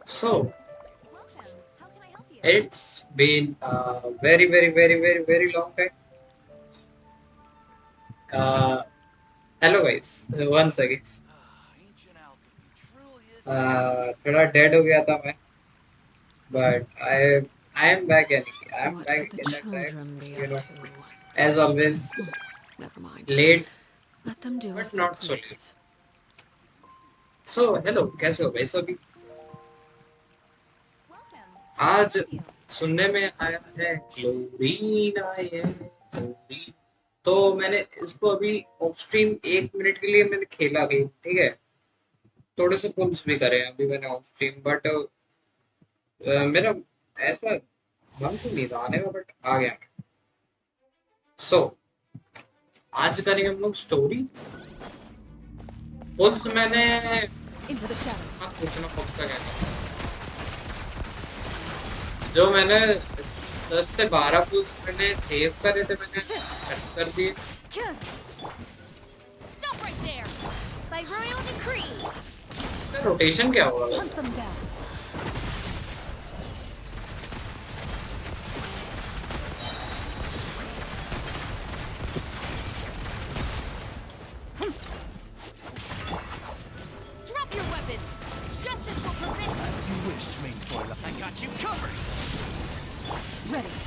So it's been a very, very, very, very, very long time. Uh, Hello guys, once again. थोड़ा dead हो गया था मैं, but I am back anyway. I am What back could the in the track, children be you up know, to? as always, Never mind. late Let them do as but they not so late. please. So hello, कैसे हो भाई सभी? आज सुनने में आया है chlorine आए हैं क्लोरीन। तो मैंने इसको अभी ऑफ स्ट्रीम 1 मिनट के लिए मैंने खेला गेम, ठीक है। थोड़े से पुल्स भी करे हैं अभी मैंने ऑफ स्ट्रीम, बट मेरा ऐसा मन तो नहीं था आने का, बट आ गया। सो आज करेंगे हम लोग स्टोरी। पुल्स मैंने हाँ पूछना पक्का कहना जो मैंने 10 से 12 पुल्स मैंने सेव करे थे, मैंने खत्म कर दिए। रोटेशन क्या होगा वैसे?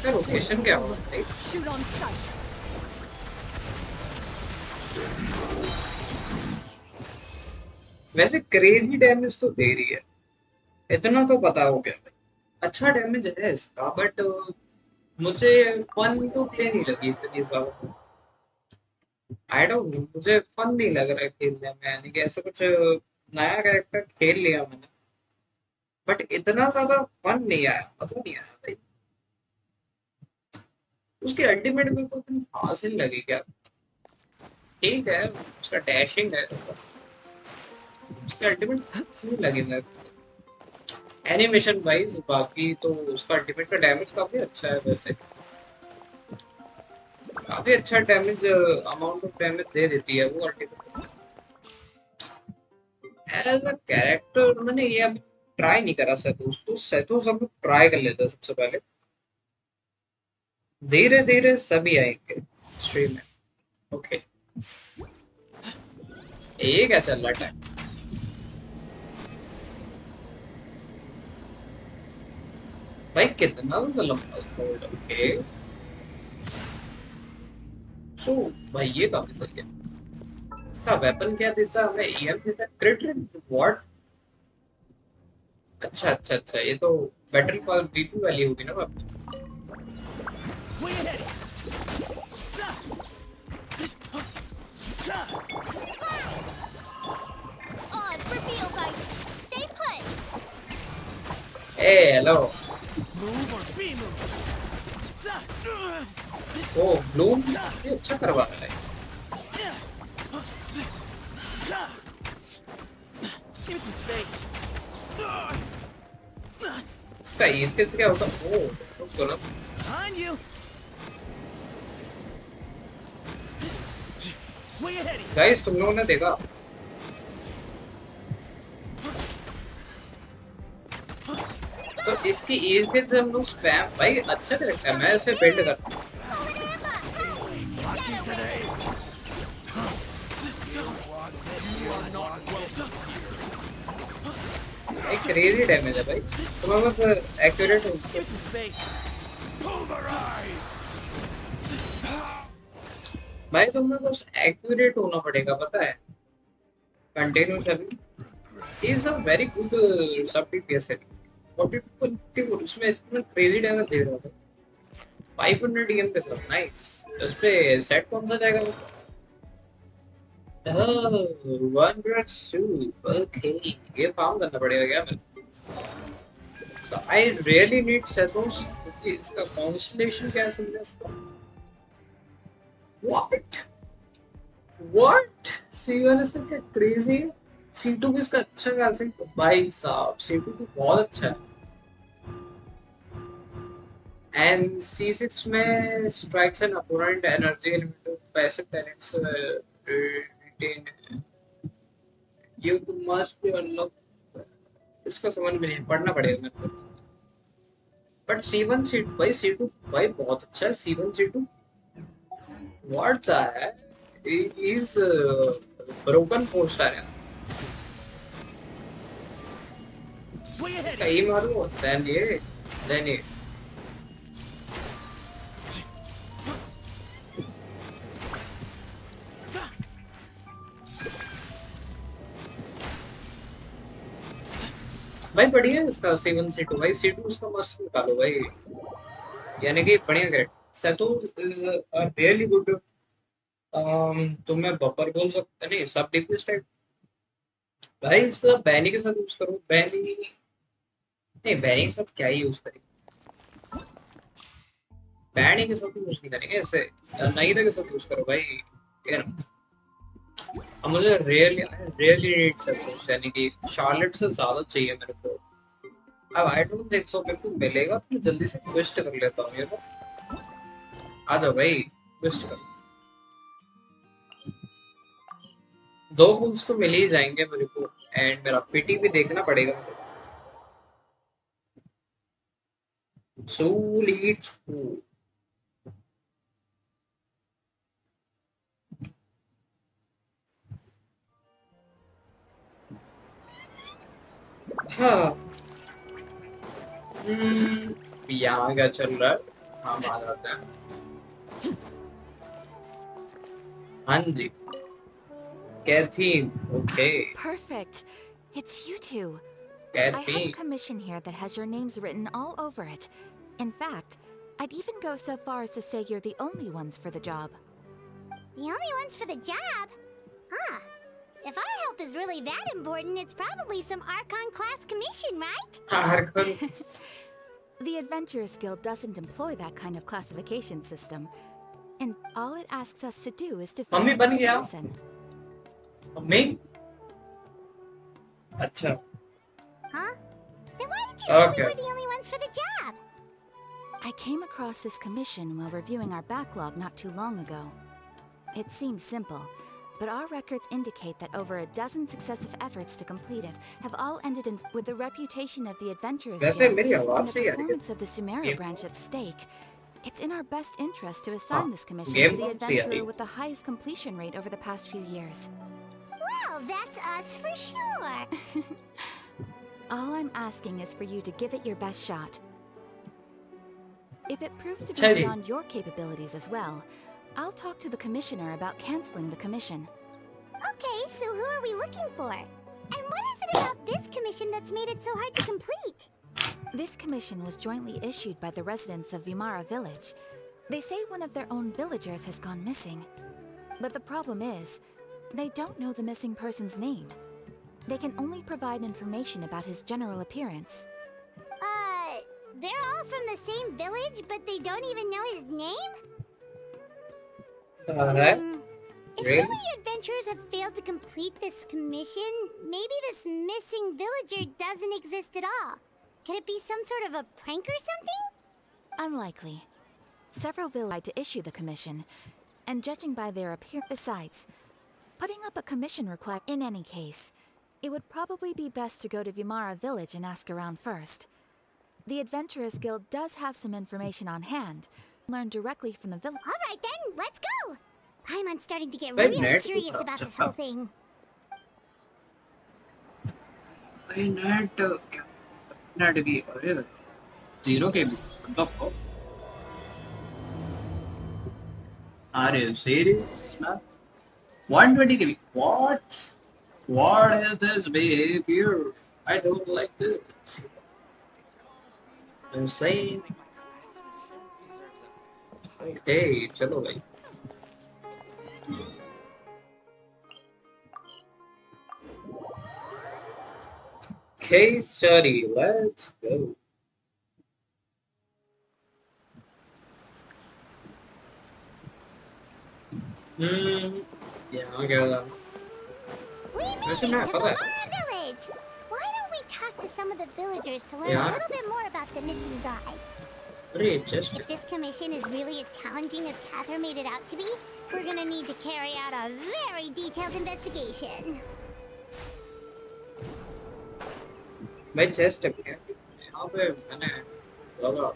रोटेशन क्या होगा? वैसे क्रेजी डैमेज तो दे रही है, इतना तो पता हो गया भाई। अच्छा डैमेज है इसका, बट मुझे फन टू प्ले नहीं लगी इतनी ज्यादा। आई डोंट नो, मुझे फन नहीं लग रहा है खेलने में, यानी कि ऐसा कुछ नया कैरेक्टर खेल लिया मैंने, बट इतना ज्यादा फन नहीं आया, मजा नहीं आया भाई। उसकी अल्टीमेट में को इतनी खास नहीं लगी क्या? ठीक है उसका डैशिंग है, उसकी अल्टीमेट नहीं लगी मेरे को एनिमेशन वाइज। बाकी तो उसका अल्टीमेट का डैमेज काफी अच्छा है वैसे, काफी अच्छा डैमेज, अमाउंट ऑफ डैमेज दे देती है वो अल्टीमेट। एज अ कैरेक्टर मैंने ये अब ट्राई नहीं करा सेतोस, तो सेतोस अब ट्राई कर लेते हैं सबसे पहले, धीरे धीरे सभी आएंगे स्ट्रीम में। ओके ये क्या चल रहा है? भाई कितना तो लंबा स्कोर। ओके सो भाई ये काफी सही है। इसका वेपन क्या देता है हमें? ईएम देता है, क्रिट रेट, व्हाट? अच्छा अच्छा अच्छा, ये तो बैटल पास B2 वाली होगी ना बाप। ए हेलो ओ ब्लूम ये अच्छा करवा रहा है। इसका ई स्किल्स क्या होता है? ओ रुको ना, गाइस तुम लोगों ने देखा तो इसकी ई स्किल्स हम लोग स्पैम भाई अच्छा लगता है, मैं इसे बिल्ड करता हूं। एक क्रेजी डैमेज है भाई, तुम्हें बस एक्यूरेट हो। भाई तुम्हें बस एक्यूरेट होना पड़ेगा, पता है, continuously. He is a very good सब डीपीएस है। 42 उसमें इतना क्रेजी डैमेज दे रहा था। 500 डीएम के साथ, नाइस। उस पे सेट कौन सा जाएगा वैसे? ओह, 102, ओके। ये फार्म करना पड़ेगा क्या मेरे को? आई रियली नीड सेटोस, क्योंकि इसका कॉन्स्टलेशन क्या है समझा इसका? व्हाट व्हाट C1 इसका क्या क्रेजी है? C2 भी इसका अच्छा खासा भाई साहब, C2 भी बहुत अच्छा है। एंड C6 में strikes and opponent energy element passive talents retain. You must be unlock. इसका समझ में नहीं, पढ़ना पड़ेगा मेरे को। बट C1 C2 भाई, C2 भाई बहुत अच्छा है। C1 C2 what the Keck is broken 4 star है। इसका ये मारो, देन ये भाई बढ़िया है इसका। C1 C2 भाई, C2 उसका मस्त निकालो भाई, यानी कि बढ़िया ग्रेड। सेतो इज अ रियली गुड। तो मैं बफर बोल सकता नहीं, सब डीपीएस टाइप। भाई इसका बैनी के साथ यूज करो, बैनी नहीं, बैनी के साथ क्या ही यूज करेंगे, बैनी के साथ यूज नहीं करेंगे ऐसे। नहीं के साथ यूज करो भाई, ठीक है ना? अब मुझे रियली नीड सेटोस, यानी कि शार्लेट से ज्यादा चाहिए मेरे को। अब आई डोंट थिंक सो मेरे को मिलेगा, तो जल्दी से ट्विस्ट कर लेता हूँ ये तो। आ जाओ भाई, ट्विस्ट कर। दो बुल्स तो मिल ही जाएंगे मेरे को, एंड मेरा पीटी भी देखना पड़ेगा मुझे। Solid School। हाँ। यहाँ क्या चल रहा है? हाँ, आ जाते हैं। हाँ जी, Kathleen, okay. Perfect. It's you two. I have a Kathleen. commission here that has your names written all over it. In fact, I'd even go so far as to say you're the only ones for the job. The only ones for the job? Huh. If our help is really that important, it's probably some Archon class commission, right? Archon। The Adventurers Guild doesn't employ that kind of classification system. And all it asks us to do is to find mummy a बन missing गया। person. Mummy. अच्छा। Huh? Then why did you say we okay. were the only ones for the job? I came across this commission while reviewing our backlog not too long ago. It seems simple, but our records indicate that over a dozen successive efforts to complete it have all ended in with the reputation of the Adventurers वैसे Guild मेरी and आवाज the सही आ रही है? performance of the Sumeru game branch at stake. It's in our best interest to हाँ, assign this commission game to the कौन सी आ रही adventurer है? with the highest completion rate over the past few years. Well, that's us for sure. All I'm asking is for you to give it your best shot. If it proves to be अच्छा जी। beyond your capabilities as well, I'll talk to the commissioner about canceling the commission. Okay, so who are we looking for? And what is it about this commission that's made it so hard to complete? This commission was jointly issued by the residents of Vimara village. They say one of their own villagers has gone missing. But the problem is, they don't know the missing person's name. They can only provide information about his general appearance. They're all from the same village, but they don't even know his name? If so Really? many adventurers have failed to complete this commission, maybe this missing villager doesn't exist at all. Could it be some sort of a prank or something? Unlikely. Several villages tried to issue the commission, and judging by their appearance, besides, putting up a commission required in any case, it would probably be best to go to Vimara village and ask around first. The Adventurers Guild does have some information on hand. Learn directly from the village. All right then, let's go. I'm starting to get भाई really net curious तो about this अच्छा whole thing. भाई net क्या, net की अरे 0 के भी मतलब Are you serious, man? 120 KB. What? What is this behavior? I don't like this. I'm saying. Okay, chalo bhai. Case study. Let's go. यहाँ क्या था? We made वैसे it मैं to पता है. Vamara Village! Why don't we talk to some of the villagers to learn a Yeah. little bit more about the missing guy? अरे just. If this commission is really as challenging as Catherine made it out to be, we're gonna need to carry out a very detailed investigation. भाई chest है क्या? यहाँ पे मैंने लगा.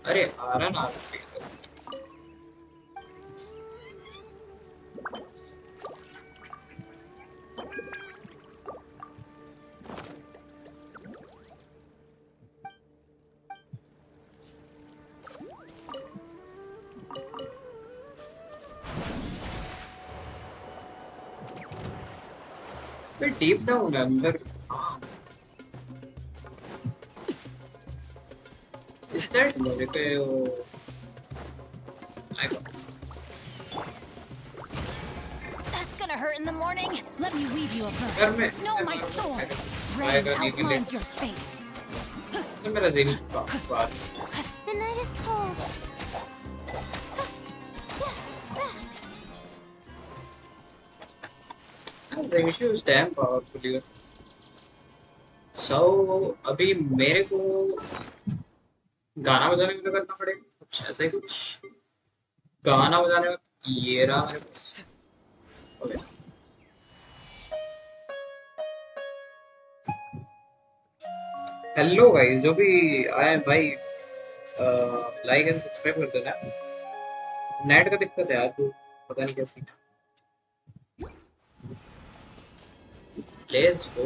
अरे आरन आ रहा है. डीप डाउन है अंदर. Is that मेरे पे वो That's gonna hurt in the morning. Let me weave you a घर में verse. Know my sword. Raiden baigan you can outlines your fate. तो मेरा ज़ेन बात. The night is cold. Zenshi is damn powerful. So अभी मेरे को गाना बजाने में तो करना पड़ेगा कुछ ऐसा ही कुछ. गाना बजाने में ये रहा मेरे पास. ओके. हेलो गाइस, जो भी आए हैं भाई लाइक एंड सब्सक्राइब कर देना. नेट का दिक्कत है यार, तो पता नहीं कैसे. Let's go.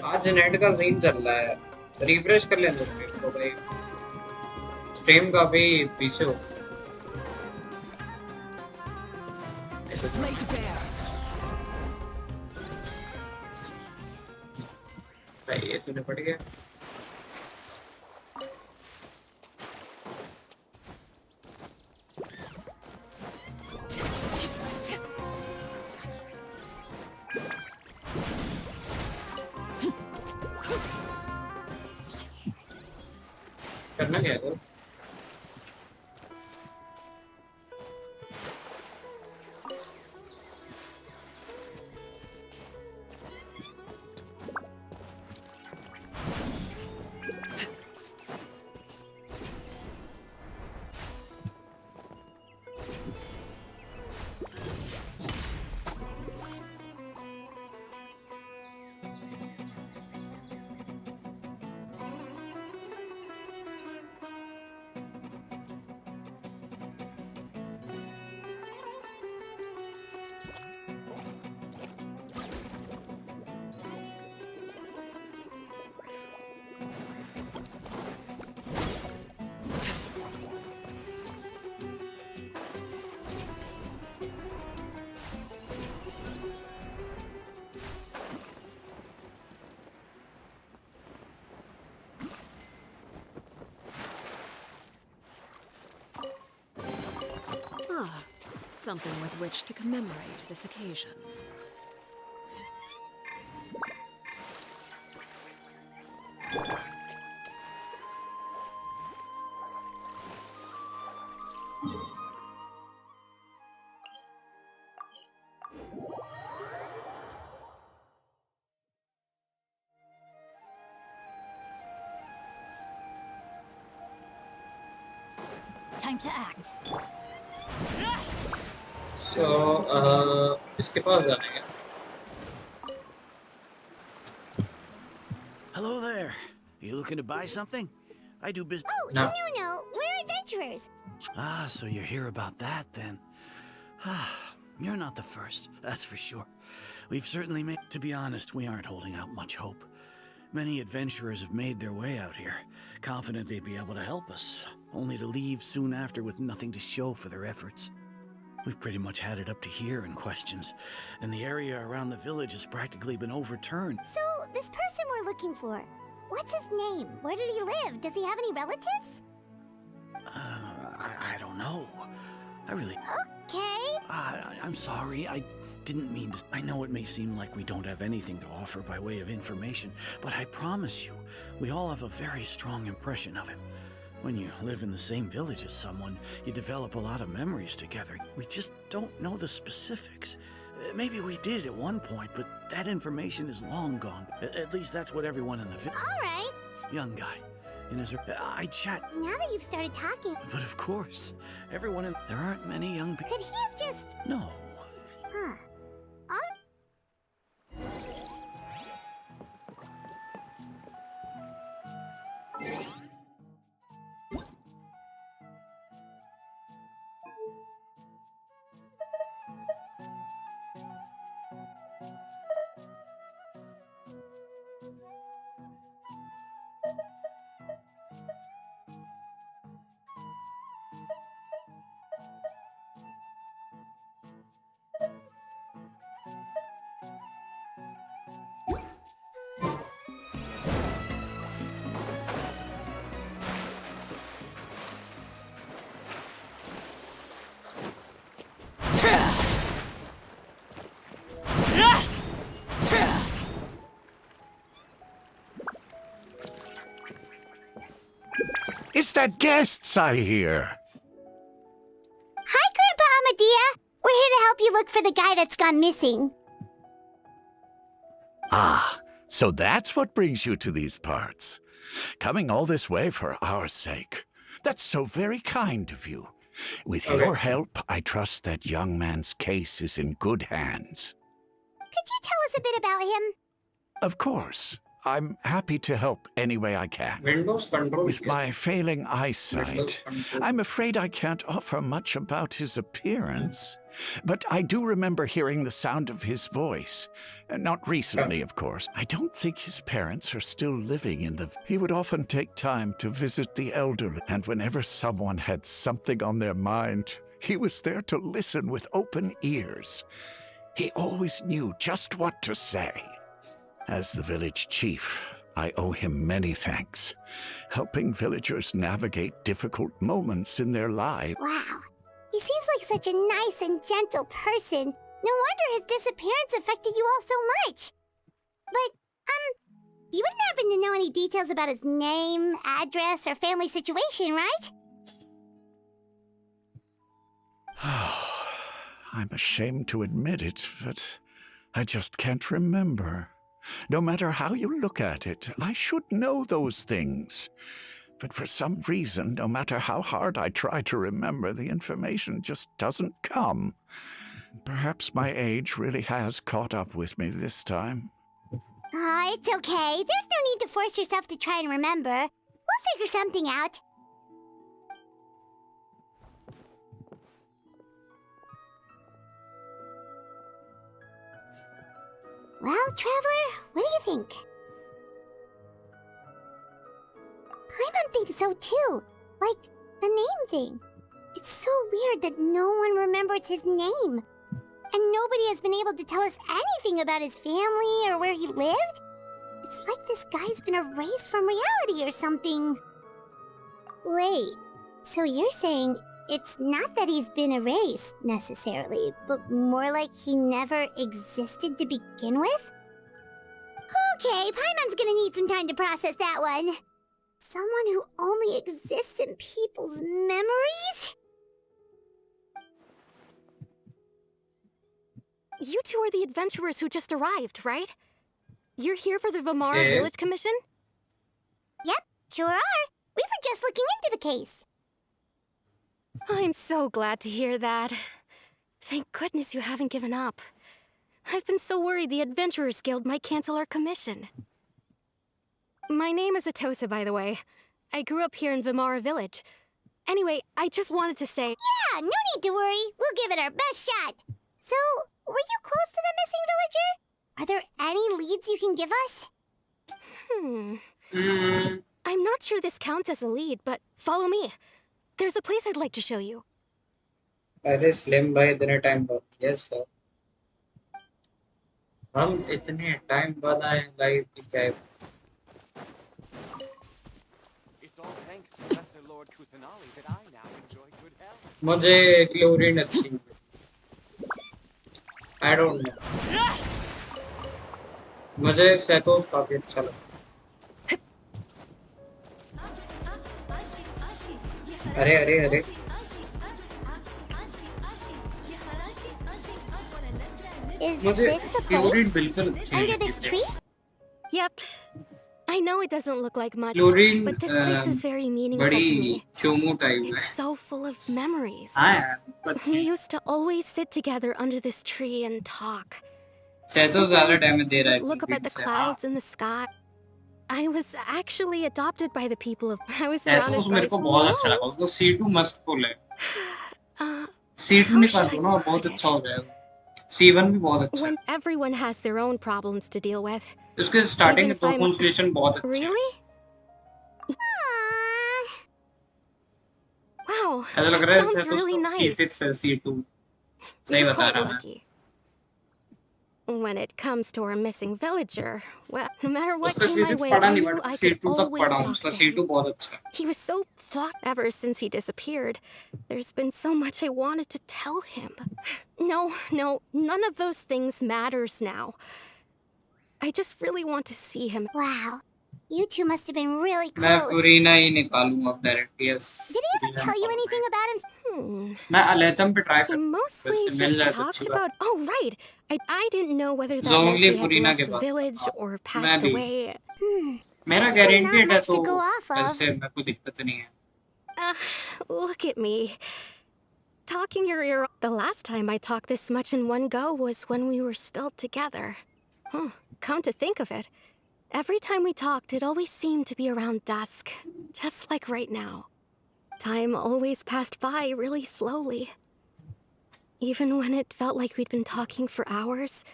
आज नेट का सीन चल रहा है. रिफ्रेश कर लेना स्ट्रीम को भाई. स्ट्रीम काफी पीछे हो. भाई ये तूने पढ़ गया. करना क्या है? Something with which to commemorate this occasion. Time to act. So इसके पास जाना है. Hello there. You looking to buy something? I do business. Oh, No. no, we're adventurers. Ah, so you're here about that then. Ah, you're not the first, that's for sure. We've certainly made. To be honest, we aren't holding out much hope. Many adventurers have made their way out here, confident they'd be able to help us. only to leave soon after with nothing to show for their efforts. We've pretty much had it up to here in questions, and the area around the village has practically been overturned. So, this person we're looking for, what's his name? Where did he live? Does he have any relatives? I don't know. I really... Okay. I'm sorry, I didn't mean to... I know it may seem like we don't have anything to offer by way of information, but I promise you, we all have a very strong impression of him. When you live in the same village as someone, you develop a lot of memories together. We just don't know the specifics. Maybe we did at one point, but that information is long gone. At least that's what everyone in the village... All right. Young guy. In his... I chat... Now that you've started talking, But of course, everyone in... There aren't many young people... could he have just... No. Huh. It's the guests I hear. Hi, Grandpa Amadea. We're here to help you look for the guy that's gone missing. Ah, so that's what brings you to these parts. Coming all this way for our sake. That's so very kind of you. With your help, I trust that young man's case is in good hands. Could you tell us a bit about him? Of course. I'm happy to help any way I can. Windows control. With my failing eyesight, I'm afraid I can't offer much about his appearance. But I do remember hearing the sound of his voice. Not recently, of course. I don't think his parents are still living in the... He would often take time to visit the elderly, and whenever someone had something on their mind, he was there to listen with open ears. He always knew just what to say. As the village chief, I owe him many thanks, helping villagers navigate difficult moments in their lives. Wow. He seems like such a nice and gentle person. No wonder his disappearance affected you all so much. But, you wouldn't happen to know any details about his name, address, or family situation, right? I'm ashamed to admit it, but I just can't remember. No matter how you look at it, I should know those things. But for some reason, no matter how hard I try to remember, the information just doesn't come. Perhaps my age really has caught up with me this time. It's okay. There's no need to force yourself to try and remember. We'll figure something out. Well, Traveler, what do you think? Paimon thinks so too. Like, the name thing. It's so weird that no one remembers his name. And nobody has been able to tell us anything about his family or where he lived. It's like this guy's been erased from reality or something. Wait, so you're saying it's not that he's been erased, necessarily, but more like he never existed to begin with? Okay, Paimon's gonna need some time to process that one. Someone who only exists in people's memories? You two are the adventurers who just arrived, right? You're here for the Vimara Yeah. Village Commission? Yep, sure are. We were just looking into the case. I'm so glad to hear that. Thank goodness you haven't given up. I've been so worried the Adventurers Guild might cancel our commission. My name is Atosa, by the way. I grew up here in Vimara Village. Anyway, I just wanted to say... Yeah, no need to worry. We'll give it our best shot. So, were you close to the missing villager? Are there any leads you can give us? I'm not sure this counts as a lead, but follow me. There's a place I'd like to show you. अरे slim भाई इतने time बाद yes sir हम इतने time बाद आए live की क्या It's all thanks to Lesser Lord Kusanali that I now enjoy good health. मुझे क्लोरीन अच्छी है आई डोंट नो मुझे सेटोस काफी अच्छा लगा अरे अरे अरे Is मुझे this the क्लोरीन place? बिल्कुल अच्छी Under नहीं this लगती। tree? Yep. I know it doesn't look like much, chlorine but this place is very meaningful बड़ी to me. चोमू टाइप है It's so full of memories. हाँ यार अच्छी We used to always sit together under this tree and talk. सेटोस ज्यादा Sometimes damage दे रहा है we'd look up at the chlorine से हाँ clouds in the sky. I was actually adopted by the people of. I was सेटोस surrounded मेरे by. को बहुत अच्छा लगा उसको C2 मस्त पुल है Uh, C2 how निकाल should दो I ना put बहुत it? अच्छा हो जाएगा C1 भी बहुत अच्छा When है everyone has their own problems to deal with. उसके स्टार्टिंग Even के if दो I'm कॉन्स्टिलेशन बहुत अच्छे हैं really. Aww. Wow, ऐसा लग that रहा है sounds सेटोस really को nice. C6 है C2 सही You're बता quite रहा मैं lucky. When it comes to our missing villager, well, no matter what उसका came my C6 way, पढ़ा I नहीं knew but I could C2 तक always पढ़ा हूँ talk उसका to him. C2 बहुत अच्छा है He was so thought ever since he disappeared. There's been so much I wanted to tell him. No, none of those things matters now. I just really want to see him. Wow. You two must have been really मैं close. पुरीना ही निकालूंगा अब direct yes Did he ever tell you anything about him? मैं अलेथम पे try He करूंगा mostly वैसे मिल just जाए तो talked अच्छी बात about. Oh, right. I didn't know whether that meant जोंगली he had पुरीना left के the बाद village हाँ, or मैं passed भी away. मेरा Still not गारंटीड है much तो to go off of. वैसे मेरे को दिक्कत नहीं है Uh, look at me. Talking your ear off. The last time I talked this much in one go was when we were still together. Huh, come to think of it, every time we talked, it always seemed to be around dusk, just like right now. Time always passed by really slowly. Even when it felt like we'd been talking for hours,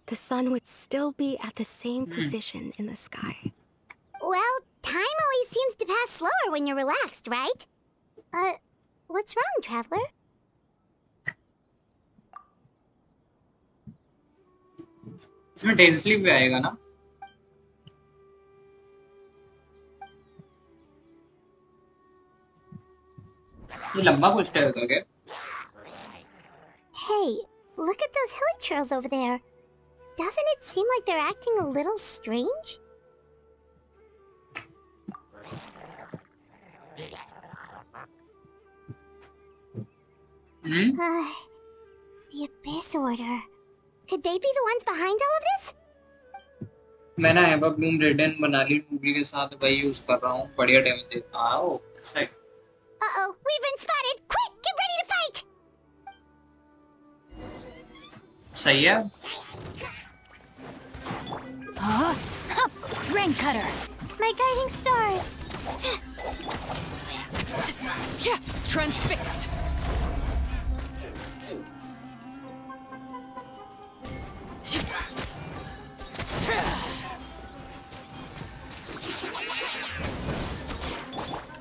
the sun would still be at the same position in the sky. Well, time always seems to pass slower when you're relaxed, right? What's wrong, Traveler? इसमें densely भी आएगा ना ये लंबा कुछ होगा क्या Hey, look at those hilly trails over there. Doesn't it seem like they're acting a little strange? The Abyss Order. Could they be the ones behind all of this? मैंने एवा ब्लूम रेडन बना ली मूवी के साथ वही use कर रहा हूँ बढ़िया डैमेज देता है ओ ऐसा है Uh-oh, we've been spotted! Quick, get ready to fight! सही है Ring cutter. My guiding stars! Transfixed.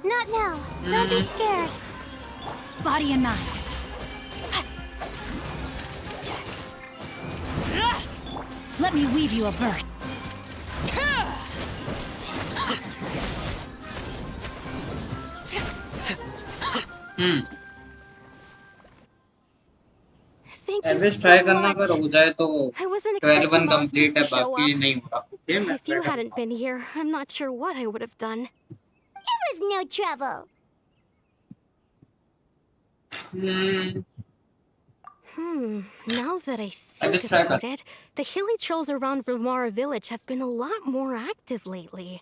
Not now. Don't be scared. Body and mind. Let me weave you a berth. Thank you average so try करना much. अगर हो जाए तो I wasn't 12 expecting monsters complete है to show बाकी up. नहीं हो रहा फिर मैं If you hadn't been here, I'm not sure what I would have done. It was no trouble. Now that I I think just tried about that. it, the hilly trolls around Vimara village have been a lot more active lately.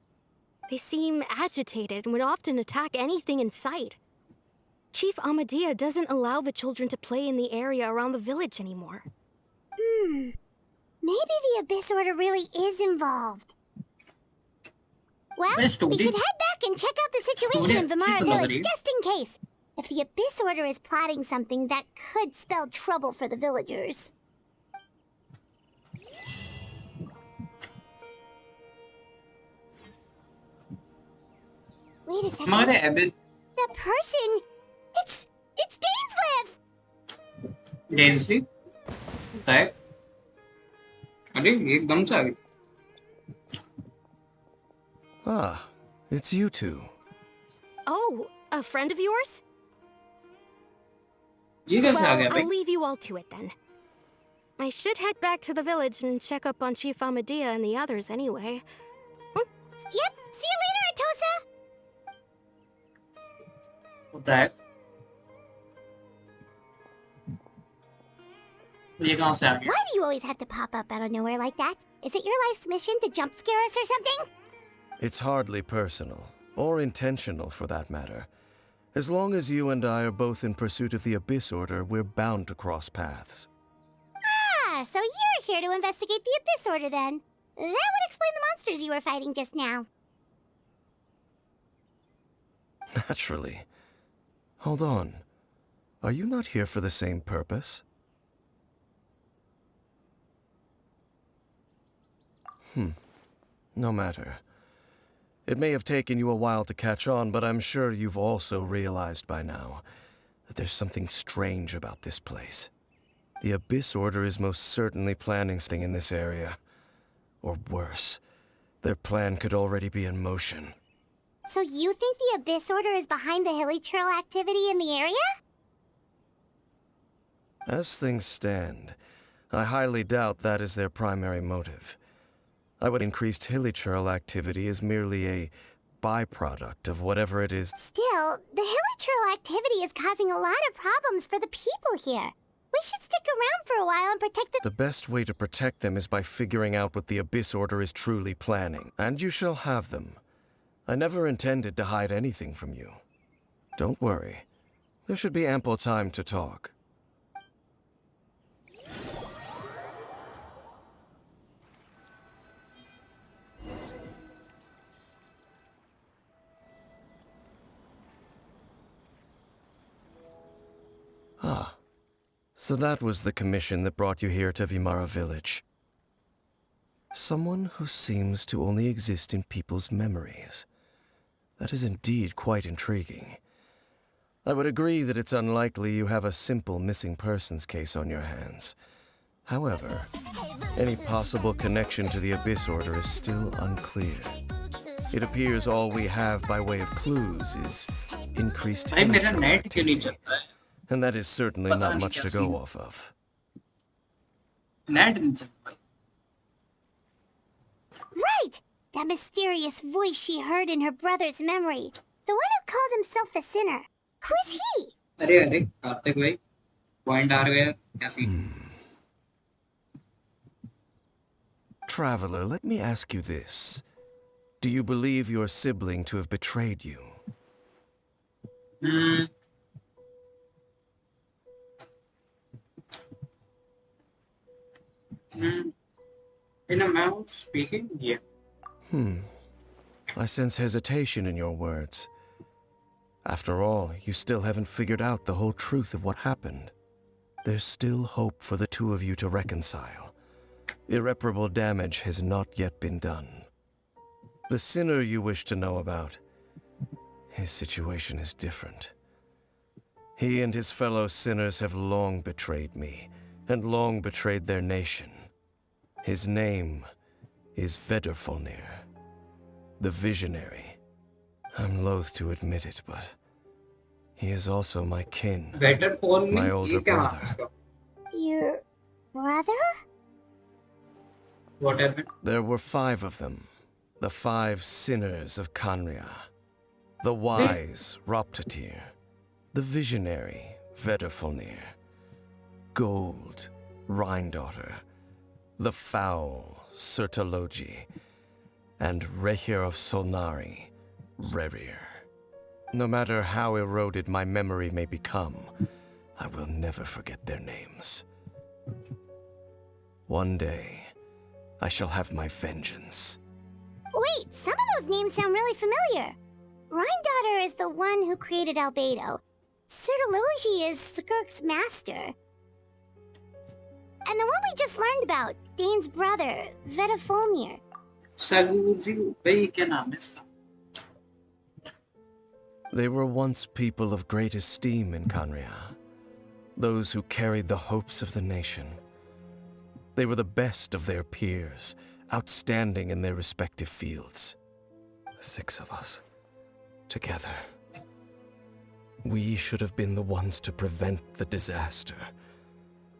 They seem agitated and would often attack anything in sight. Chief Amadea doesn't allow the children to play in the area around the village anymore. Maybe the Abyss Order really is involved. Well, Best we story. should head back and check out the situation in Story Vimara अच्छी तो लग रही village, है। just in case. If the Abyss Order is plotting something that could spell trouble for the villagers. Wait a second. हमारे एबिस The person densely है। अरे एकदम से आ गई। Ah, it's you two. Oh, a friend of yours? ये कैसे आ Well, गया I'll भाई? leave you all to it then. I should head back to the village and check up on Chief Amadea and the others anyway. Yep, see you later, Atosa! होता है। ये कहाँ से आ गया? Why do you always have to pop up out of nowhere like that? Is it your life's mission to jump scare us or something? It's hardly personal, or intentional for that matter. As long as you and I are both in pursuit of the Abyss Order, we're bound to cross paths. Ah, so you're here to investigate the Abyss Order then. That would explain the monsters you were fighting just now. Naturally. Hold on. Are you not here for the same purpose? No matter. It may have taken you a while to catch on, but I'm sure you've also realized by now that there's something strange about this place. The Abyss Order is most certainly planning something in this area. Or worse, their plan could already be in motion. So you think the Abyss Order is behind the hilly trail activity in the area? As things stand, I highly doubt that is their primary motive. I would increased hilly trail activity is merely a byproduct of whatever it is. Still, the hilly trail activity is causing a lot of problems for the people here. We should stick around for a while and protect the— The best way to protect them is by figuring out what the Abyss Order is truly planning. And you shall have them. I never intended to hide anything from you. Don't worry. There should be ample time to talk. Ah. So that was the commission that brought you here to Vimara village. Someone who seems to only exist in people's memories. That is indeed quite intriguing. I would agree that it's unlikely you have a simple missing persons case on your hands. However, any possible connection to the Abyss Order is still unclear. It appears all we have by way of clues is increased भाई मेरा habitual net क्यों नहीं activity. चलता है? And that is certainly पता not नहीं much क्या to scene go है। off of. नेट नहीं चलता भाई। Right! That mysterious voice she heard in her brother's memory. The one who called himself a sinner. Who is he? अरे अरे कार्तिक भाई पॉइंट आ गया क्या scene? Traveler, let me ask you this. Do you believe your sibling to have betrayed you? In a mouth speaking, yeah. I sense hesitation in your words. After all, you still haven't figured out the whole truth of what happened. There's still hope for the two of you to reconcile. Irreparable damage has not yet been done. The sinner you wish to know about, his situation is different. He and his fellow sinners have long betrayed me, and long betrayed their nation. His name is Vedderfolnir, the Visionary. I'm loath to admit it, but he is also my kin, Better phone my me. older ये क्या brother. है इसका? Your brother? What happened? There were 5 of them, the 5 sinners of Kanria. The wise Roptatir, the visionary Vedderfolnir, Gold Rhindaughter, the foul Sertologi, and Rehir of Solnari, Rerir. No matter how eroded my memory may become, I will never forget their names. One day, I shall have my vengeance. Wait, some of those names sound really familiar. Rhindaughter is the one who created Albedo. Sertologi is Skirk's master. And the one we just learned about, Dane's brother, Vedderfolnir. Saguzi भाई क्या नाम है इसका? They were once people of great esteem in Kanria. those who carried the hopes of the nation. They were the best of their peers, outstanding in their respective fields. The 6 of us, together. We should have been the ones to prevent the disaster.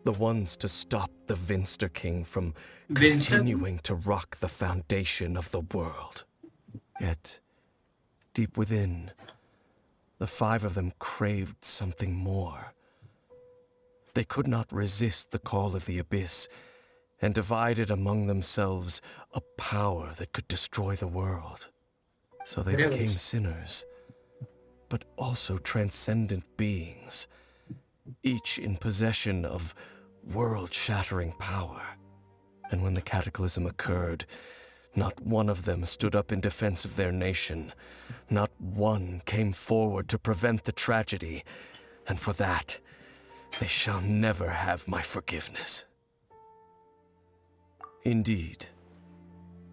The ones to stop the Vinster King from continuing to rock the foundation of the world. Yet, deep within, the 5 of them craved something more. They could not resist the call of the abyss, and divided among themselves a power that could destroy the world. So they became sinners, but also transcendent beings, each in possession of world-shattering power. And when the cataclysm occurred, not one of them stood up in defense of their nation. Not one came forward to prevent the tragedy. And for that, they shall never have my forgiveness. Indeed,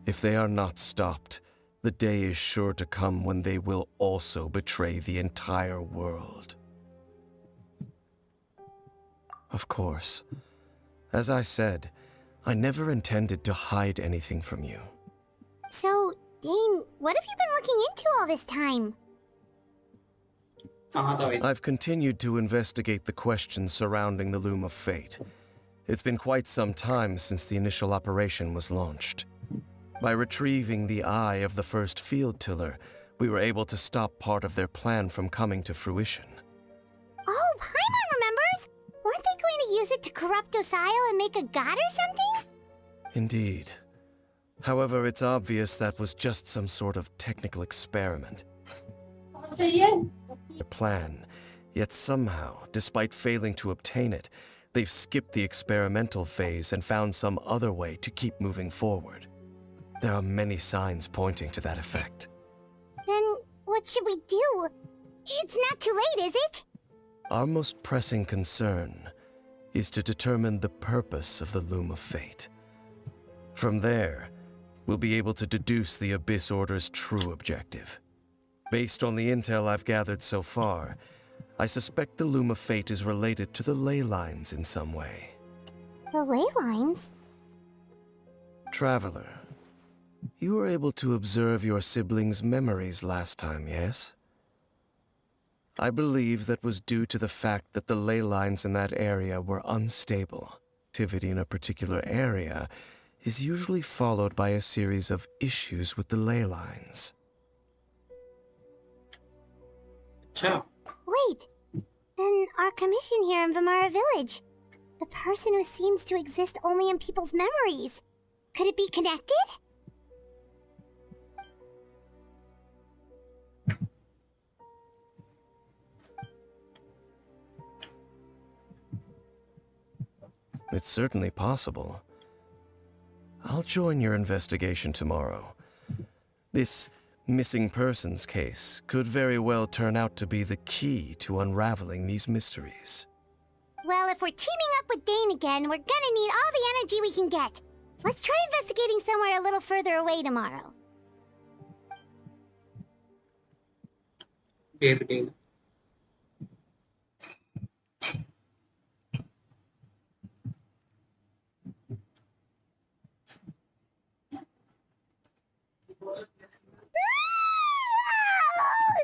if they are not stopped, the day is sure to come when they will also betray the entire world. Of course, as I said, I never intended to hide anything from you. So, Dane, what have you been looking into all this time? I've continued to investigate the questions surrounding the Loom of Fate. It's been quite some time since the initial operation was launched. By retrieving the eye of the first field tiller, we were able to stop part of their plan from coming to fruition. Oh, Paimon remembers! Weren't they going to use it to corrupt Osial and make a god or something? Indeed. However, it's obvious that was just some sort of technical experiment. A plan, yet somehow, despite failing to obtain it, they've skipped the experimental phase and found some other way to keep moving forward. There are many signs pointing to that effect. Then, what should we do? It's not too late, is it? Our most pressing concern is to determine the purpose of the Loom of Fate. From there, we'll be able to deduce the Abyss Order's true objective. Based on the intel I've gathered so far, I suspect the Loom of Fate is related to the ley lines in some way. The ley lines? Traveler, you were able to observe your siblings' memories last time, yes? I believe that was due to the fact that the ley lines in that area were unstable. Activity in a particular area is usually followed by a series of issues with the ley lines. Wait, then our commission here in Vimara Village, the person who seems to exist only in people's memories, could it be connected? It's certainly possible. I'll join your investigation tomorrow. This missing persons case could very well turn out to be the key to unraveling these mysteries. Well, if we're teaming up with Dane again, we're gonna need all the energy we can get. Let's try investigating somewhere a little further away tomorrow. David.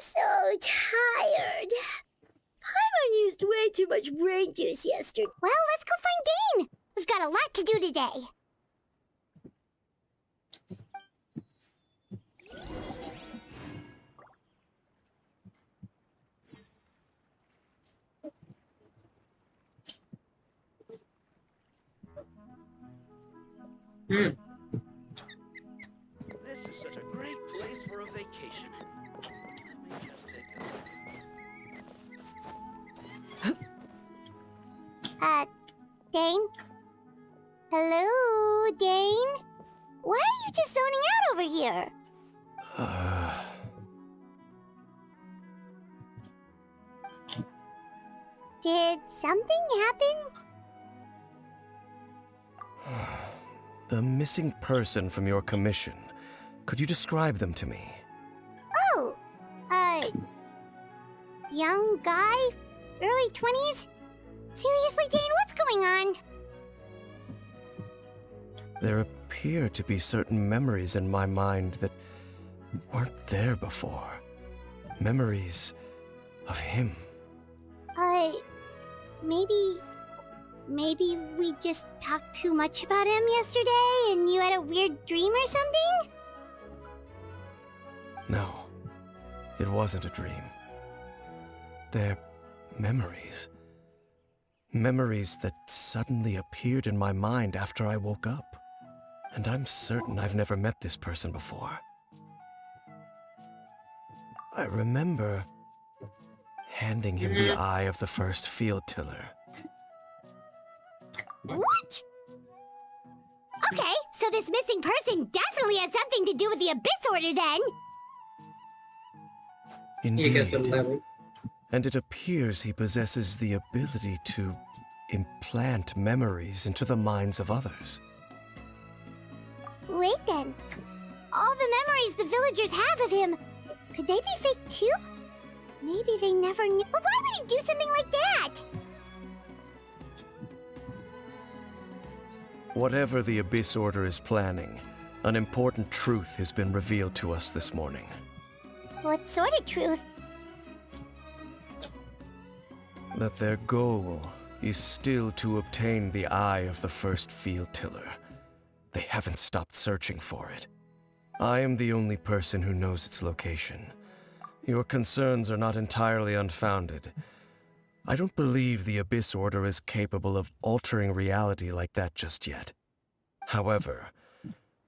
So tired. Paimon used way too much brain juice yesterday. Well, let's go find Dane. We've got a lot to do today. This is such a great place for a vacation. Let me just take Dane? Hello, Dane? Why are you just zoning out over here? Did something happen? The missing person from your commission. Could you describe them to me? Oh, young guy, early 20s, Seriously, Dane, what's going on? There appear to be certain memories in my mind that weren't there before. Memories of him. Maybe we just talked too much about him yesterday and you had a weird dream or something? No, it wasn't a dream. They're memories. Memories that suddenly appeared in my mind after I woke up. And I'm certain I've never met this person before. I remember handing him the eye of the first field tiller. What? Okay, so this missing person definitely has something to do with the Abyss Order then! Indeed. And it appears he possesses the ability to implant memories into the minds of others. Wait then. All the memories the villagers have of him, could they be fake too? Maybe they never knew. But why would he do something like that? Whatever the Abyss Order is planning, an important truth has been revealed to us this morning. What sort of truth? That their goal is still to obtain the eye of the first field tiller. They haven't stopped searching for it. I am the only person who knows its location. Your concerns are not entirely unfounded. I don't believe the Abyss Order is capable of altering reality like that just yet. However,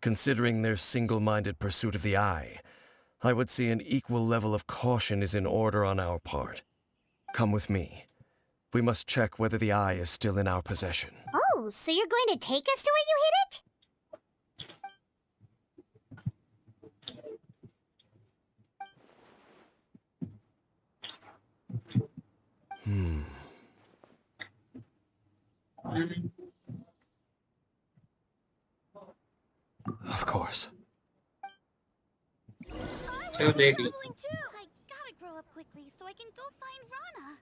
considering their single-minded pursuit of the eye, I would say an equal level of caution is in order on our part. Come with me. We must check whether the eye is still in our possession. Oh, so you're going to take us to where you hid it? Of course. I'm traveling too. I gotta grow up quickly so I can go find Rana.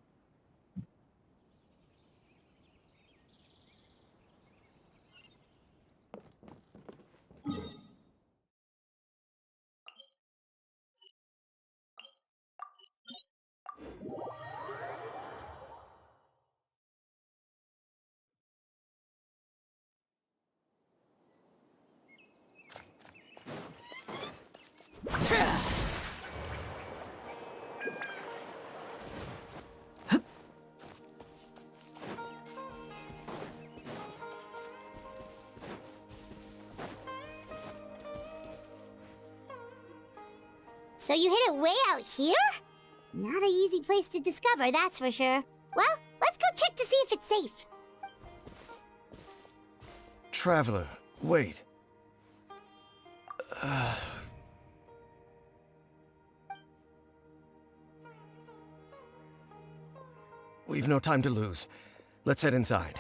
So you hid it way out here? Not an easy place to discover, that's for sure. Well, let's go check to see if it's safe. Traveler, wait. We've no time to lose. Let's head inside.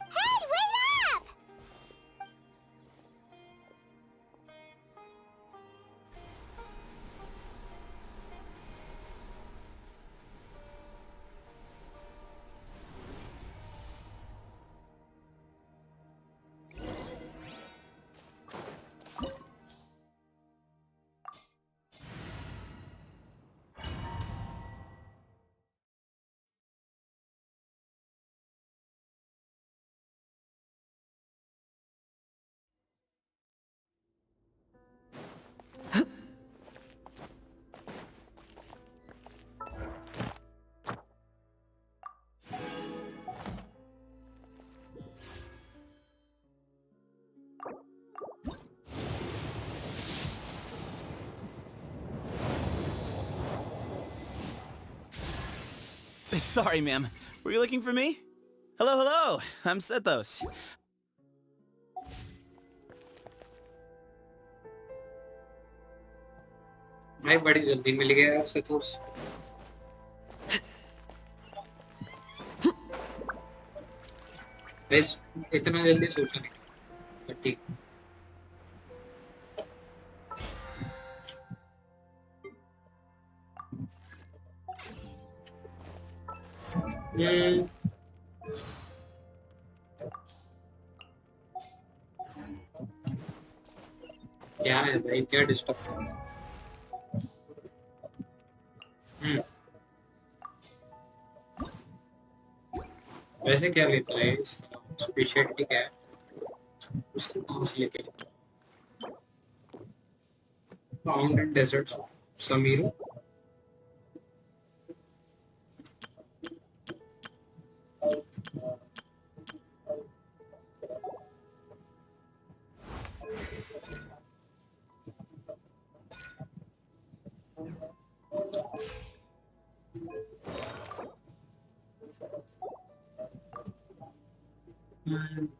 Hey, wait up! Sorry, ma'am. Were you looking for me? Hello, hello. I'm Sethos. भाई बड़ी जल्दी मिल गया यार सेथोस। बस इतना जल्दी सोचा नहीं, पर ठीक। हम्म, क्या है भाई, क्या डिस्टर्ब? हम्म, वैसे क्या लेता है इसका, स्पेशलिटी क्या है उसको, कहाँ से लेके फाउंटेन डेजर्ट समीरो?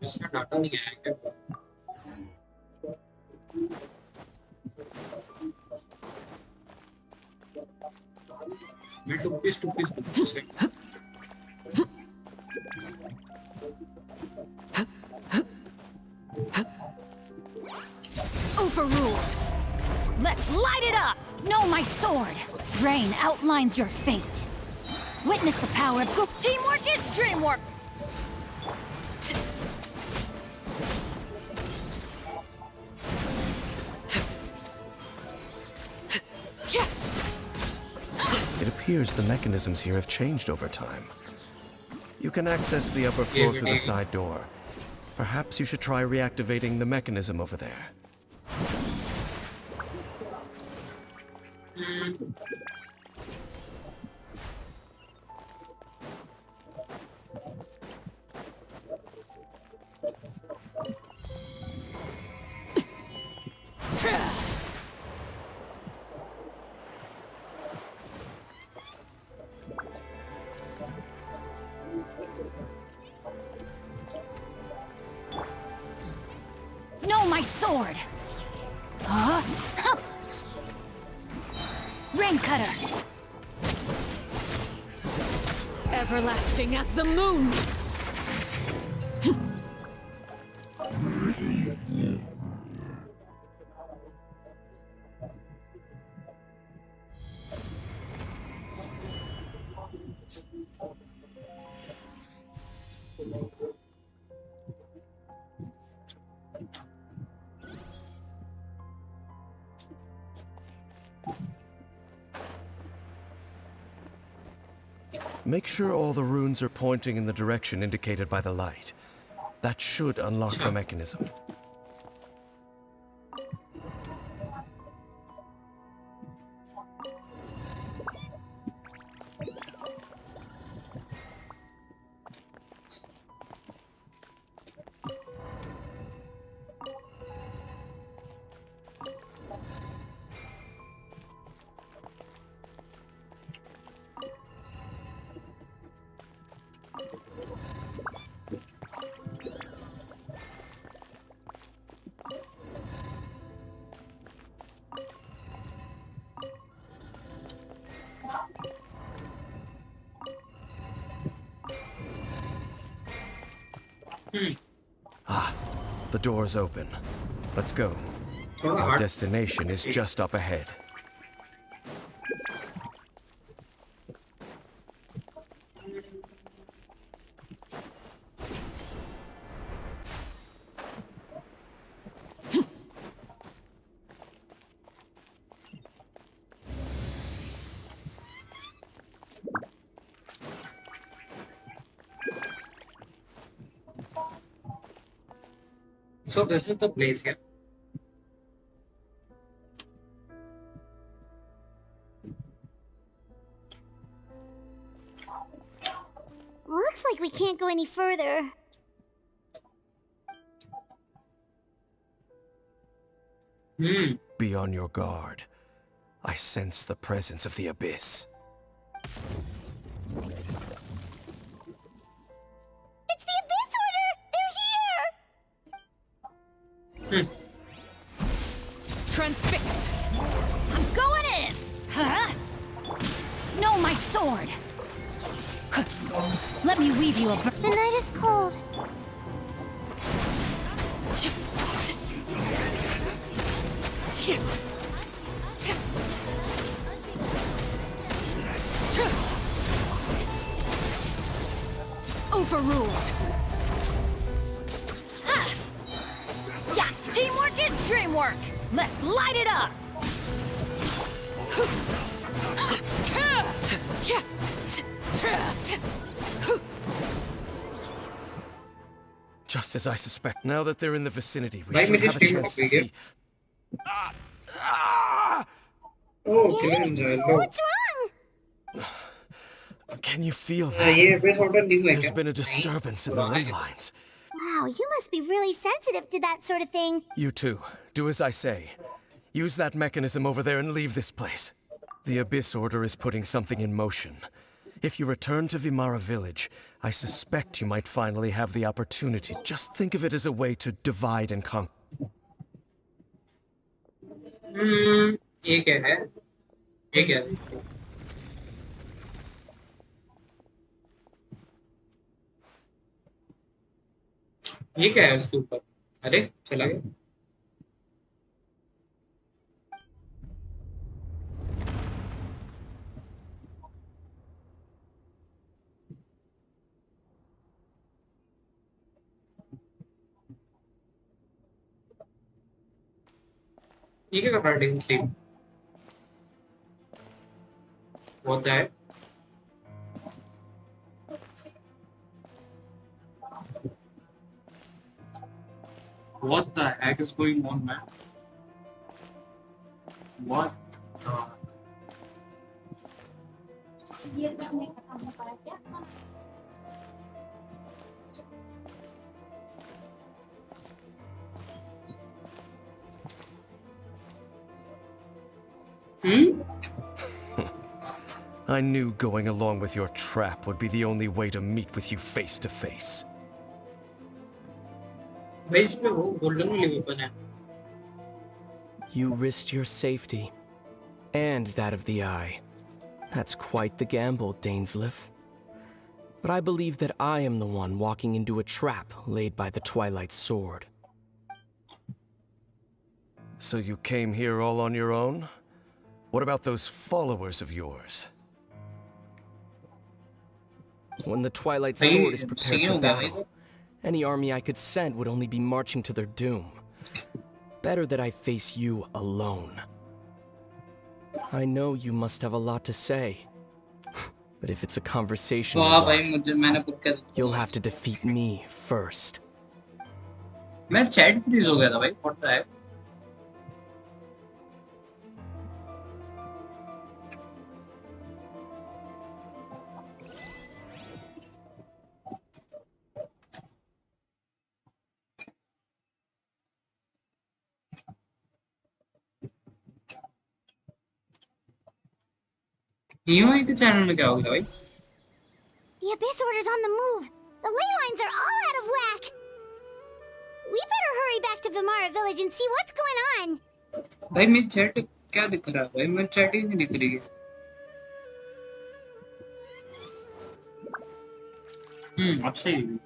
इसका डाटा नहीं आया क्या? मैं टुप्पीस टुप्पीस टुप्पीस है। Overruled. Let's light it up! Know my sword! Rain outlines your fate. Witness the power of good teamwork is dreamwork! It appears the mechanisms here have changed over time. You can access the upper floor through the side door. Perhaps you should try reactivating the mechanism over there. Know my sword! Huh? Rain cutter! Everlasting as the moon! Make sure all the runes are pointing in the direction indicated by the light. That should unlock the mechanism. Ah, the door's open. Let's go. Our destination is just up ahead. So this is the place, yeah. Looks like we can't go any further. Be on your guard. I sense the presence of the abyss. It's the Abyss Order! They're here! Transfixed! I'm going in! Huh? Know my sword! Let me weave you a... The night is cold. Overruled. Yeah, teamwork is dreamwork. Let's light it up. Just as I suspect. Now that they're in the vicinity, we भाई should मेरी have a stream chance कब to गई है? see. Ah! Oh, कितने enjoy low. What's wrong? Can you feel that? ये episode new है There's क्या? been a disturbance in the ley lines. Wow, you must be really sensitive to that sort of thing. You too. Do as I say. Use that mechanism over there and leave this place. The Abyss Order is putting something in motion. If you return to Vimara village, I suspect you might finally have the opportunity. Just think of it as a way to divide and conquer. ये क्या है? ये क्या है? ये क्या है उसके ऊपर? अरे चला गया. ये क्या कर रहा है stream? What the heck? What the heck is going on, man? What the? I knew going along with your trap would be the only way to meet with you face to face. भाई इसमें वो golden वाली weapon है. You risked your safety, and that of the Eye. That's quite the gamble, Dainsleif. But I believe that I am the one walking into a trap laid by the Twilight Sword. So you came here all on your own? What about those followers of yours? When the Twilight Sword is prepared for battle, any army I could send would only be marching to their doom. Better that I face you alone. I know you must have a lot to say. But if it's a conversation you want, you'll have to defeat me first. मैं chat freeze हो गया था भाई. What the heck? यूं के channel में क्या हो गया भाई? The Abyss Order's on the move. The ley lines are all out of whack. We better hurry back to Vimara village and see what's going on. भाई मेरी चैट क्या दिख रहा है भाई? मेरी चैट ही नहीं दिख रही है. अब सही है.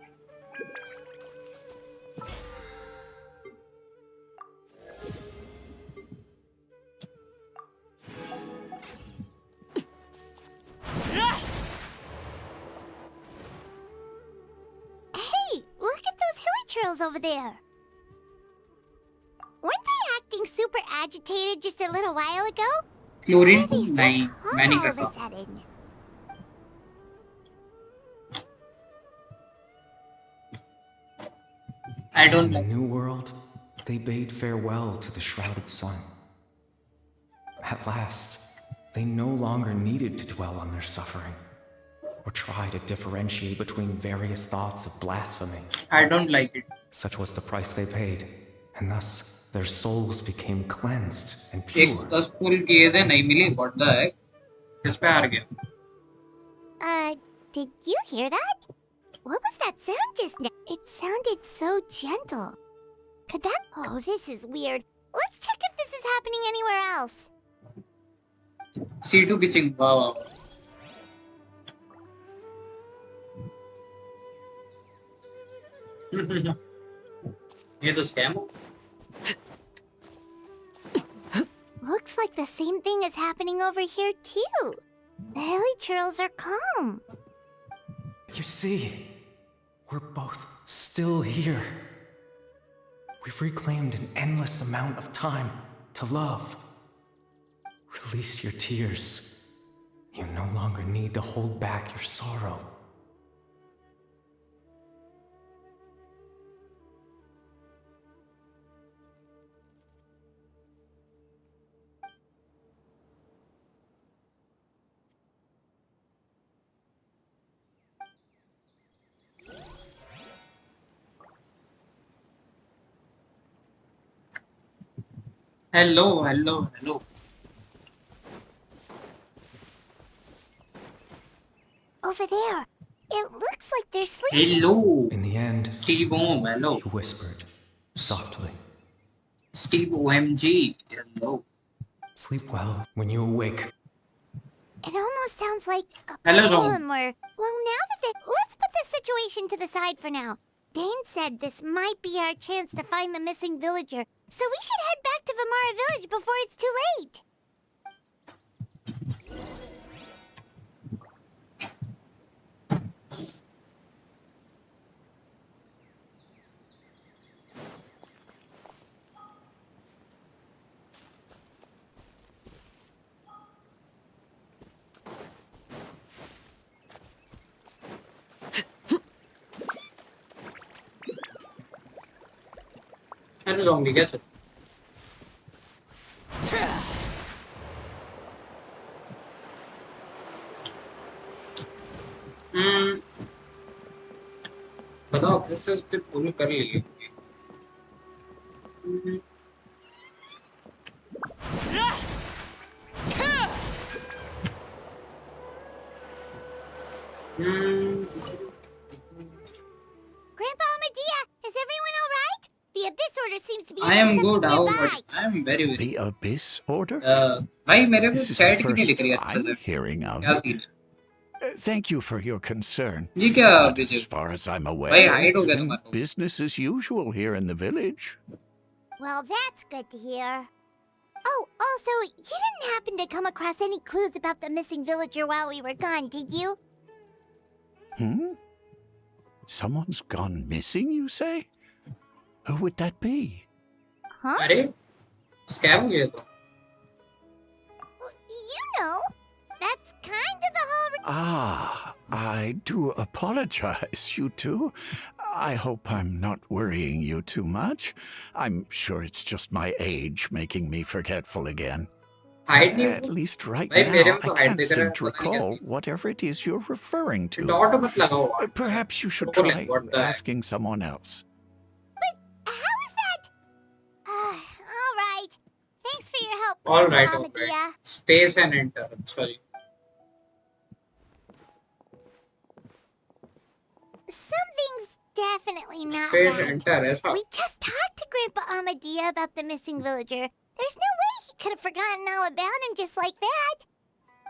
Hey, look at those hilly trails over there. Weren't they acting super agitated just a little while ago? Chlorine Why are they so नहीं, calm मैं नहीं all of करता. a sudden? I don't In the know. new world, they bade farewell to the shrouded sun. At last, they no longer needed to dwell on their suffering, or try to differentiate between various thoughts of blasphemy. I don't like it. Such was the price they paid, and thus their souls became cleansed and एक pure. 10 पुल किए थे नहीं मिली. What the heck? किस पे हार गया? Did you hear that? What was that sound just now? It sounded so gentle. Could that... Oh, this is weird. Let's check if this is happening anywhere else. C2 pitching. Wow. ये तो scam हो. Looks like the same thing is happening over here too. The hilly trails are calm. You see, We're both still here. We've reclaimed an endless amount of time to love. Release your tears. You no longer need to hold back your sorrow. Hello, hello, hello. Over there. It looks like they're sleeping. Hello. In the end, Steve Ohm, hello. he whispered, softly. Steve OMG, hello. Sleep well when you awake. It almost sounds like a Hello, Zong. poem or... Well, now that let's put this situation to the side for now. Dane said this might be our chance to find the missing villager, so we should head back to Vimara Village before it's too late. Hello, Zong, get it. बताओ किससे उससे पूरी कर ली Grandpa Medea, is everyone all right? The Abyss Order seems to be I am up to good, something how nearby. but I am very The Abyss Order? भाई मेरे को This is the chat क्यों नहीं दिख first रही अच्छे I'm से hearing of क्या it. सीन है Thank you for your concern. ये क्या But as Vijay far as I'm भाई aware, हाइड हो it's गया been तुम्हारा business as usual here in the village. Well, that's good to hear. Oh, also, you didn't happen to come across any clues about the missing villager while we were gone, did you? Someone's gone missing, you say? Who would that be? Huh? अरे scam हो गया तो You know, that's kind of the whole... Ah, I do apologize, you two. I hope I'm not worrying you too much. I'm sure it's just my age making me forgetful again. Hide नहीं At least right भाई मेरे now, में I तो hide can't दिख रहा seem है to पता नहीं recall कैसे whatever it is you're referring to. Dot मत लगाओ Perhaps you should Troll try it, what the heck? asking someone else. How is that? All right. Thanks for your help, all Grandpa right Medea. space and enter sorry Something's definitely not space right. enter ऐसा We just talked to Grandpa Amadea about the missing villager. There's no way he could have forgotten all about him just like that.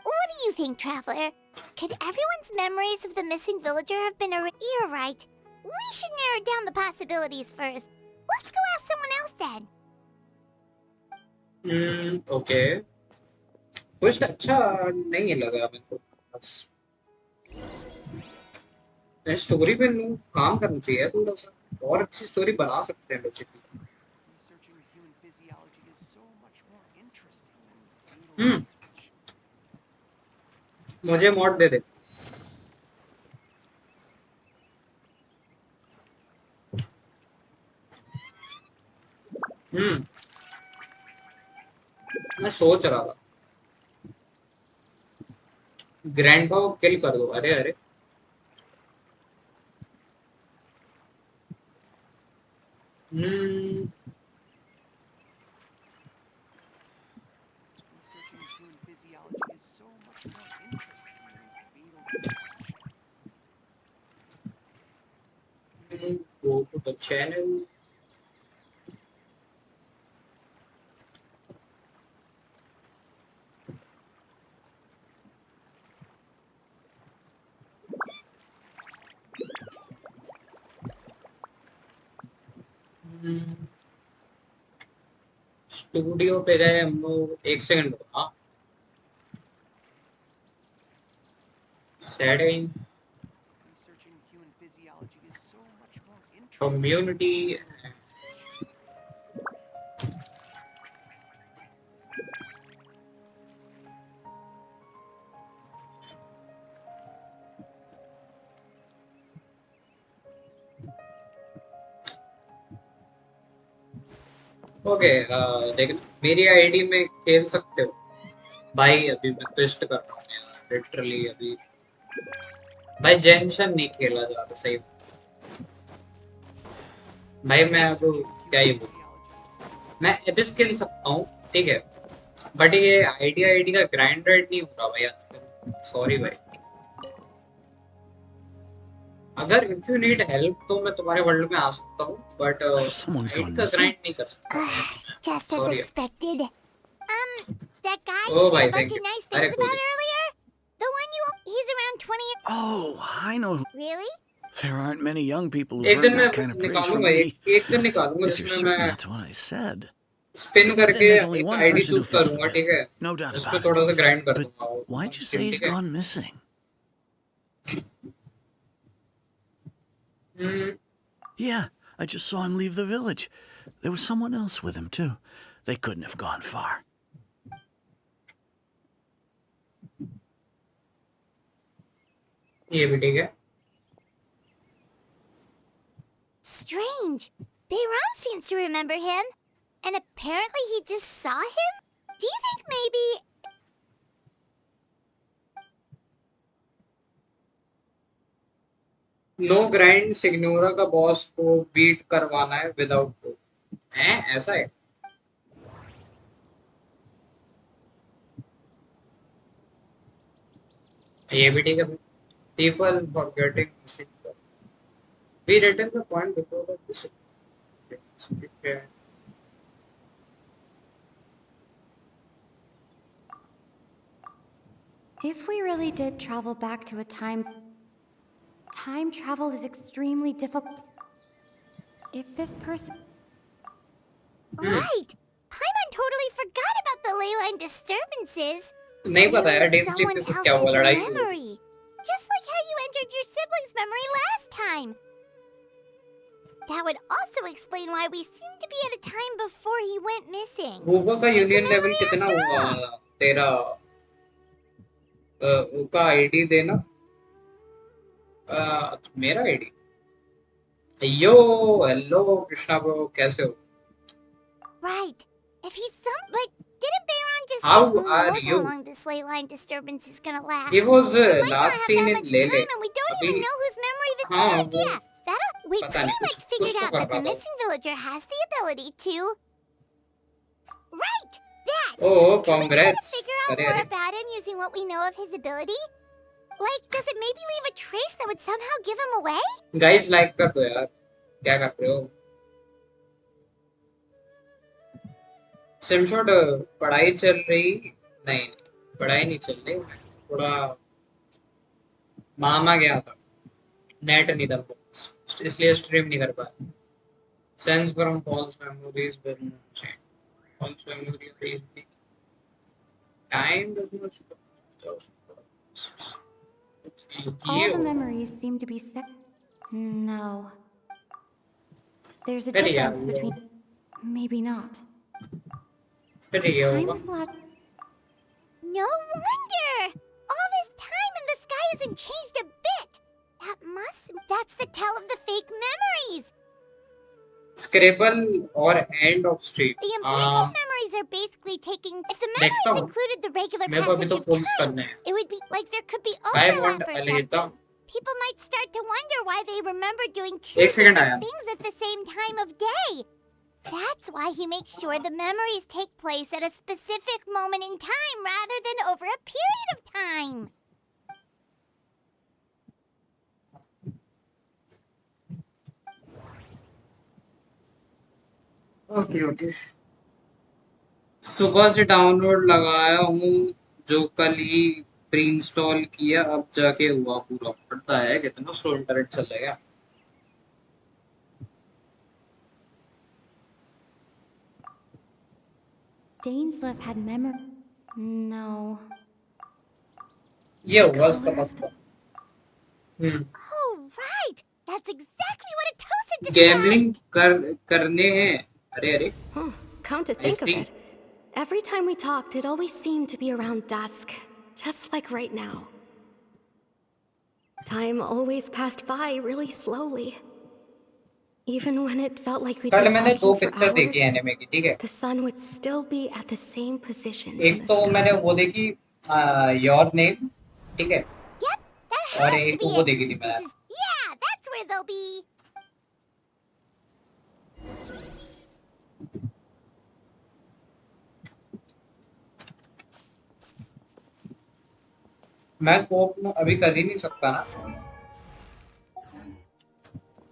What do you think, Traveler? Could everyone's memories of the missing villager have been you're right. We should narrow down the possibilities first. Let's go ask someone else then. okay कुछ अच्छा नहीं लगा मेरे को बस story पे काम करना चाहिए थोड़ा सा और अच्छी स्टोरी बना सकते हैं basically Researching human physiology is so much more interesting than beetle research. मुझे मॉड दे दे मैं सोच रहा था ग्रैंडपा को किल कर दो अरे अरे Researching human physiology is so much more interesting than beetle research. go to the channel studio पे गए हम लोग एक सेकंड हाँ Researching human physiology is so community. Okay लेकिन मेरी आईडी में खेल सकते हो भाई। अभी मैं ट्विस्ट कर रहा हूँ यार, लिटरली अभी भाई जेंशन नहीं खेला जा रहा सही भाई। मैं अब क्या ही बोलूं, मैं एबिस खेल सकता हूँ ठीक है, बट ये आईडी का ग्राइंड रेट नहीं हो रहा भाई आजकल, सॉरी भाई। अगर इफ यू नीड हेल्प तो मैं तुम्हारे वर्ल्ड में आ सकता हूँ, बट आईडी का ग्राइंड नहीं कर सकता। Just as Sorry. expected. That guy you Oh, said bhai, a bunch thank of you. nice Arey, things कोई about नहीं। earlier? The one he's around 20 years. Oh, I know. Really? There aren't many young people who've एक दिन earned मैं that kind of praise from निकालूंगा, me. एक दिन निकालूंगा If you're जिसमें certain मैं that's what I said. Spin करके Then there's only एक one ID person who choose fits the करूंगा bill. ठीक है, No doubt उस पे about थोड़ा it. सा ग्राइंड कर But दूंगा वो why'd you spin, say he's ठीक है। gone missing? Yeah, I just saw him leave the village. There was someone else with him, too. They couldn't have gone far. ये भी ठीक है। Strange. Bayram seems to remember him. And apparently he just saw him? Do you think maybe... no grind signora का boss को beat करवाना है without proof है, ऐसा है। ये भी ठीक है। People forgetting we written the point before the decision. If we really did travel back to a time travel is extremely difficult. If this person... Right! Paimon totally forgot about the ley line disturbances. नहीं पता यार deep sleep Someone के साथ क्या हुआ, else's लड़ाई हुई। memory. Just like how you entered your sibling's memory last time. That would also explain why we seem to be at a time before he went missing. ऊपर का union level कितना हुआ तेरा? उसका आईडी देना। मेरा आईडी। यो hello Krishna bro, कैसे हो? Right. If he's but didn't Bayron just How say who are knows you? how long this ley line disturbance is gonna last? He was We might not last have seen that in much Lele. time, and we don't even know whose memory the हाँ, good idea. We पता pretty नहीं, much कुछ figured तो out कर that the रहा था। missing villager has the ability to... Right! That! Oh, Can we try to congrats. figure out अरे more अरे about him using what we know of his ability? Like, does it maybe leave a trace that would somehow give him away? Guys like कर दो यार, क्या कर रहे हो? सिमशॉट पढ़ाई चल रही नहीं, पढ़ाई नहीं चल रही, थोड़ा मामा गया था, नेट नहीं था इसलिए स्ट्रीम नहीं कर पाया। Sense from false memories will change, false memories time does not All the memories seem to be set. No. There's a Very difference yeah. between... Maybe not. The Very time yeah. is lot... No wonder! All this time and the sky hasn't changed a bit! That's the tell of the fake memories! Scribble or end of stream. The implanted memories are basically taking... If the देखता memories हूँ। included the regular मेरे को अभी passage तो of pulls time, करने हैं। it would be like there could be I overlap want or Alita. something. People might start to wonder why they remember doing two एक second आया। different things at the same time of day. That's why he makes sure the memories take place at a specific moment in time rather than over a period of time. Okay सुबह से download लगाया हूँ, जो कल ही pre install किया, अब जाके हुआ पूरा। पड़ता है कितना स्लो इंटरनेट चलेगा। Dainsleif had memory... No. ये हुआ इसका मतलब। Oh, right! That's exactly what a Tosa to gambling describe. करने हैं. अरे Come to I think of see. it, every time we talked, it always seemed to be around dusk, just like right now. Time always passed by really slowly. Even when it felt like we'd कल been मैंने 2 talking for picture देखी hours, anime की, ठीक है. the sun would still be at the same position in एक the तो मैंने sky. वो देखी योर नेम, ठीक है. Yep, that और has to एक be वो it. देखी थी This मैं. is, yeah, that's where they'll be. मैं कोप में अभी कर ही नहीं सकता ना.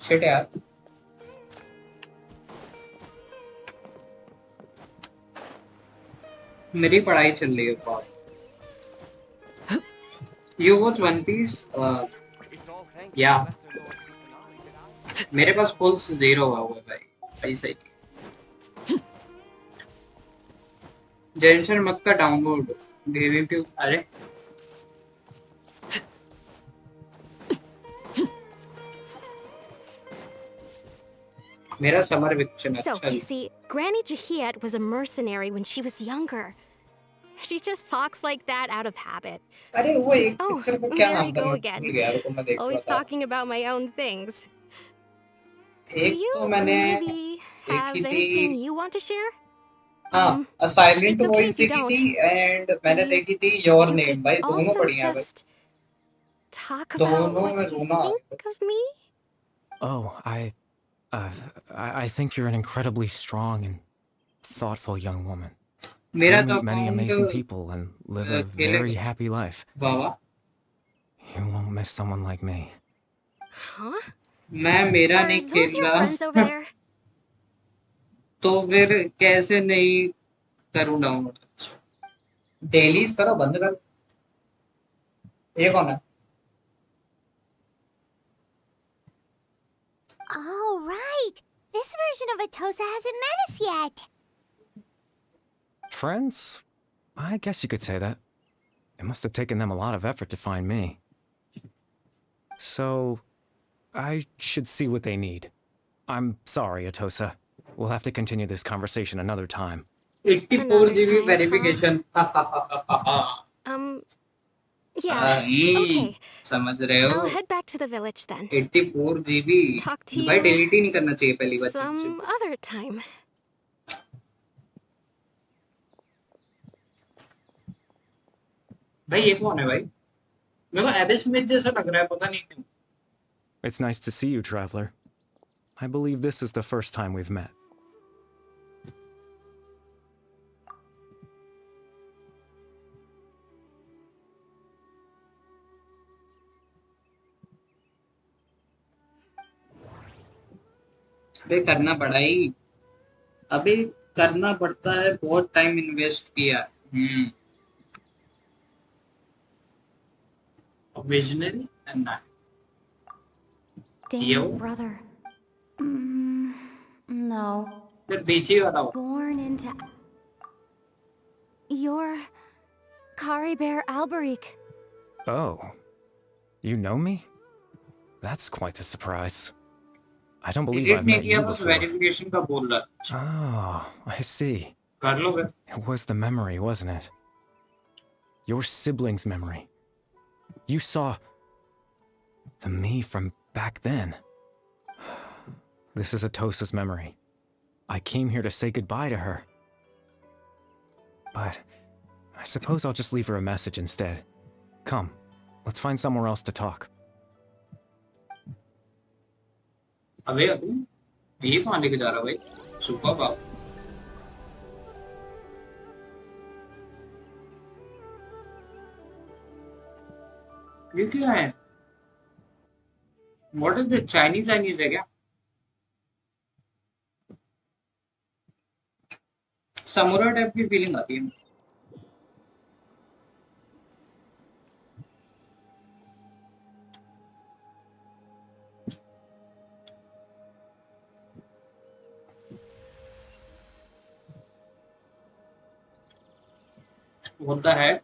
शिट यार. मेरी पढ़ाई चल रही है बहुत. You watch One Piece? या मेरे पास फुल 0 हुआ है भाई. पैसा ही टेंशन मत का डाउनलोड DVP. अरे मेरा समर वेकेशन So, अच्छा. you see, Granny Jahiet was a mercenary when she was younger. She just talks like that out of habit. अरे वो एक Oh, पिक्चर को क्या there नाम you था, go मैं again. भूल गया. रुको मैं देख रहा Always था. talking about my own things. Do एक you तो मैंने maybe have देखी anything थी. you want to share? हाँ, A Silent It's okay Voice if you देखी don't. थी एंड मैंने देखी थी योर You नेम. could भाई दोनों also बढ़िया है भाई. just talk about दोनों what में you रोना आ गया. think of me. Oh, I think you're an incredibly strong and thoughtful young woman. मेरा You'll तो meet many account amazing people and live a very खेलेगा. happy life. वाह. You won't miss someone like me. Huh? मैं मेरा Are नहीं those खेल your friends over रहा. there? तो फिर कैसे नहीं करूँ डाउनलोड. डेलीज करो, बंद करो. ये कौन है? Oh, right. This version of Atosa hasn't met us yet. Friends? I guess you could say that. It must have taken them a lot of effort to find me. So, I should see what they need. I'm sorry, Atosa. We'll have to continue this conversation another time. 84 GB verification. Yeah. Okay. समझ रहे हो. I'll head back to the village then. 84 GB. Talk to भाई you delete ही नहीं करना चाहिए पहली बात. some other time. भाई ये कौन है भाई? मेरे को एबी स्मिथ जैसा लग रहा है, पता नहीं क्यों. It's nice to see you, traveler. I believe this is the first time we've met. अबे करना पड़ा ही. अबे करना पड़ता है, बहुत टाइम इन्वेस्ट किया. Visionary and not. Dane's brother. No. फिर बीची वाला हो. Born into... You're... Kari Bear Alberic. Oh. You know me? That's quite the surprise. I don't believe delete I've नहीं met किया, you बस before. वेरिफिकेशन का बोल रहा. Oh, I see. कर लो फिर. It was the memory, wasn't it? Your sibling's memory. You saw... the me from back then. This is Atosa's memory. I came here to say goodbye to her. But I suppose I'll just leave her a message instead. Come, let's find somewhere else to talk. अबे अबे ये कहाँ लेके जा रहा भाई? Super बाप. ये क्या है? What is the Chinese है क्या? समुराई टाइप की फीलिंग आती है. What the heck?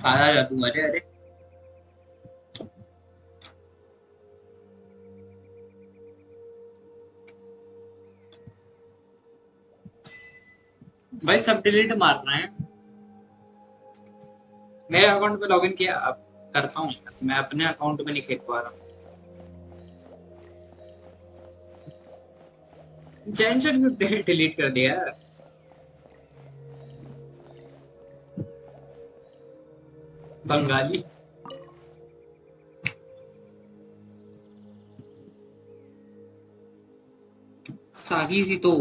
खाया जा तू. अरे अरे भाई सब डिलीट मारना है। मेरे अकाउंट पे लॉगिन किया, अब करता हूँ। मैं अपने अकाउंट में नहीं खेल पा रहा। जेनशन क्यों डिलीट कर दिया? बंगाली सागी सी तो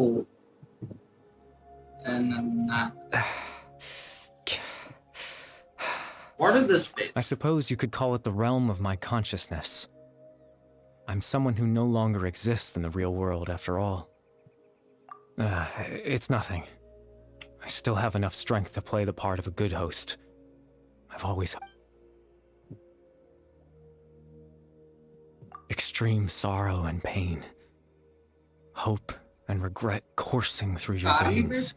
What is this place? I suppose you could call it the realm of my consciousness. I'm someone who no longer exists in the real world, after all. It's nothing. I still have enough strength to play the part of a good host. I've always... Extreme sorrow and pain. Hope and regret coursing through your veins.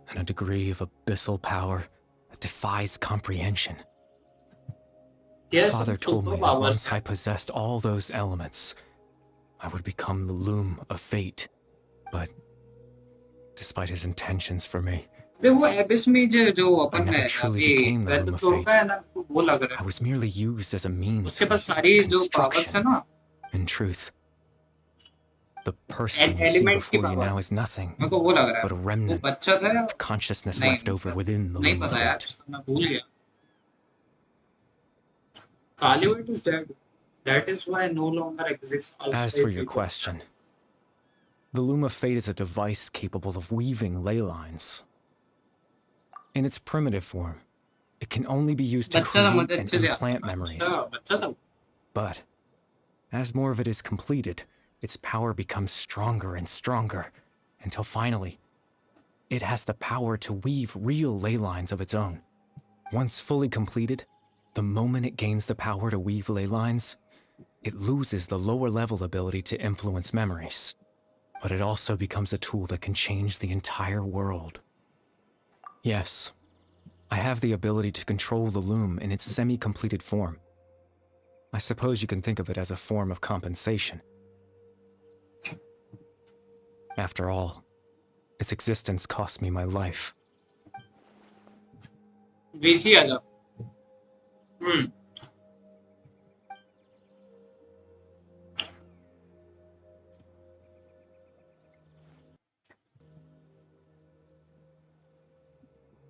And a degree of abyssal power that defies comprehension. Father told me that once I possessed all those elements, I would become the loom of fate. But despite his intentions for me, I never truly became the loom of fate. I was merely used as a means for its construction. In truth, the person you see before you now is nothing but a remnant of consciousness left over within the loom of fate. Kaliwood is dead. That is why no longer exists. As for your question, the loom of fate is a device capable of weaving ley lines. In its primitive form, it can only be used to create and implant memories. But as more of it is completed, its power becomes stronger and stronger, until finally, it has the power to weave real ley lines of its own. Once fully completed, the moment it gains the power to weave ley lines, it loses the lower level ability to influence memories. But it also becomes a tool that can change the entire world. Yes, I have the ability to control the loom in its semi-completed form. I suppose you can think of it as a form of compensation. After all, its existence cost me my life. VC आजा.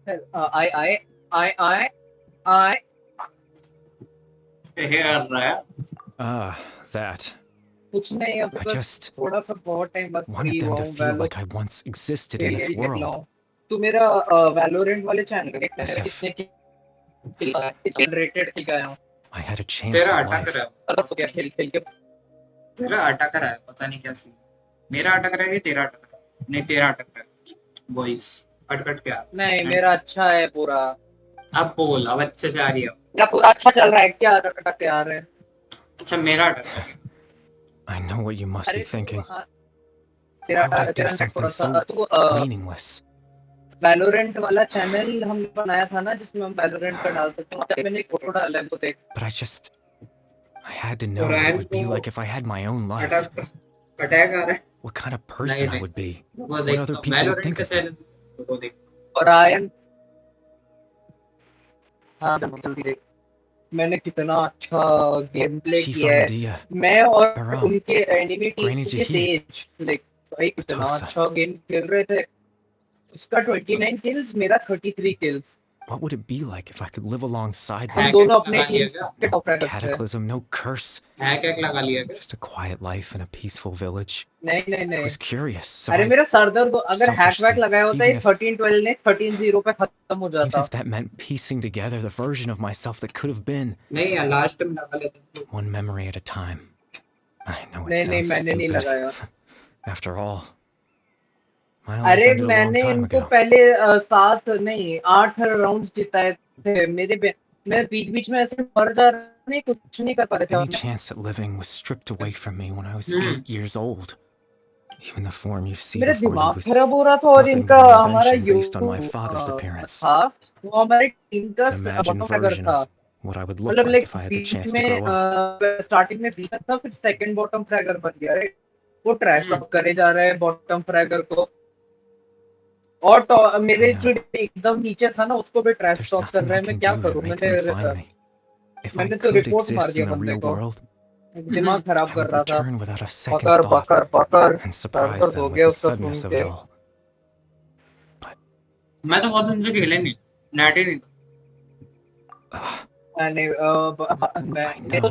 I कर रहा है. That. कुछ नहीं, अब बस थोड़ा सा बहुत टाइम बस फ्री हुआ हूँ. Feel like I once existed in this world. तू मेरा वैलोरेंट वाले चैनल पे कितने रेटेड किल आया हूँ. I had a chance. तेरा अटक रहा है. अलग हो गया खेल खेल के. तेरा अटक रहा है, पता नहीं क्या सीन. मेरा अटक रहा है, तेरा अटक रहा है. नहीं, तेरा अटक रहा है. वॉइस कट क्या. नहीं, मेरा अच्छा है पूरा. अब बोल, अब अच्छे से आ रही है. क्या पूरा अच्छा चल रहा है, क्या अटक के आ रहे हैं. अच्छा, मेरा अटक रहा है. I know what you must be thinking. तेरा something so meaningless. वैलोरेंट वाला चैनल हम बनाया था ना, जिसमें हम वैलोरेंट का डाल सकते हैं. मैंने एक फोटो डाला है, तो देख. But I had to know what it would be like if I had my own life. What kind of person I would be. What other people would think of me. और ion, हाँ जल्दी देख. मैंने कितना अच्छा game play किया है. मैं और उनके एनिमी टीम के सेज, लाइक भाई कितना अच्छा गेम खेल रहे थे. उसका 29 kills, मेरा 33 kills. What would it be like if I could live alongside them? हम दोनों अपने टीम के टॉप रैंक पे. Cataclysm, no curse. हैक लगा लिया. Just a quiet life in a peaceful village. नहीं. I was curious. So अरे मेरा सर दर्द, अगर हैक वैक लगाया होता है 13-12 ने 13-0 पे खत्म हो जाता. Even if that meant piecing together the version of myself that could have been. नहीं यार, लास्ट में लगा लेते. One memory at a time. I know it sounds नहीं, मैंने नहीं लगाया. After all. अरे मैंने इनको पहले 7 नहीं 8 राउंड्स जिताए थे. मैं बीच में ऐसे मर जा रहा, नहीं कुछ नहीं कर पा रहा था. Any chance at living was stripped away from me when I was 8 years old. Even the form you see मेरा before you दिमाग was खराब हो रहा था. और इनका हमारा based on my father's appearance. था वो हमारी टीम का imagined version of what I would look मतलब like if I had the chance to grow up. Starting में बीच था, फिर सेकंड बॉटम फ्रैगर बन गया. वो ट्रैश टॉक करे जा रहा है बॉटम फ्रैगर को. और मेरे जो एकदम नीचे था ना उसको भी ट्रैश टॉक कर रहे हैं। मैं क्या करूं? मैंने तो रिपोर्ट मार दिया बंदे को। दिमाग खराब कर रहा था। बकर बकर बकर सर दर्द हो गया उसका सुन के। मैं तो बहुत दिन से खेले नहीं, नेट ही नहीं था। मैं तो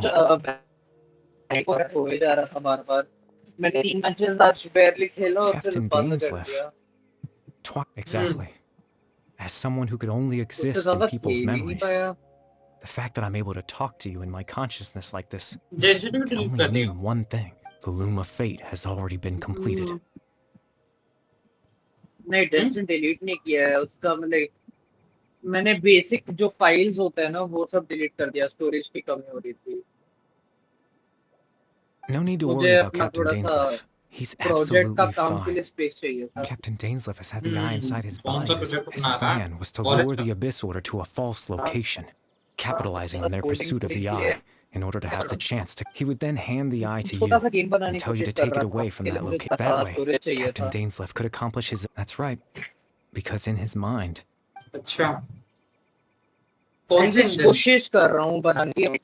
हो ही जा रहा था बार बार। मैंने 3 मैचेस आज barely खेला और फिर बंद कर दिया। Exactly. As someone who could only उससे exist in ज्यादा people's खेल ही नहीं memories, पाया। the fact that I'm able to talk to you in my consciousness like this जैसे भी can डिलीट only कर दिया। mean one thing. The loom of fate has already been completed. नहीं, tension delete नहीं किया है उसका। मैंने बेसिक जो फाइल्स होते हैं ना वो सब डिलीट कर दिया, स्टोरेज की कमी हो रही थी। No need to मुझे worry about अपना Captain थोड़ा सा Dainsleif. He's प्रोजेक्ट का absolutely काम के fine. लिए स्पेस चाहिए था। Captain Dainsleif has had the eye inside his कौन सा bind. प्रोजेक्ट His बना रहा है? plan was to college lure का? the Abyss Order to a false location, capitalizing on their pursuit of the eye in order to have the chance to. He would then hand the eye to छोटा you सा game बनाने and की tell you कोशिश to कर take रहा it था। away from इसके लिए that मुझे location. ज्यादा That way, स्टोरेज चाहिए Captain था। Dainsleif could accomplish his. That's right. Because in his mind. अच्छा, कौन से इंजन? कोशिश कर रहा हूँ बनाने की।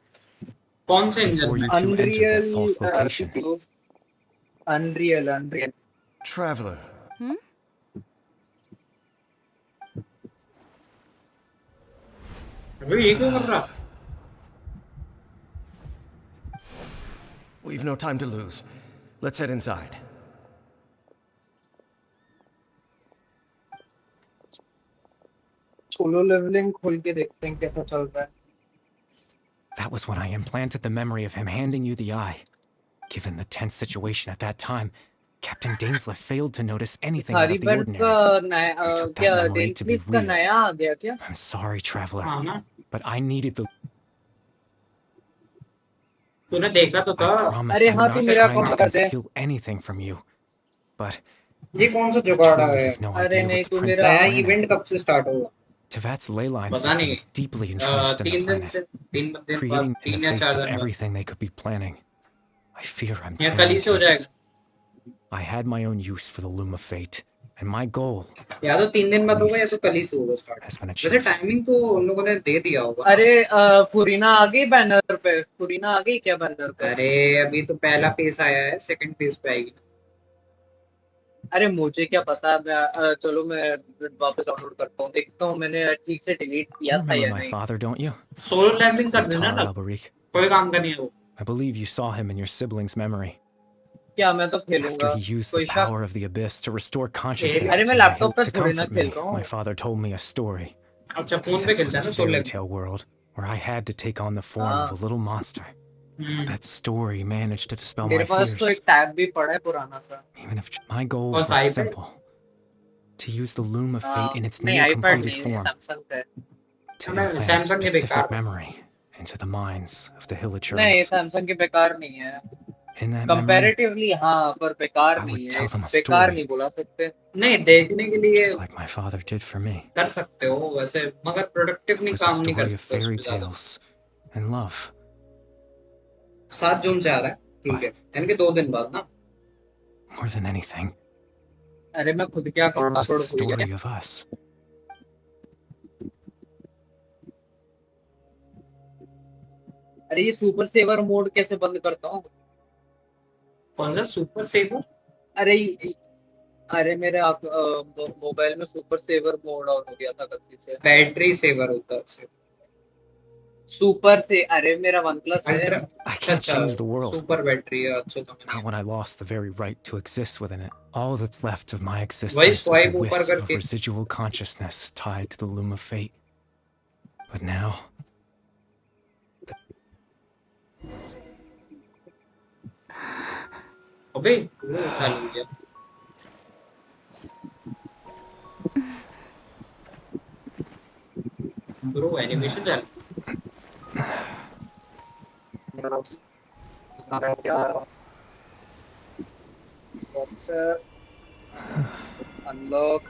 कौन से इंजन में? अनरियल। Traveler. अबे ये क्यों कर रहा? We've no time to lose. Let's head inside. Solo leveling खोल के देखते हैं कैसा चल रहा है। That was when I implanted the memory of him handing you the eye. Given the tense situation at that time, Captain Dainsleif failed to notice anything out of the ordinary. I took that memory to be real. नया आ गया क्या? I'm sorry, Traveler, हाँ ना? but I needed the. तूने देखा तो था। I promise अरे I'm हाँ, not तू मेरा trying to अकाउंट कर दे। conceal anything from you, but ये कौन सा I जुगाड़ा truly है? have no अरे idea नहीं, what the तू prince is मेरा planning. इवेंट कब से स्टार्ट होगा? Tevat's ley line पता system नहीं। is deeply entrenched in the 3 दिन planet, से 3 दिन बाद creating in 3 the या face 4 of दिन बाद everything they could be planning. I fear I'm या कल ही paying से हो this. जाएगा। I had my own use for the loom of fate, and my goal. या तो 3 दिन बाद होगा या तो कल ही से होगा स्टार्ट। वैसे टाइमिंग तो उन लोगों ने दे दिया होगा। अरे फुरीना आ गई बैनर पे। फुरीना आ गई क्या बैनर पे? अरे अभी तो पहला पेज आया है, सेकंड पेज पे आएगी। अरे मुझे क्या पता। मैं चलो मैं वापस डाउनलोड करता हूँ, देखता हूँ मैंने ठीक से डिलीट किया था Remember या my नहीं। father, don't you? Solo levelling कर देना ना, Alberic. कोई काम का नहीं है वो। I believe you saw him in your sibling's memory. क्या मैं तो After खेलूंगा? he used the कोई शक? power of the abyss to restore consciousness अरे to मैं my लैपटॉप पे to थोड़ी ना comfort खेल me, रहा हूँ। my father told me a story. अच्छा, फोन पे This was खेलता है a ना solo fairy leveling. tale world where I had to take on the form of a little monster. That story managed to dispel my मेरे पास तो fears. एक tab भी पड़ा है पुराना सा। Even if my goal कौन सा was iPad? simple, to use the loom of fate in its नहीं, new आईपैड completed नहीं है, form सैमसंग का है। to implant a सैमसंग के बेकार specific है। memory into the minds of the नहीं, Hilichurls. सैमसंग के बेकार नहीं है। In that memory, कंपैरेटिवली हाँ, पर बेकार I नहीं would है। tell them a बेकार story, नहीं बोला सकते। नहीं, देखने के लिए just like my father did for me. कर सकते हो वैसे, मगर प्रोडक्टिव It नहीं was a काम नहीं कर story of सकते fairy उसमें ज्यादा। tales and love. 7 जून से आ रहा है, ठीक है, यानी कि 2 दिन बाद ना। More than anything, अरे मैं खुद क्या it was the अपलोड भूल story गया। of us. अरे ये सुपर सेवर मोड कैसे बंद करता हूँ? कौन सा सुपर सेवर? अरे मेरे मोबाइल में सुपर सेवर मोड ऑन हो गया था गलती से। बैटरी सेवर होता है उसे। सुपर से अरे मेरा OnePlus है। I can't change the world. Super battery है। अच्छा तो Not when I lost the very right to exist within it. All that's left of my वही existence is a स्वाइप ऊपर wisp of करके। residual consciousness tied to the loom of fate. But now, अबे वो चालू हो गया। Bro animation चालू। Unlock.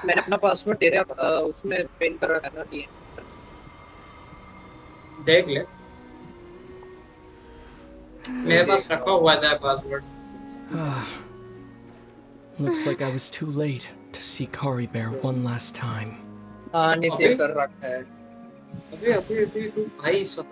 मैंने अपना पासवर्ड तेरे उसमें पिन कर रखा है ना। देख ले मेरे पास रखा हुआ था password. Looks like I was too late to see Kari Bear one last time. हाँ नहीं सेव कर रखा है. अबे अबे अबे तू भाई सब.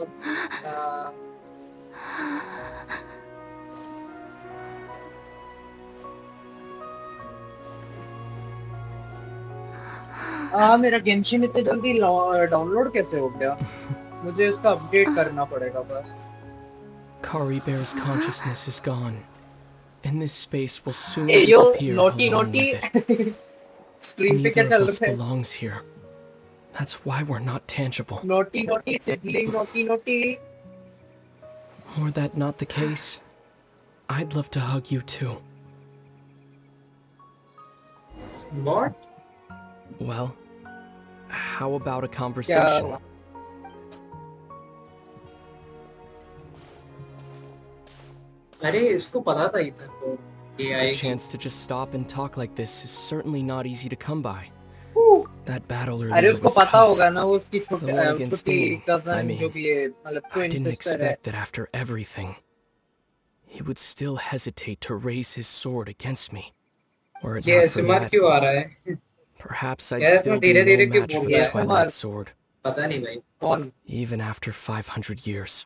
मेरा गेंशिन इतने जल्दी डाउनलोड कैसे हो गया? मुझे इसका अपडेट करना पड़ेगा बस. Kari Bear's consciousness is gone, and this space will soon disappear along with it. Neither of us belongs here. That's why we're not tangible. Naughty sibling, naughty. Were that not the case, I'd love to hug you too. What? Well, how about a conversation? अरे इसको पता था इधर को. A chance to just stop and talk like this is certainly not easy to come by. That battle earlier was tough. The one against Amy, I mean, I didn't expect that after everything, he would still hesitate to raise his sword against me. Were it not for that, perhaps I'd still be no match for the Twilight Sword, even after 500 years.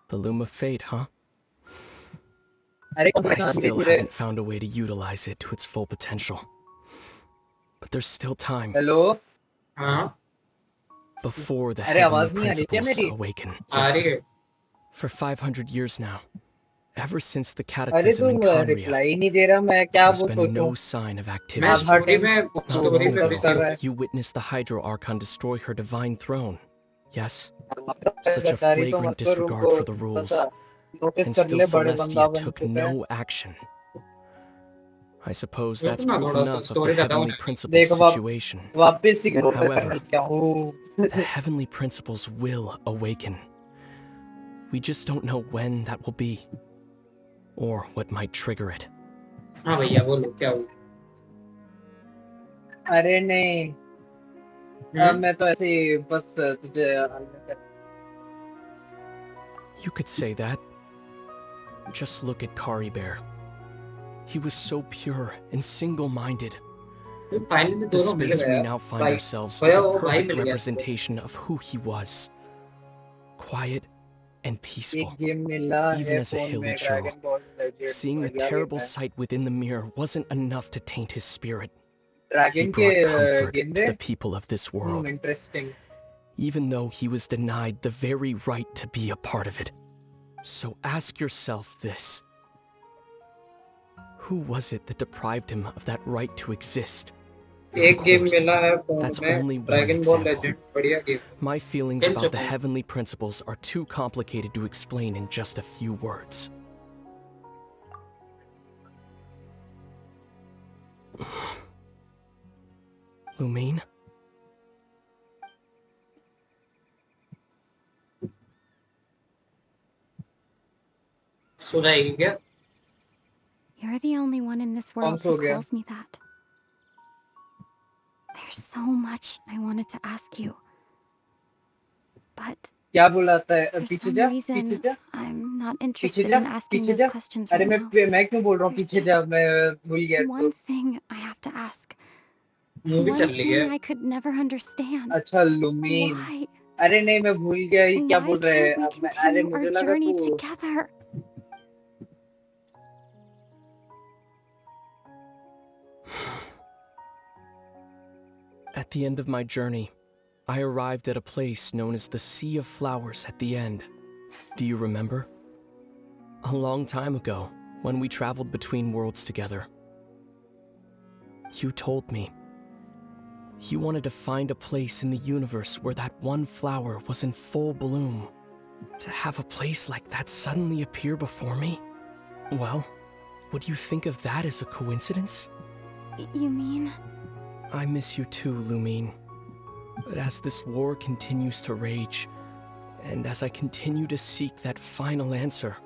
The Loom of Fate, huh? I still haven't found a way to utilize it to its full potential. But there's still time. Hello? Before the heavenly principles awaken. Yes. For 500 years now, ever since the cataclysm in Conria, there's been no sign of activity. Not long ago, you witnessed the Hydro Archon destroy her divine throne. Yes? Such a flagrant disregard for the rules. And still Celestia took no action. I suppose that's proof enough of the Heavenly Principles situation. However, the Heavenly Principles will awaken. We just don't know when that will be, or what might trigger it. अरे नहीं, मैं तो ऐसे ही बस तुझे. You could say that. Just look at Kari Bear. He was so pure and single-minded. The space we now find ourselves is a perfect representation of who he was. Quiet and peaceful, even as a hilly churl. Seeing the terrible sight within the mirror wasn't enough to taint his spirit. He brought comfort to the people of this world, even though he was denied the very right to be a part of it. So ask yourself this. Who was it that deprived him of that right to exist? Of course, that's only one example. My feelings about the heavenly principles are too complicated to explain in just a few words. Lumine? You're the only one in this world who calls me that. There's so much I wanted to ask you. But for some reason, I'm not interested in asking those questions right now. There's just one thing I have to ask. One thing I could never understand. Why? अरे नहीं मैं भूल गया ये क्या बोल रहे हैं. अरे मुझे लगा तू. At the end of my journey, I arrived at a place known as the Sea of Flowers at the end. Do you remember? A long time ago, when we traveled between worlds together. You told me. You wanted to find a place in the universe where that one flower was in full bloom. To have a place like that suddenly appear before me? Well, would you think of that as a coincidence? You mean? I miss you too, Lumine. But as this war continues to rage, and as I continue to seek that final answer,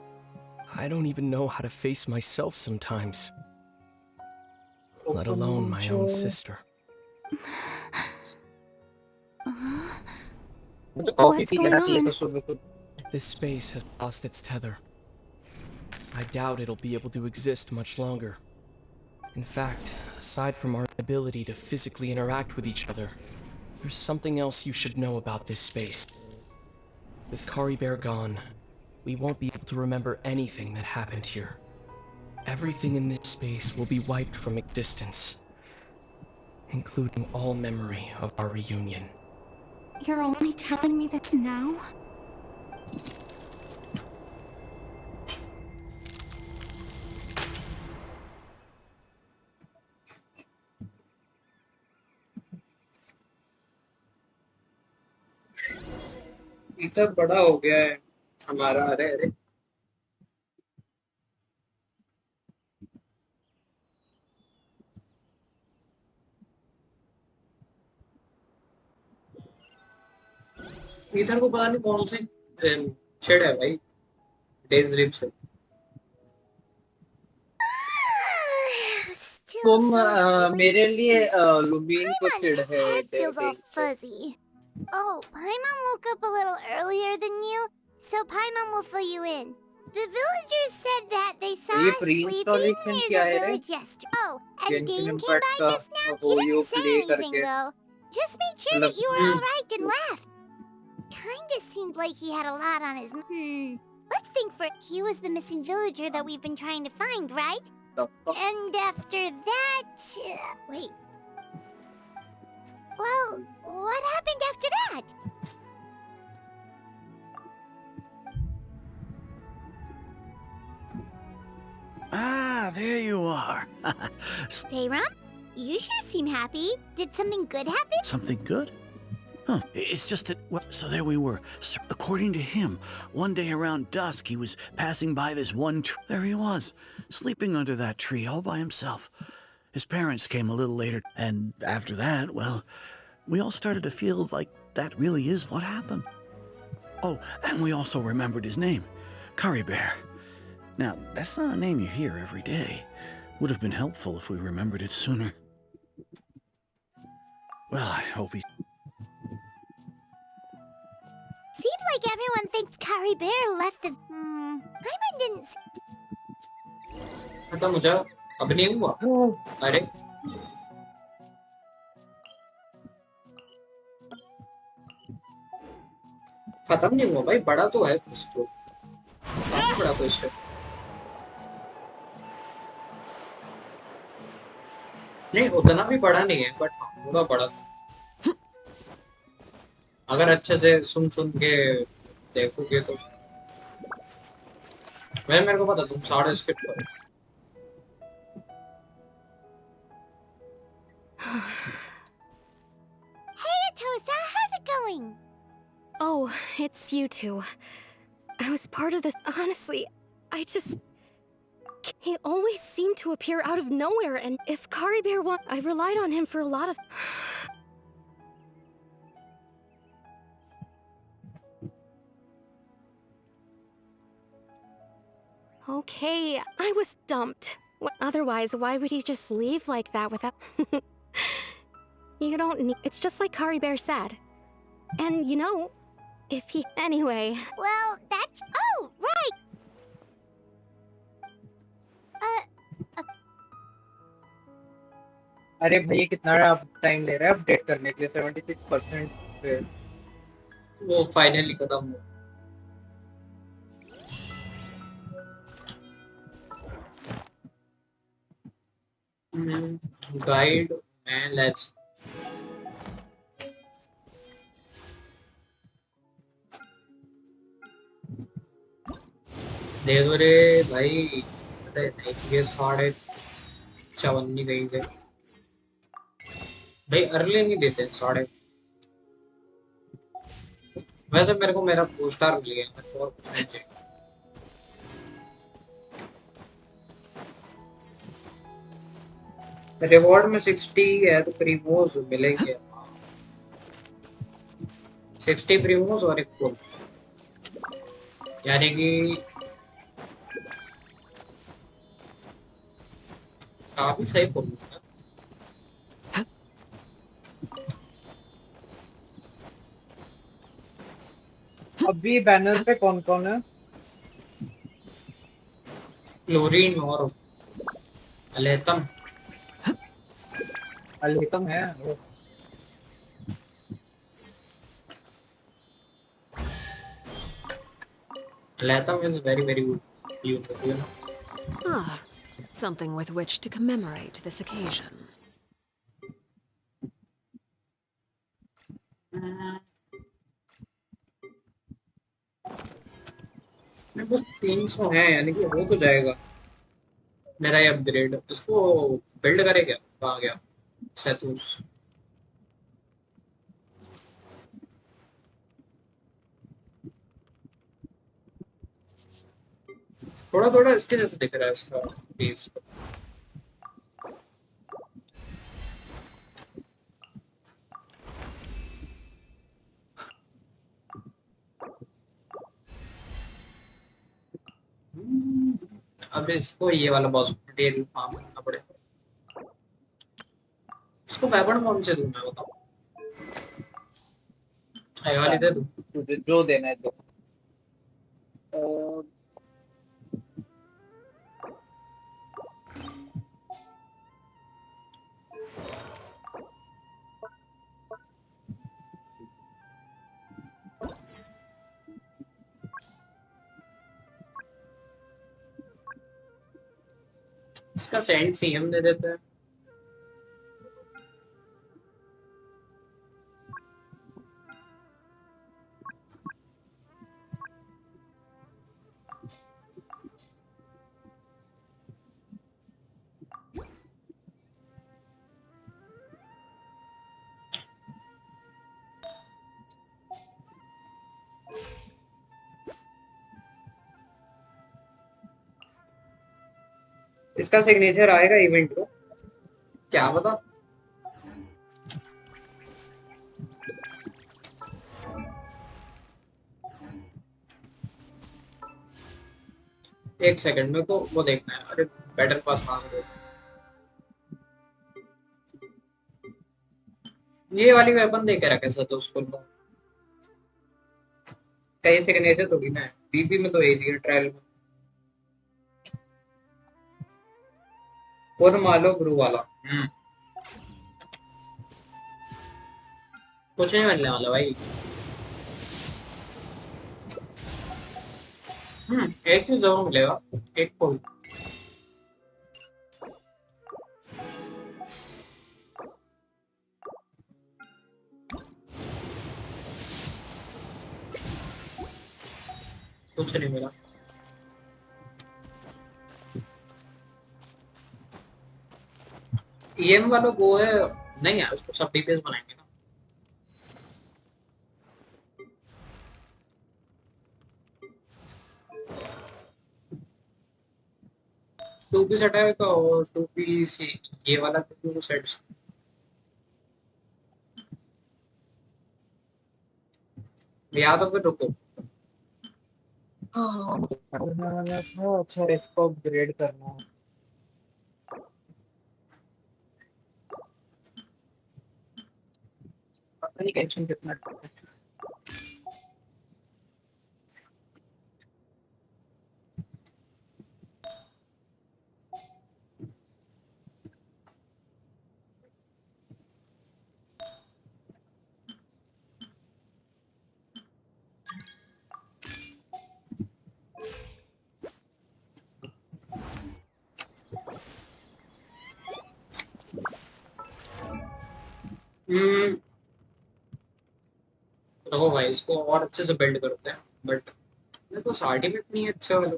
I don't even know how to face myself sometimes. Let alone my own sister. What's going on? This space has lost its tether. I doubt it'll be able to exist much longer. In fact, aside from our ability to physically interact with each other, there's something else you should know about this space. With Kari Bear gone, we won't be able to remember anything that happened here. Everything in this space will be wiped from existence, including all memory of our reunion. You're only telling me this now? इतना बड़ा हो गया है हमारा। अरे अरे इधर को पता नहीं कौन से छेड़ है भाई, डेज रिप से। तुम मेरे लिए लुबीन को छेड़ है। Feels all fuzzy. Oh, Paimon woke up a little earlier than you, so Paimon will fill you in. The villagers said that they saw us sleeping near the village yesterday. Oh, and Dane came by just now. He didn't say anything though. Just made sure that you were alright and left. Kinda seemed like he had a lot on his Let's think for he was the missing villager that we've been trying to find, right? And after that... wait. Well, what happened after that? Ah, there you are. Bayram, you sure seem happy. Did something good happen? Something good? Huh. It's just that, well, so there we were. So, according to him, one day around dusk, he was passing by this one tree. There he was, sleeping under that tree all by himself. His parents came a little later, and after that, well, we all started to feel like that really is what happened. Oh, and we also remembered his name, Curry Bear. Now, that's not a name you hear every day. Would have been helpful if we remembered it sooner. Well, I hope he's... Seems like everyone thinks Curry Bear left the... Paimon didn't... खत्म हो जा, अब नहीं हुआ। अरे खत्म नहीं हुआ भाई, बड़ा तो है कुछ तो, काफी बड़ा क्वेश्चन। नहीं उतना भी बड़ा नहीं है, बट हाँ थोड़ा बड़ा। अगर अच्छे से सुन के देखोगे तो मेरे को पता तुम 6.5 स्किप करो। Hey, Atosa, how's it going? Oh, it's you two. I was part of this. Honestly, he always seemed to appear out of nowhere, and if Kari Bear I relied on him for a lot of... Okay, I was dumped. Otherwise, why would he just leave like that without... You don't need... It's just like Kari Bear said. And, you know, if he... Anyway... Well, that's... Oh, right! अरे भैया कितना time ले रहा है update करने के लिए? 76% पे वो फाइनली खत्म हो। गाइड एंड लेट्स दे दो रे भाई। अरे नहीं ये 54 नहीं गई थे भाई, अर्ली नहीं देते 6.5। वैसे मेरे को मेरा पोस्टर मिल गया, मेरे को और कुछ नहीं चाहिए। रिवॉर्ड में 60 है तो प्रीमोस मिलेंगे। 60 प्रीमोस और एक फुल, यानी कि काफी सही फुल। भी बैनर पे कौन कौन है? क्लोरीन और अलेतम। अलेतम है। Latham is very good. You know. Ah, something with which to commemorate this occasion. मेरे पास 300 है, यानी कि हो तो जाएगा मेरा ये अपग्रेड। इसको बिल्ड करे क्या? कहाँ गया सेतुस? थोड़ा थोड़ा इसके जैसे दिख रहा है इसका फेस। अब इसको ये वाला बॉस मटेरियल फार्म करना पड़ेगा। इसको वेपन कौन से दूं मैं, बताओ? ये वाली दे दूं? तुझे जो देना है तो। इसका सेंड सीएम दे देते हैं। इसका सिग्नेचर आएगा इवेंट को, क्या पता। एक सेकंड, मेरे को वो देखना है। अरे बैटल पास मांग रहे हो? ये वाली वेपन दे के रखे सर तो उसको कई सिग्नेचर थोड़ी ना है। बीपी में तो यही है, ट्रायल में। और मालो ब्रू वाला कुछ नहीं मिलने वाला भाई। एक चीज जरूर मिलेगा, एक फुल। कुछ नहीं मिला। ईएम वाला वो है नहीं है, उसको सब डीपीएस बनाएंगे ना। टू पीस हटाएगा और टू पीस ये वाला टू सेट्स याद हो। फिर रुको। अच्छा, इसको अपग्रेड करना है। पता नहीं टेंशन कितना। रहो भाई, इसको और अच्छे से बिल्ड करते हैं। बट मेरे को आर्टिमेट नहीं है अच्छा वाला।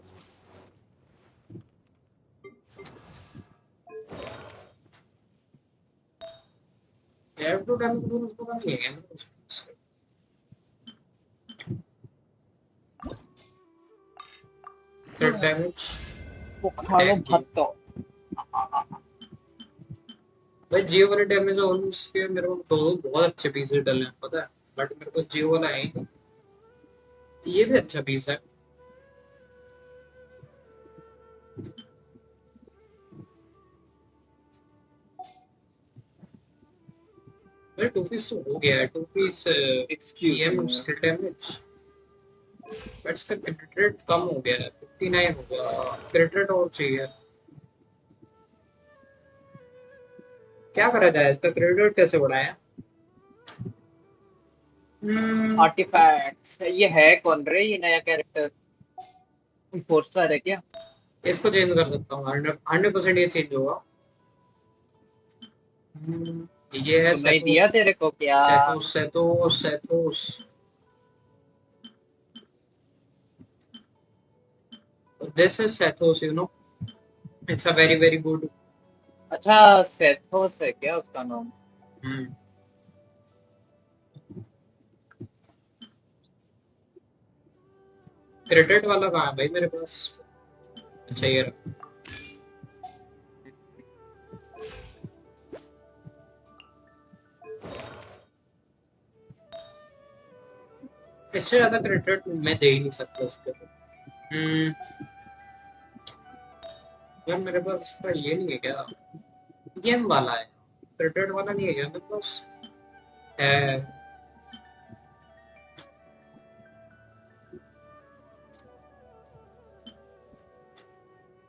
एयर टू डैमेज रूल उसको नहीं है क्या? क्रिट डैमेज वो खा लो भत्तो। भाई जियो वाले डैमेज ऑलमोस्ट के मेरे को तो बहुत अच्छे पीसेस डले हैं पता है। बट मेरे को जियो वाला है ही। ये भी अच्छा पीस है। भाई टू पीस तो हो गया है। Two piece excuse skill damage but इसका क्रिट रेट कम हो गया है, 59 हो गया। क्रिट रेट और चाहिए। क्या करा जाए, इसका क्रिट रेट कैसे बढ़ाया? आर्टिफैक्ट्स, ये है कौन रे, ये नया कैरेक्टर फोर्स्टर है क्या? इसको चेंज कर सकता हूँ, 100% ये चेंज होगा। ये है नहीं दिया तेरे को क्या? सेथोस सेथोस सेथोस। This is Sethos, you know. It's a very very good. अच्छा सेथोस है क्या उसका नाम? क्रेडिट वाला कहाँ है भाई मेरे पास? अच्छा ये रहा। इससे ज्यादा क्रेडिट मैं दे ही नहीं सकता उसको। यार मेरे पास इसका ये नहीं है क्या? गेम वाला है, क्रेडिट वाला नहीं है क्या मेरे पास? है।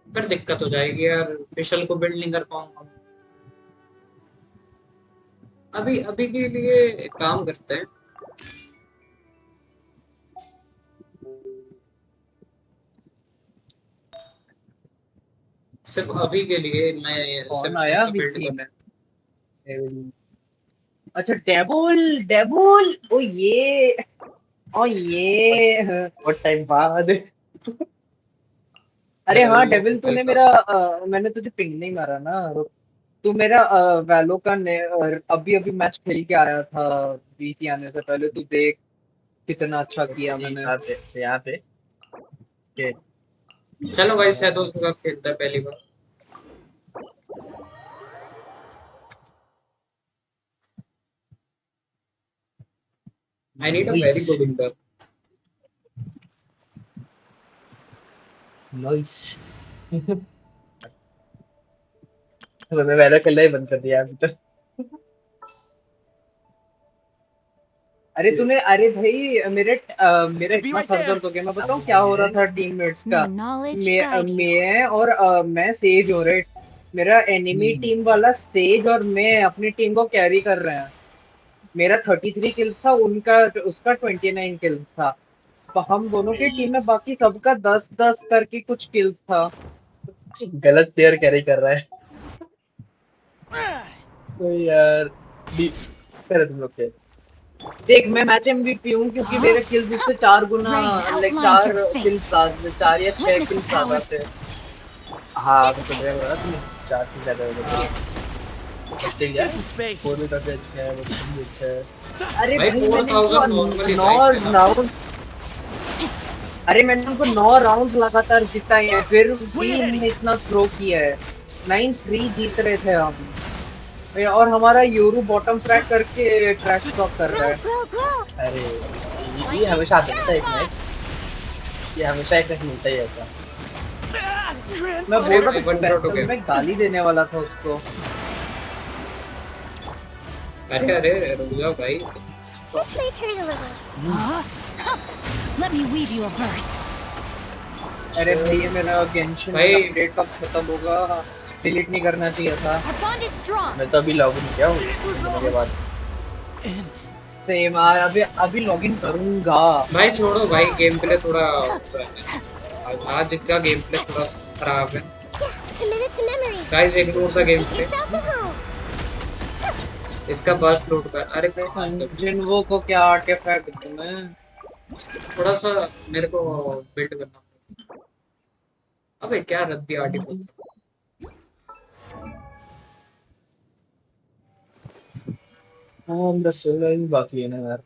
फिर दिक्कत हो जाएगी यार, विशल को बिल्ड नहीं कर पाऊंगा। अभी अभी के लिए एक काम करते हैं, सिर्फ अभी के लिए मैं कौन सिर्फ आया उसका बिल्ड वीसी कर। में? अच्छा डेबुल डेबुल, ओ ये बहुत टाइम बाद। अरे हाँ डेविल, तूने मेरा मैंने तुझे पिंग नहीं मारा ना। तू मेरा वैलो का अभी अभी मैच खेल के आया था बीसी आने से पहले, तू देख कितना अच्छा किया मैंने। यहाँ पे चलो भाई सैदोस के साथ खेलता है पहली बार। I need a very good inter. Nice. तो मैं वैलो खेलना ही बंद कर दिया अभी तो। अरे तूने, अरे भाई मेरा इतना सर दर्द हो गया। मैं बताऊँ क्या हो रहा था टीममेट्स का? मैं और मैं सेज हो रहे, मेरा एनिमी टीम वाला सेज और मैं अपनी टीम को कैरी कर रहे हैं। मेरा 33 किल्स था, उनका उसका 29 किल्स था। हम दोनों की टीम में बाकी सबका 10-10 करके कुछ किल्स था। गलत प्लेयर कैरी कर रहा है तो यार कर तुम लोग के। देख मैं मैच एमवीपी हूँ क्योंकि मेरे किल्स उससे 4 गुना, लाइक 4 किल्स 4 या 6 किल्स ज्यादा थे। हाँ तो तुम बोला तुमने 4 किल ज्यादा हो गए। ठीक है, स्कोर भी काफी अच्छा है, वो भी अच्छा है। अरे भाई मैंने उनको 9 राउंड, अरे मैंने उनको 9 राउंड्स लगातार जिताए हैं, फिर भी इन्होंने इतना थ्रो किया है। 9-3 जीत रहे थे हम, और हमारा यूरू बॉटम फ्रैग करके ट्रैश स्टॉक कर रहा है। अरे ये हमेशा आता है एक मैच, ये हमेशा एक मैच मिलता ही ऐसा। मैं बोल रहा था मैं गाली देने वाला था उसको। अरे अरे रुक जाओ भाई। Let me weave you a verse. अरे भाई ये मेरा गेंशिन अपडेट कब खत्म होगा? डिलीट नहीं करना चाहिए था। मैं तो अभी लॉगिन किया हूँ के बाद। सेम अभी लॉगिन करूंगा। भाई छोड़ो भाई, गेम प्ले थोड़ा आज का गेम प्ले थोड़ा खराब है। Guys ignore the game play. इसका बस्ट लोड कर। अरे जिनवो को क्या आर्टिफैक्ट दूं मैं? थोड़ा सा मेरे को बिल्ड करना पड़ेगा। अबे क्या रद्दी आर्टिफैक्ट। हाँ मेरा 16 ही बाकी है ना यार,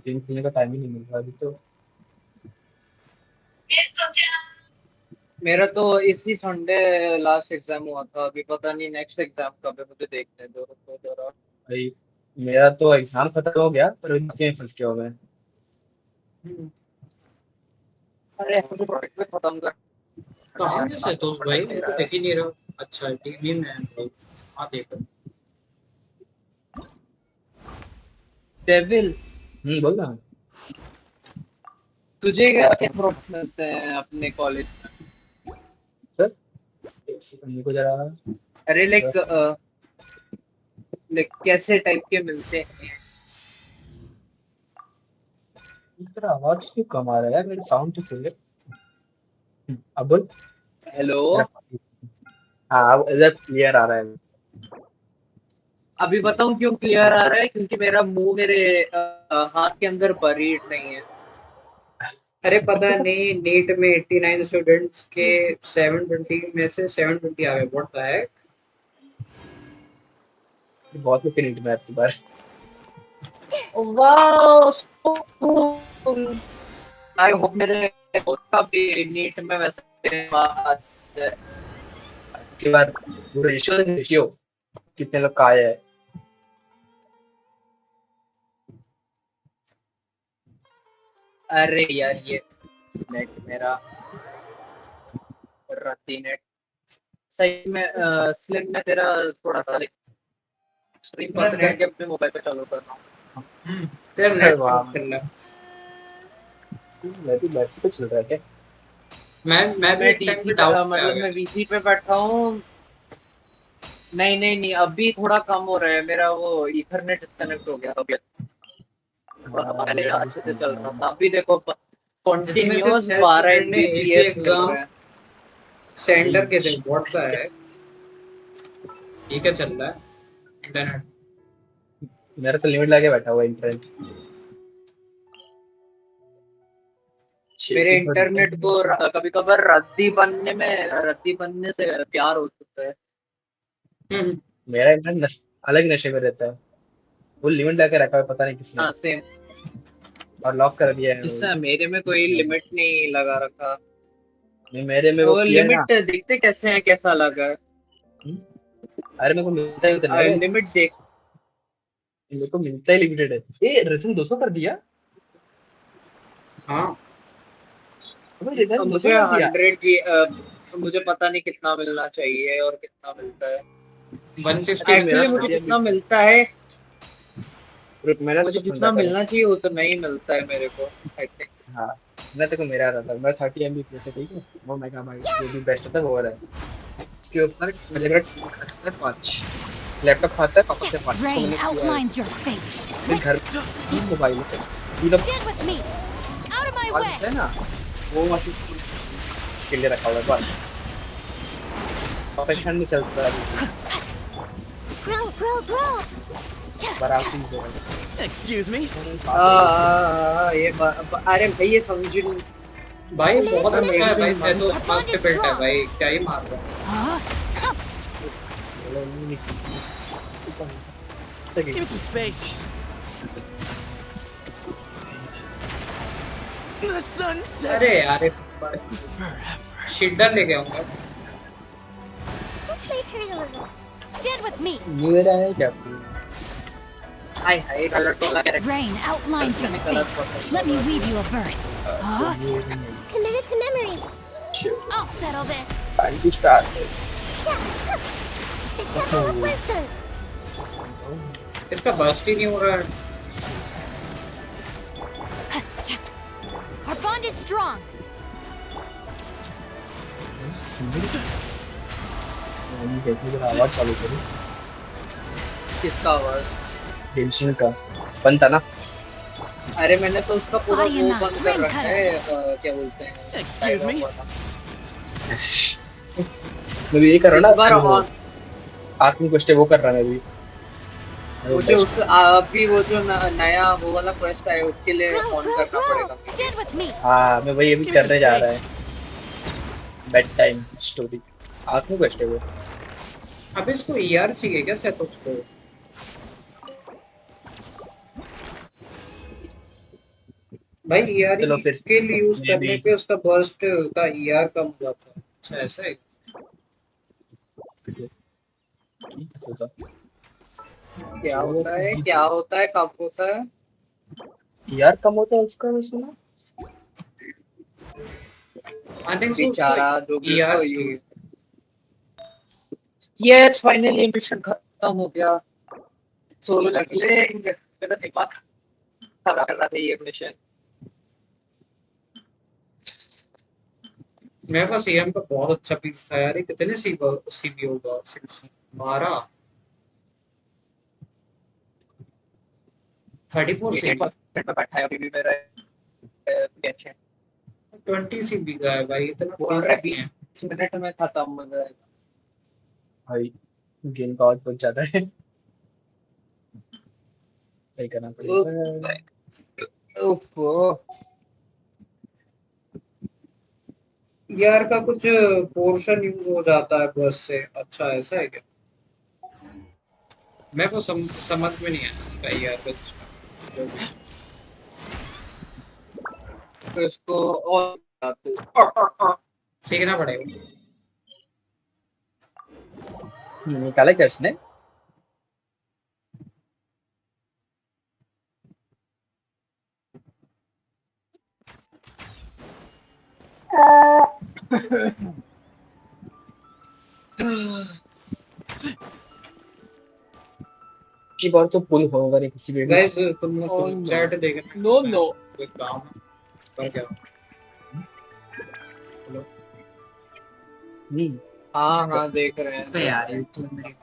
गेम खेलने का टाइम ही नहीं मिल रहा अभी तो। मेरा तो इसी संडे लास्ट एग्जाम हुआ था, अभी पता नहीं नेक्स्ट एग्जाम कब है, मुझे देखने दो जरा। भाई मेरा तो एग्जाम खत्म हो गया पर अभी फंस के हो गए। अरे मुझे प्रोजेक्ट में खत्म कर। कहाँ है सैतोस भाई? मैं तो देख ही नहीं रहा। अच्छा टीवी में है भाई। हाँ देखो। डेविल बोल ना। तुझे क्या क्या प्रोडक्ट्स मिलते हैं अपने कॉलेज में? सर मेरे को जरा अरे लाइक कैसे टाइप के मिलते हैं? तेरा आवाज क्यों कम आ रहा है यार, मेरे साउंड तो फुल है। अब बोल। हेलो, हाँ अब इधर क्लियर आ रहा है। अभी बताऊं क्यों क्लियर आ रहा है? क्योंकि मेरा मुंह मेरे हाथ के अंदर बरीड नहीं है। अरे पता नहीं, नीट में 89 स्टूडेंट्स के 720 में से 720 आ गए। What the heck. बहुत लोग नीट में आपकी बार। Wow, so cool. I hope मेरे का भी नीट में वैसे आ जाए। आपकी बार रेशियो कितने लोग का आया है? अरे यार ये नेट मेरा रत्ती नेट सही में स्लिम में तेरा थोड़ा सा स्ट्रीम तेरा बंद नेट करके अपने मोबाइल पे चालू कर रहा हूँ। तेरा नेट वाह, कम चल रहा है। मैं भी बैटरी पे चल रहा है क्या? मैं भी मैं एक टाइम टीसी पे पे डाउन पे आ मतलब गया मैं था। वीसी पे बैठा हूँ। नहीं अभी थोड़ा कम हो रहा है मेरा, वो ईथरनेट डिस्कनेक्ट हो गया अभी। थोड़ा पहले अच्छे से चल रहा था, अभी देखो जिसमें से कंटिन्यूअस 6 12 स्टूडेंट ने एक ही एमबीपीएस मिल एग्जाम रहा है। सेंटर के थे। व्हाट द हेक। ये क्या चल रहा है इंटरनेट। मेरा तो लिमिट लगा के बैठा हुआ है इंटरनेट। मेरे इंटरनेट को कभी कभार रद्दी बनने से प्यार हो चुका है। मेरा इंटरनेट अलग नशे में रहता है। वो लिमिट लगा के रखा है, पता नहीं किसने, हाँ सेम। और लॉक कर दिया है वो। जिससे मेरे में कोई लिमिट नहीं लगा रखा। नहीं, मेरे में वो वो किया है ना। लिमिट देखते कैसे है, कैसा लगा है? अरे मेरे को मिलता ही उतना है। लिमिट देख। मेरे को मिलता ही लिमिटेड है। ये रेजन 200 कर दिया। हाँ अबे रेजन 200 मुझे कर दिया। 100 जी मुझे पता नहीं कितना मिलना चाहिए और कितना मिलता है। 160 मेरा एक्चुअली तो मुझे दिया भी। जितना मिलता है, मेरा तो मुझे कुछ मिल रहा जितना था। मिलना चाहिए उतना नहीं मिलता है मेरे को, आई थिंक। हाँ, मैं तो को मेरा आ रहा था। मैं 30 एमबी पे से, ठीक है, वो मेगाबाइट जो भी बेस्ट था वो वाला है। उसके ऊपर मेरे 5 लैपटॉप खाता है, पापा से 5 उसको Rain मैंने किया है। outlines your fate. फिर घर 3 मोबाइल है, 3 Get with me. Out of my way. है ना, वो वाली के लिए रखा हुआ है बस। प्रोफेशनल नहीं चलता है बिल्कुल। Growl. बराबर ही है। Excuse me? ये अरे भाई ये समझ भाई बहुत अच्छा है भाई। अमेजिंग मन। तो मस्त बिल्ट है भाई, क्या ही मार रहा Give me some space. The sun है। sets अरे यार शील्डर लेके आऊंगा। This might hurt a little. Get with me. मेरा है क्या? हाय कलर टोला के Rain outlines your fate. Let me weave you a verse. Huh? Committed to memory. I'll settle this. Time to start this. The Temple of Wisdom. इसका burst ही नहीं हो रहा है। Our bond is strong. आवाज चालू करूँ। किसका आवाज? गेंशिन का बनता ना। अरे मैंने तो उसका पूरा Body वो and बंद knife, कर ring रखा है, क्या बोलते हैं? Excuse me? मैं भी ये कर रहा इस बार ना, ऑन आत्म कष्ट वो कर रहा मैं भी। मुझे उस अभी वो जो नया वो वाला क्वेस्ट है उसके लिए ऑन करना पड़ेगा मुझे। Get with me. हाँ, मैं वही अभी Give me some करने जा रहा है। space. बेड टाइम स्टोरी आत्म कष्ट है वो। अब इसको ईआर चाहिए क्या सेट उसको। भाई ईआर चलो फिर स्किल यूज मैं करने भी पे उसका बर्स्ट का ईआर कम हो जाता है। अच्छा ऐसा है। क्या होता है कब होता है? यार कम होता है उसका, मैं सुना। आई थिंक सो उसको बेचारा जो भी ईआर उसको चाहिए। यूज। यस फाइनली मिशन खत्म हो गया। सोलो लेकिन मेरा दिमाग खराब कर रहा था ये मिशन। मेरे पास एएम का बहुत अच्छा पीस था यार। ये कितने सीबी होगा? 12 34 सीबी 88% पे बैठा है अभी भी मेरा टेंशन। 20 सीबी का है भाई, इतना बोल तेज रहा है नहीं है। 20 मिनट में खत्म हो जाएगा भाई। गेम का आउटपुट ज्यादा है, सही करना पड़ेगा। ओफो यार का कुछ पोर्शन यूज हो जाता है बस से। अच्छा ऐसा है क्या? मेरे को समझ में नहीं आया इसका यार का जो भी। तो इसको और सीखना पड़ेगा। निकाला क्या उसने? की बार तो पुल होगा नहीं किसी पे भी। गाइस तुम लोग चैट देखना। नो नो कोई काम है पर क्या? हेलो। हाँ हाँ देख रहे हैं अबे यार ये तो मेरी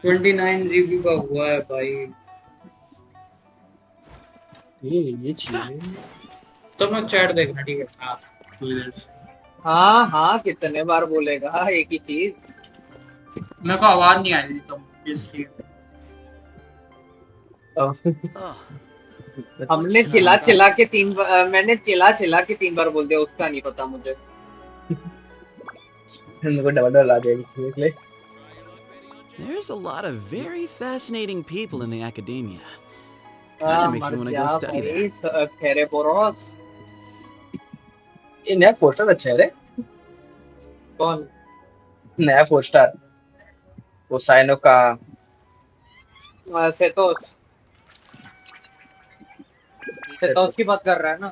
29 जीबी का हुआ है भाई। ये चीज। तो मैं चैट देखना ठीक है। हाँ हाँ हाँ कितने बार बोलेगा एक ही चीज। मेरे को आवाज नहीं आ रही तो इसलिए। हमने चिल्ला चिल्ला के मैंने चिल्ला के 3 बार बोल दिया, उसका नहीं पता मुझे। मेरे को डबल डबल आ जाएगी। There's a lot of very fascinating people in the academia. Kinda makes me want to go study there. Khaire borrows. ये नया पोस्टर अच्छा है रे। कौन नया पोस्टर? वो साइनो का सेतोस सेतोस की बात कर रहा है ना?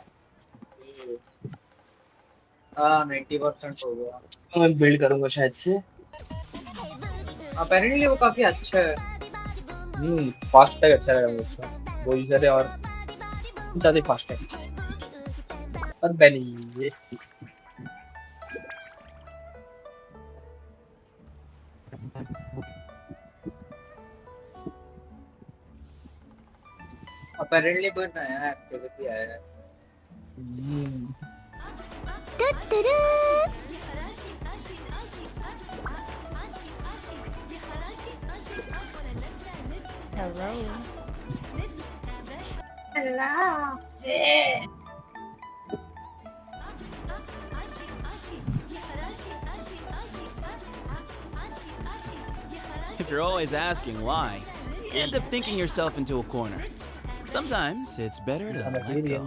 हाँ 90% हो गया। मैं बिल्ड करूंगा शायद से। अपेरेंटली वो काफी अच्छा है। फास्ट है, अच्छा लगा मुझे। वो यूजर है और ज्यादा फास्ट है। और बेली ये अपेरेंटली कोई नया एक्टिविटी आया है। Hello. Hello. If you're always asking why, you end up thinking yourself into a corner. Sometimes it's better to let go.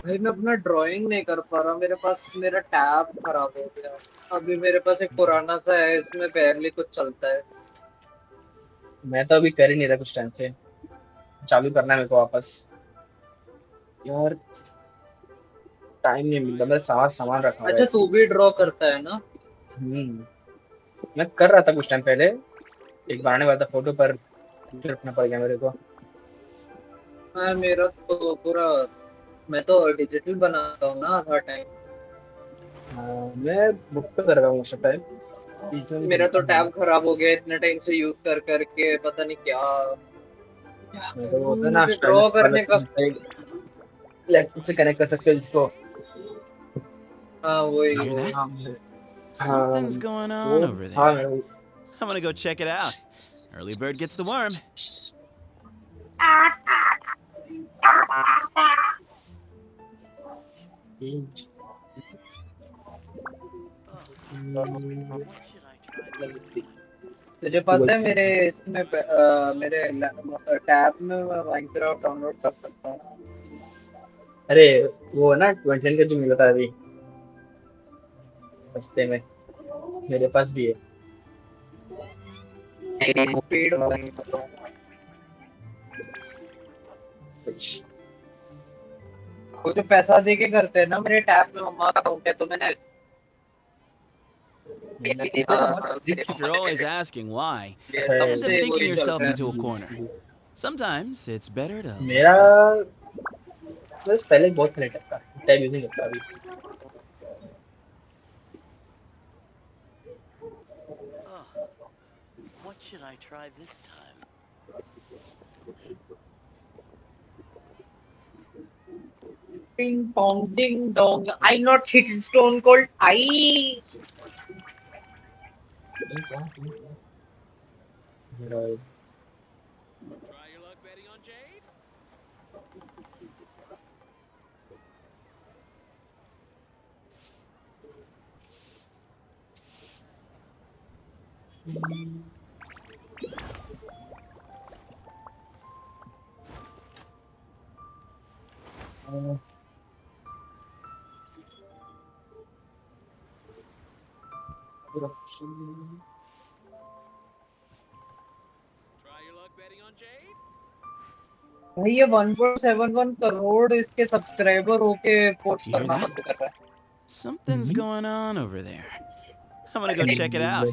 भाई मैं अपना ड्राइंग नहीं कर पा रहा, मेरे पास मेरा टैब खराब हो गया। अभी मेरे पास एक पुराना सा है, इसमें बैरली कुछ चलता है। मैं तो अभी कर ही नहीं रहा कुछ टाइम से। चालू करना है मेरे को वापस। यार टाइम नहीं मिल रहा, मैं सारा सामान रखा हुआ है। अच्छा तू भी ड्रॉ करता है ना? मैं कर रहा था कुछ टाइम पहले, एक बनाने वाला था फोटो पर रखना पड़ गया मेरे को। हाँ मेरा तो पूरा, मैं तो डिजिटल बनाता हूँ ना आधा टाइम। मैं बुक पे कर रहा हूँ उस टाइम। मेरा तो टैब खराब हो गया इतने टाइम से यूज कर करके, पता नहीं क्या मुझे ड्रॉ करने का। लैपटॉप से कनेक्ट कर सकते हो इसको। हाँ वही You hear वो। that? Something's going on over there. I'm gonna go check it out. Early bird gets the worm. तुझे पता है मेरे इसमें मेरे टैब में मैं माइनक्राफ्ट डाउनलोड कर सकता हूँ। अरे वो ना 20 का जो मिला था अभी सस्ते में, मेरे पास भी है। पेड़ वो जो पैसा दे के करते हैं ना, मेरे टैब में मम्मा का अकाउंट है तो मैंने If you're always asking why, you end up thinking yourself into a corner. Sometimes it's better to let मेरा go. बस पहले बहुत फ्रेट था, टैब यूज नहीं करता अभी। Oh, what should I try this time? Ping pong ding dong, I not hit stone cold I. भाई ये 1.71 करोड़ इसके सब्सक्राइबर होके पोस्ट You hear करना that? बंद कर रहा है। Something's going on over there. I'm gonna go check it out.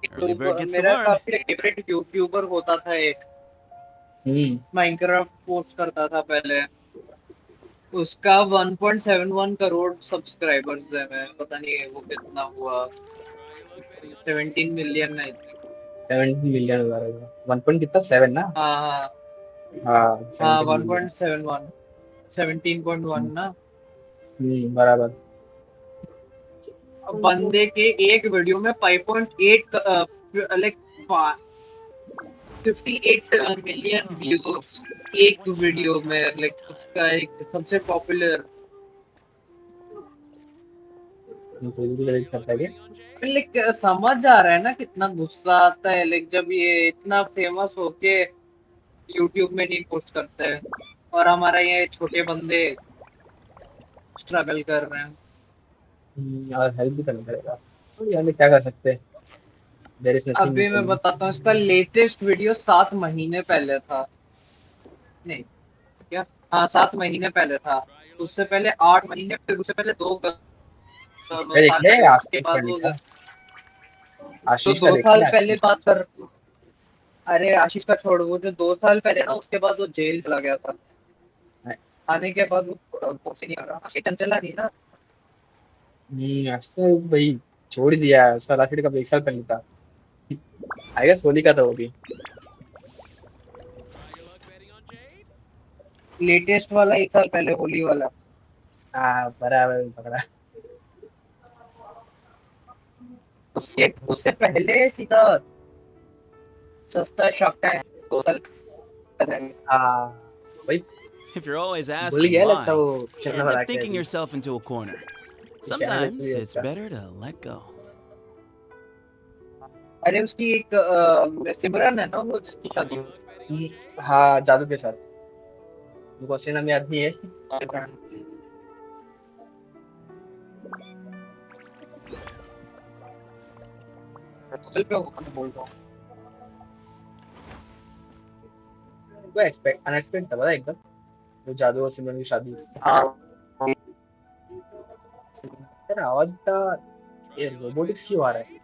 Early तो bird gets the मेरा worm. काफी फेवरेट यूट्यूबर होता था एक, माइनक्राफ्ट पोस्ट करता था पहले। उसका 1.71 करोड़ सब्सक्राइबर्स है। मैं पता नहीं वो कितना हुआ, 17 मिलियन आई थिंक। 17 मिलियन हो रहा 1 पॉइंट कितना 7 ना? हाँ हाँ 1.71 17.1 ना। बराबर। बंदे के एक वीडियो में 5.8 लाइक 58 मिलियन व्यूज एक वीडियो में, लाइक उसका एक सबसे पॉपुलर। लाइक समझ आ रहा है ना कितना गुस्सा आता है, लाइक जब ये इतना फेमस होके यूट्यूब में नहीं पोस्ट करते हैं और हमारा ये छोटे बंदे स्ट्रगल कर रहे हैं। और हेल्प भी करना पड़ेगा, यानी क्या कर सकते हैं। अभी मैं बताता हूँ, इसका लेटेस्ट वीडियो 7 महीने पहले था। नहीं क्या, हाँ 7 महीने पहले था। उससे पहले 8 महीने, फिर उससे पहले 2 साल पहले, उसके बाद वो तो 2 साल पहले बात कर। अरे आशीष का छोड़, वो जो 2 साल पहले ना, उसके बाद वो जेल चला गया था। आने के बाद वो पोस्ट नहीं कर रहा, आशीष चला नहीं ना। तो भाई छोड़ दिया है उसका। लास्ट का 1 साल पहले था, आई गेस होली का था वो भी। लेटेस्ट वाला 1 साल पहले, होली वाला। हाँ बराबर पकड़ा। उससे पहले सीधा सस्ता शॉप है 2 साल पहले। हाँ भाई। If you're always asking गया why, लगता वो you चलना end वाला up thinking yourself into a corner. Sometimes it's better to let go. अरे उसकी एक सिमरन है ना वो, जिसकी शादी। हाँ जादू के साथ, वो सेना में आदमी है। बोल रहा हूँ वो अनएक्सपेक्टेड था पता एकदम, वो जादू और सिमरन की शादी। तेरा आवाज का ये रोबोटिक्स क्यों आ रहा है?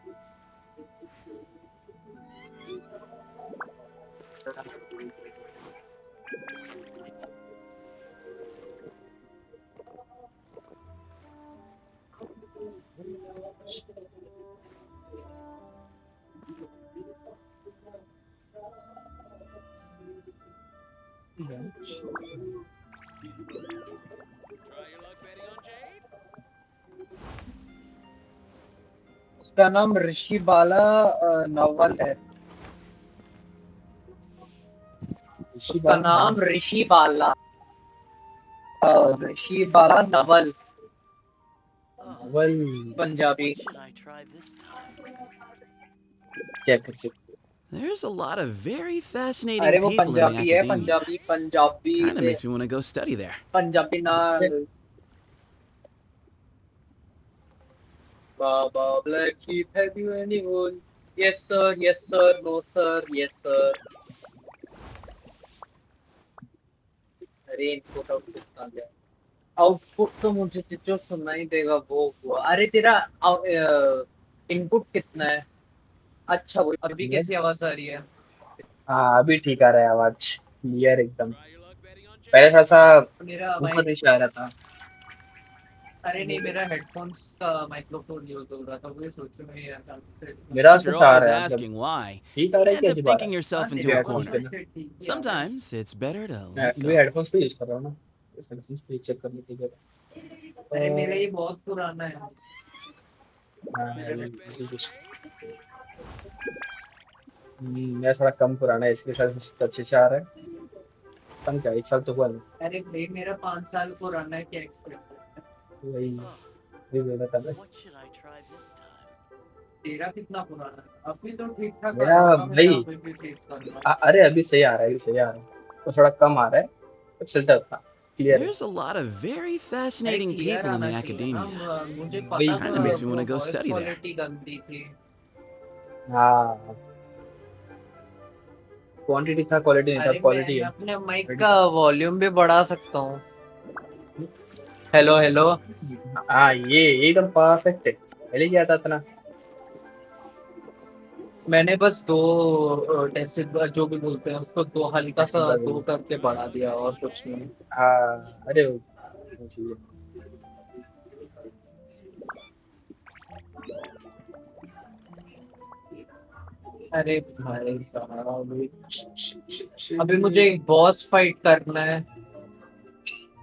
उसका नाम ऋषि बाला नवल है। उसका नाम ऋषि बाला नवल पंजाबी। क्या कर सकते? There's a lot of very fascinating अरे वो people in the पंजाबी है, academia. Punjabi Kind of makes me want to go study there. Punjabi ना। Baba black sheep, have you any wool? Yes sir, no sir, yes sir. अरे इनको तो आ गया। Output तो मुझे जो सुनाई देगा वो हुआ। अरे तेरा इनपुट कितना है? अच्छा, वो अभी कैसी आवाज आ रही है? हाँ अभी ठीक आ रहा है आवाज, क्लियर एकदम। पहले थोड़ा सा मेरा ऊपर माइक, नीचे आ रहा था। अरे नहीं, मेरा हेडफोन्स का माइक्रोफोन यूज हो रहा था, वही सोचो मैं अचानक से। मेरा If you're कैसा आ always रहा है मतलब, asking why, ठीक आ रहा you है कि end up अजीब आ रहा thinking है? yourself मेरे into a हेडफोन्स पे corner. ना, Sometimes it's better to let मैं go. हेडफोन्स पे यूज कर रहा हूँ ना, हेडफोन्स पे चेक करने की जगह। अरे मेरा ये बहुत पुराना है। मेरा थोड़ा कम पुराना है, इसके साथ अच्छे से आ रहा है। कम क्या, 1 साल तो हुआ नहीं। अरे भाई मेरा 5 साल पुराना है, क्या एक्सपेक्ट करते हैं? वही ये देना था ना। तेरा कितना पुराना है? अभी तो ठीक ठाक आ मेरा रहा होगा, मैं भाई जहाँ पे भी फेस कर रहा हूँ। अरे अभी सही आ रहा है, अभी सही आ रहा है। तो थोड़ा कम आ रहा है, तो चलता है उतना, क्लियर है। There's a lot of very अरे fascinating क्लियर people in आना the चाहिए ना, academia. मुझे वही पता Kinda था makes me want वो to go voice study there. Quality गंदी थी। हाँ, क्वांटिटी था, क्वालिटी नहीं था, अरे क्वालिटी मैं है। अपने माइक ready का था। वॉल्यूम भी बढ़ा सकता हूँ। Hello hello. हाँ ये एकदम परफेक्ट है, पहले क्या था इतना। मैंने बस दो डेसिबल जो भी बोलते हैं उसको, दो हल्का सा डेसिबल। दो करके बढ़ा दिया और कुछ नहीं। हाँ अरे वो चाहिए। अरे भाई साहब, अभी मुझे एक बॉस फाइट करना है।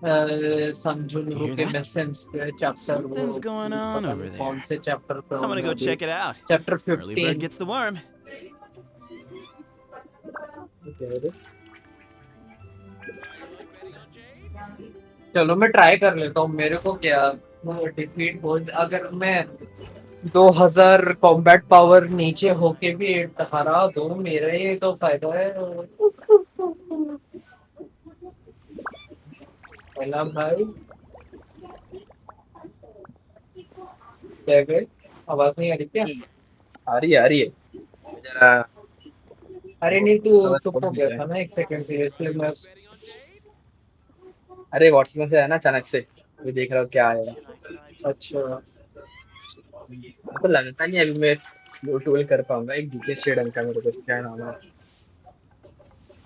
समझो Do you hear के that? मिशंस पे चैप्टर, Something's वो going on पता over नहीं कौन there. से चैप्टर पे I'm हूँ gonna मैं go अभी। check it out. Chapter Early bird 15। gets the worm. चलो मैं ट्राई कर लेता हूँ, मेरे को क्या डिफीट हो, अगर मैं 2000 कॉम्बैट पावर नीचे होके भी हरा दो, मेरा ये तो फायदा है। पहला भाई डेविल, आवाज नहीं आ रही क्या? आ रही है, आ रही है। जरा अरे नहीं, तू आवाज चुप खोल हो दी गया जाए। था ना एक सेकंड के लिए, इसलिए मैं। अरे व्हाट्सएप में से है ना अचानक से, अभी देख रहा हूँ क्या आएगा। अच्छा तो लगता नहीं अभी मैं फ्लो टूल कर पाऊंगा। एक डीके शेडन का मेरे पास क्या नाम है।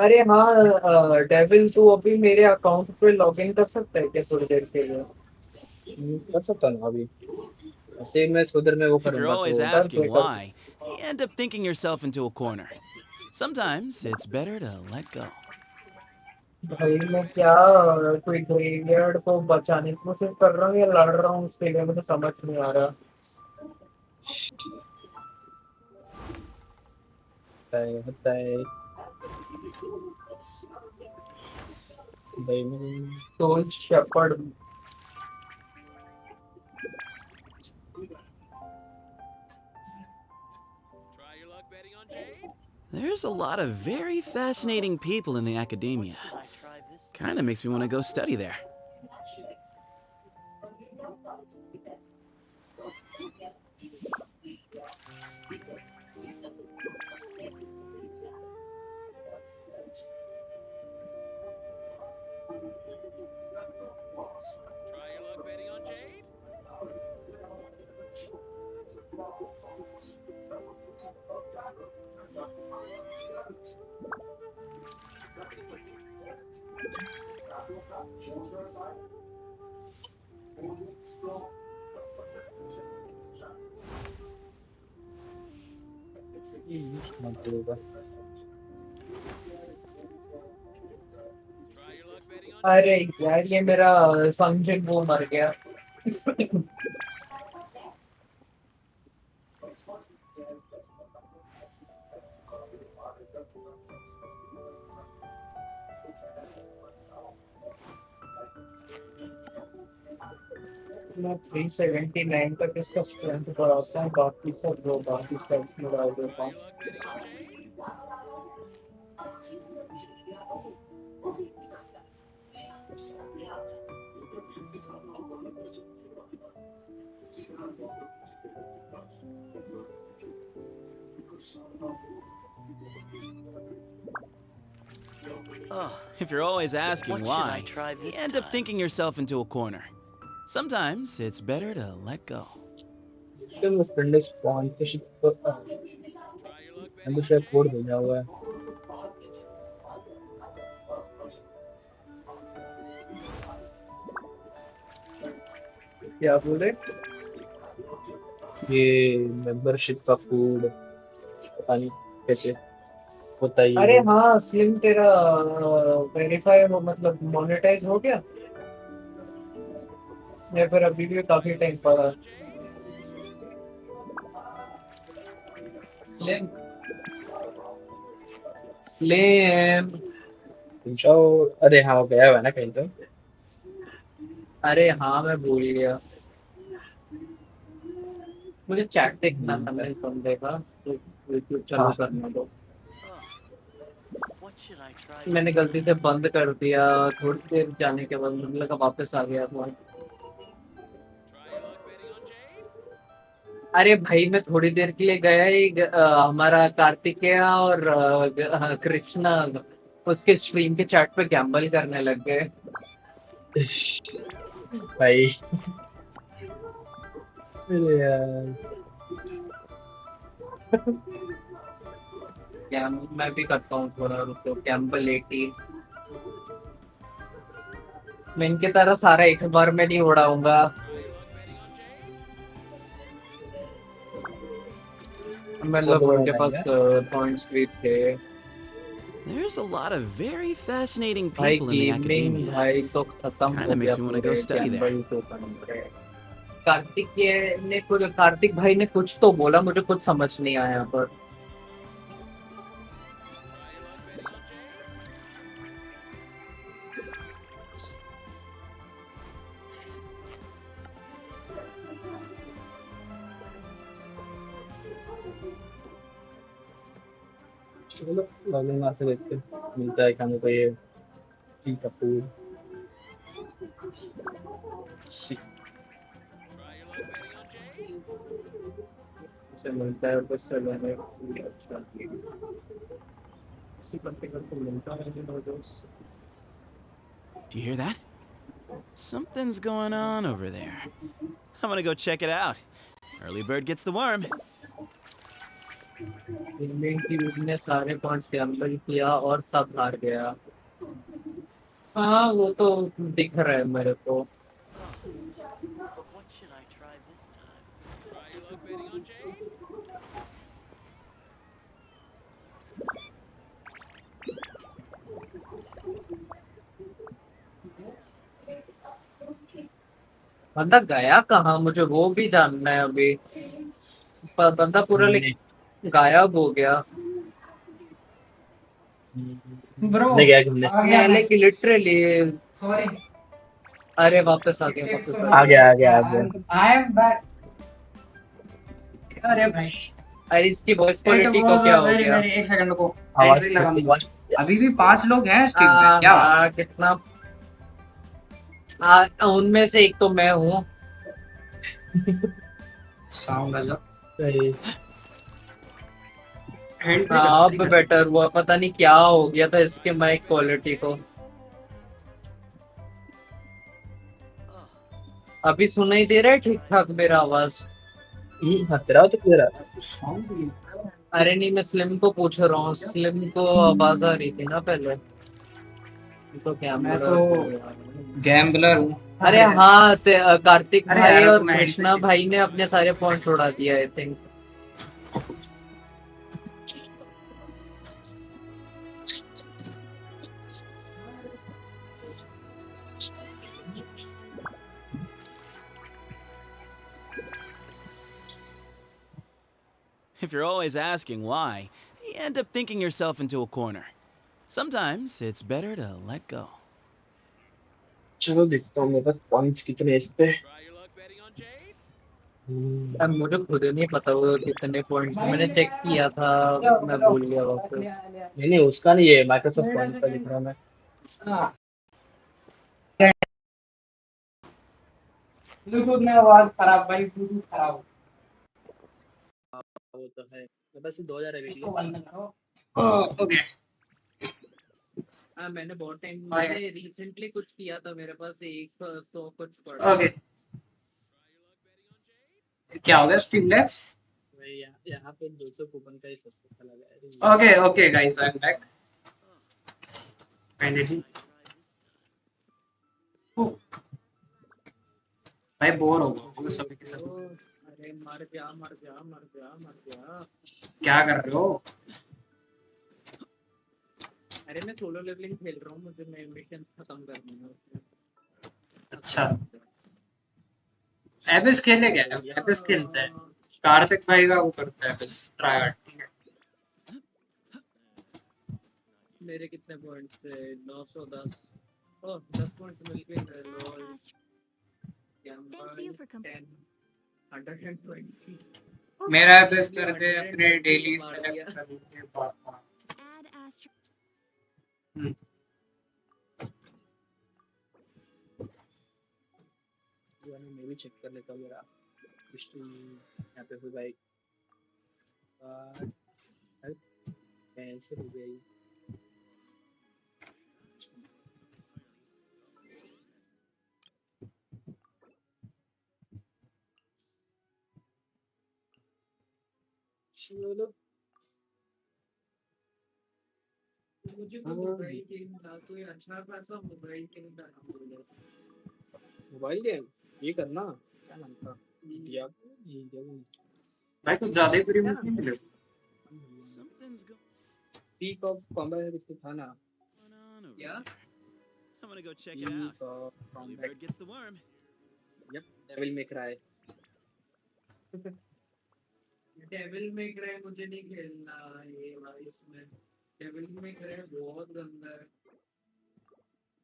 अरे हाँ, डेविल तू अभी मेरे अकाउंट पे लॉगिन कर सकता है क्या थोड़ी देर के लिए? कर सकता हूँ अभी, ऐसे मैं थोड़ी देर में वो If you're करूंगा always तो। asking why, you end up thinking yourself into a corner. Sometimes it's better to let go. भाई मैं क्या कोई ग्रेवियर्ड को बचाने की कोशिश कर रहा हूँ या लड़ रहा हूँ उसके लिए, मुझे समझ नहीं आ रहा। होता है भाई soul shepherd. There's a lot of very fascinating people in the academia. Kinda makes me want to go study there. अरे यार ये मेरा फंक्शन वो मर गया। मैं 379 तक इसका स्ट्रेंथ बढ़ाता हूँ, बाकी सब वो बाकी स्टेप्स में डाल देता हूँ। Oh, if you're always asking why, you end up thinking yourself into a corner. Sometimes it's better to let go. My friend is sponsorship membership code भेजा हुआ है क्या बोले ये मेंबरशिप का कोड पता नहीं कैसे होता है अरे ये हाँ स्लिम तेरा वेरीफाई हो मतलब मोनेटाइज हो गया या फिर अभी भी काफी टाइम पड़ा स्लिम स्लिम अरे हाँ वो गया हुआ है ना कहीं तो अरे हाँ मैं भूल गया मुझे चैट देखना था मेरे बंदे का तो यूट्यूब चालू करना दो मैंने गलती से बंद कर दिया थोड़ी देर जाने के बाद मुझे लगा वापस आ गया था अरे भाई मैं थोड़ी देर के लिए गया ही हमारा कार्तिकेय और कृष्णा उसके स्ट्रीम के चैट पे गैम्बल करने लग गए भाई अरे यार मैं भी करता हूँ थोड़ा रुको गैम्बल 18 मैं इनकी तरह सारा एक बार में नहीं उड़ाऊंगा मतलब उनके पास पॉइंट्स भी थे There's a lot of very fascinating भाई people in the gaming academia. भाई तो खत्म हो Kinda गया makes me want to go study there. Kartik भाई ने कुछ तो बोला मुझे कुछ समझ नहीं आया पर चलो लॉगिन वहाँ से देखते मिलता है खाने को ये ठीक है फूड से मिलता है बस से मैंने अच्छा इसी बंदे का तो मिलता है दोस्त Do you hear that? Something's going on over there. I'm gonna go check it out. Early bird gets the worm. Gaming की ने सारे पॉइंट्स गैम्बल किया और सब हार गया हाँ वो तो दिख रहा है मेरे को बंदा गया कहाँ मुझे वो भी जानना है अभी बंदा पूरा गायब हो गया ब्रो लेकिन लिटरली सॉरी अरे वापस आ गया आ गया आई एम बैक अरे भाई अरे इसकी वॉइस क्वालिटी को क्या हो गया एक सेकंड को आवाज अभी भी 5 लोग हैं स्ट्रीम पे क्या कितना उनमें से एक तो मैं हूँ साउंड अब बेटर हुआ पता नहीं क्या हो गया था इसके माइक क्वालिटी को अभी सुनाई दे रहा है ठीक ठाक मेरा आवाज तेरा तो क्लियर है अरे नहीं मैं स्लिम को पूछ रहा हूँ स्लिम को आवाज आ रही थी ना पहले तो गैम्बलर हूँ अरे हाँ कार्तिक भाई और कृष्णा भाई ने अपने सारे पॉइंट उड़ा दिया I think If you're always asking why, you end up thinking yourself into a corner. Sometimes it's better to let go. चलो देखता हूँ मेरे पास पॉइंट्स कितने हैं इस पे अब मुझे खुद नहीं पता वो कितने पॉइंट्स मैंने चेक किया था मैं भूल गया वापस नहीं उसका नहीं है माइक्रोसॉफ्ट पॉइंट्स का लिख रहा हूँ मैं ब्लूटूथ में आवाज खराब भाई ब्लूटूथ खराब वो तो है मेरे पास 2000 है वीडियो ओके मैंने बहुत टाइम हाँ, मैंने रिसेंटली कुछ किया था, मेरे पास 100 कुछ पड़ा। ओके क्या हो गया स्ट्रीमलैब्स? यहाँ पे 200 कूपन का ही सस्ता लगा है। Okay guys I am back finally. भाई बोर हो गया सभी के सब। अरे मर जा मर जा मर जा मर जा। क्या कर रहे हो? अरे मैं सोलो लेवलिंग खेल रहा हूँ, मुझे मिशंस खत्म करने हैं उसमें। अच्छा एबिस खेले क्या? एबिस खेलते हैं कार्तिक भाई का वो करता है एबिस ट्राई। ठीक है मेरे कितने पॉइंट्स है? 910। ओह 10 पॉइंट्स मिल गए। Lol camper 120। मेरा एबिस करके अपने डेली सेलेक्ट करके बाद मैं भी चेक कर लेता हूँ मेरा हिस्ट्री यहाँ पे। फिर भाई कैंसिल हो गई। चलो मुझे तो मोबाइल गेम का कोई अच्छा खासा मोबाइल गेम का नाम बोलो। मोबाइल गेम ये करना क्या नाम था? या भाई कुछ ज्यादा ही प्रीमियम नहीं मिले। पीक ऑफ कॉम्बैट इसको था ना क्या? I'm gonna go check it out. Early bird gets the worm. Yep, Devil May Cry. Devil May Cry मुझे नहीं खेलना ये भाई, इसमें Devil May Cry बहुत गंदा है।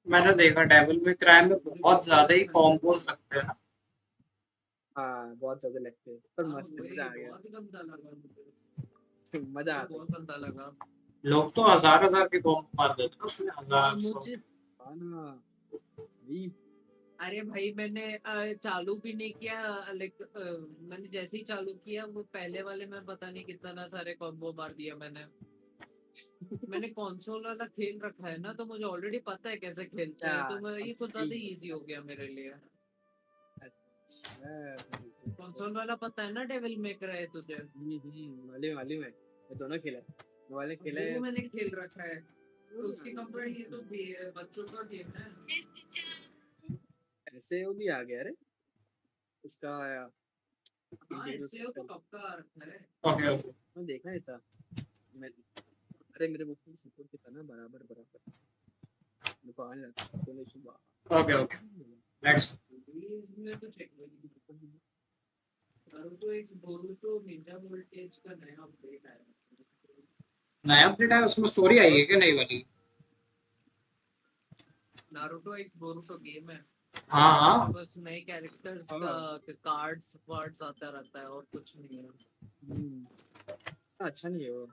मैंने देखा डेविल में क्राई में बहुत ज्यादा ही कॉम्बोज लगते हैं ना। हाँ बहुत ज्यादा लगते हैं पर मस्त मजा आ गया। बहुत गंदा लगा मुझे। मजा आता बहुत गंदा लगा। लोग तो हजार के कॉम्बो मार देते हैं उसमें। हजार मुझे अरे भाई मैंने चालू भी नहीं किया। लाइक मैंने जैसे ही चालू किया वो पहले वाले में पता नहीं कितना सारे कॉम्बो मार दिया मैंने। मैंने कंसोल वाला खेल रखा है ना, तो मुझे ऑलरेडी पता है कैसे खेलते हैं, तो मैं ये कुछ ज्यादा इजी हो गया मेरे लिए। कंसोल वाला पता है ना डेविल मे क्राई तुझे? मालूम है मैं दोनों खेला वाले खेला है। मैंने खेल रखा है उसके कंपेयर ये तो बच्चों का गेम है। ऐसे वो भी आ गया रे उसका। हाँ ऐसे वो तो कब का आ रखा है। ओके मैं देखा नहीं था मैं। अरे मेरे मुख में सपोर्ट कितना ना बराबर देखो आने लगा तो नहीं सुबह। ओके लेट्स में तो चेक नारुतो एक बोरुतो निंजा वोल्टेज का नया अपडेट आया। नया अपडेट आया उसमें स्टोरी आई है क्या नई वाली? नारुतो एक बोरुतो गेम है। हाँ बस नए कैरेक्टर्स का कार्ड्स वर्ड्स आता रहता है और कुछ नहीं है। अच्छा नहीं है वो।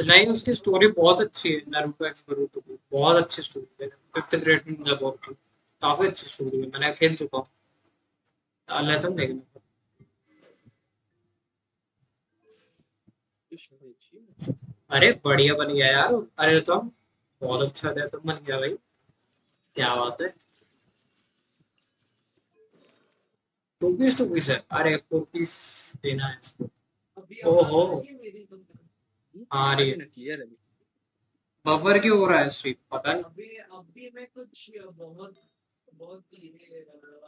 नहीं उसकी स्टोरी बहुत अच्छी है। नारुतो एक्स बोरुतो की बहुत अच्छी स्टोरी है। 5th ग्रेड निंजा बोरुतो काफी अच्छी स्टोरी है। मैंने खेल चुका हूँ। लेता हूँ देखना। अरे बढ़िया बन गया यार। अरे तो बहुत अच्छा है तो बन गया भाई। क्या बात है। 2 पीस है। अरे 4 पीस देना है इसको। ओहो हाँ रही है। क्लियर है बबर क्यों हो रहा है स्ट्रीम पता नहीं। अभी मैं कुछ बहुत बहुत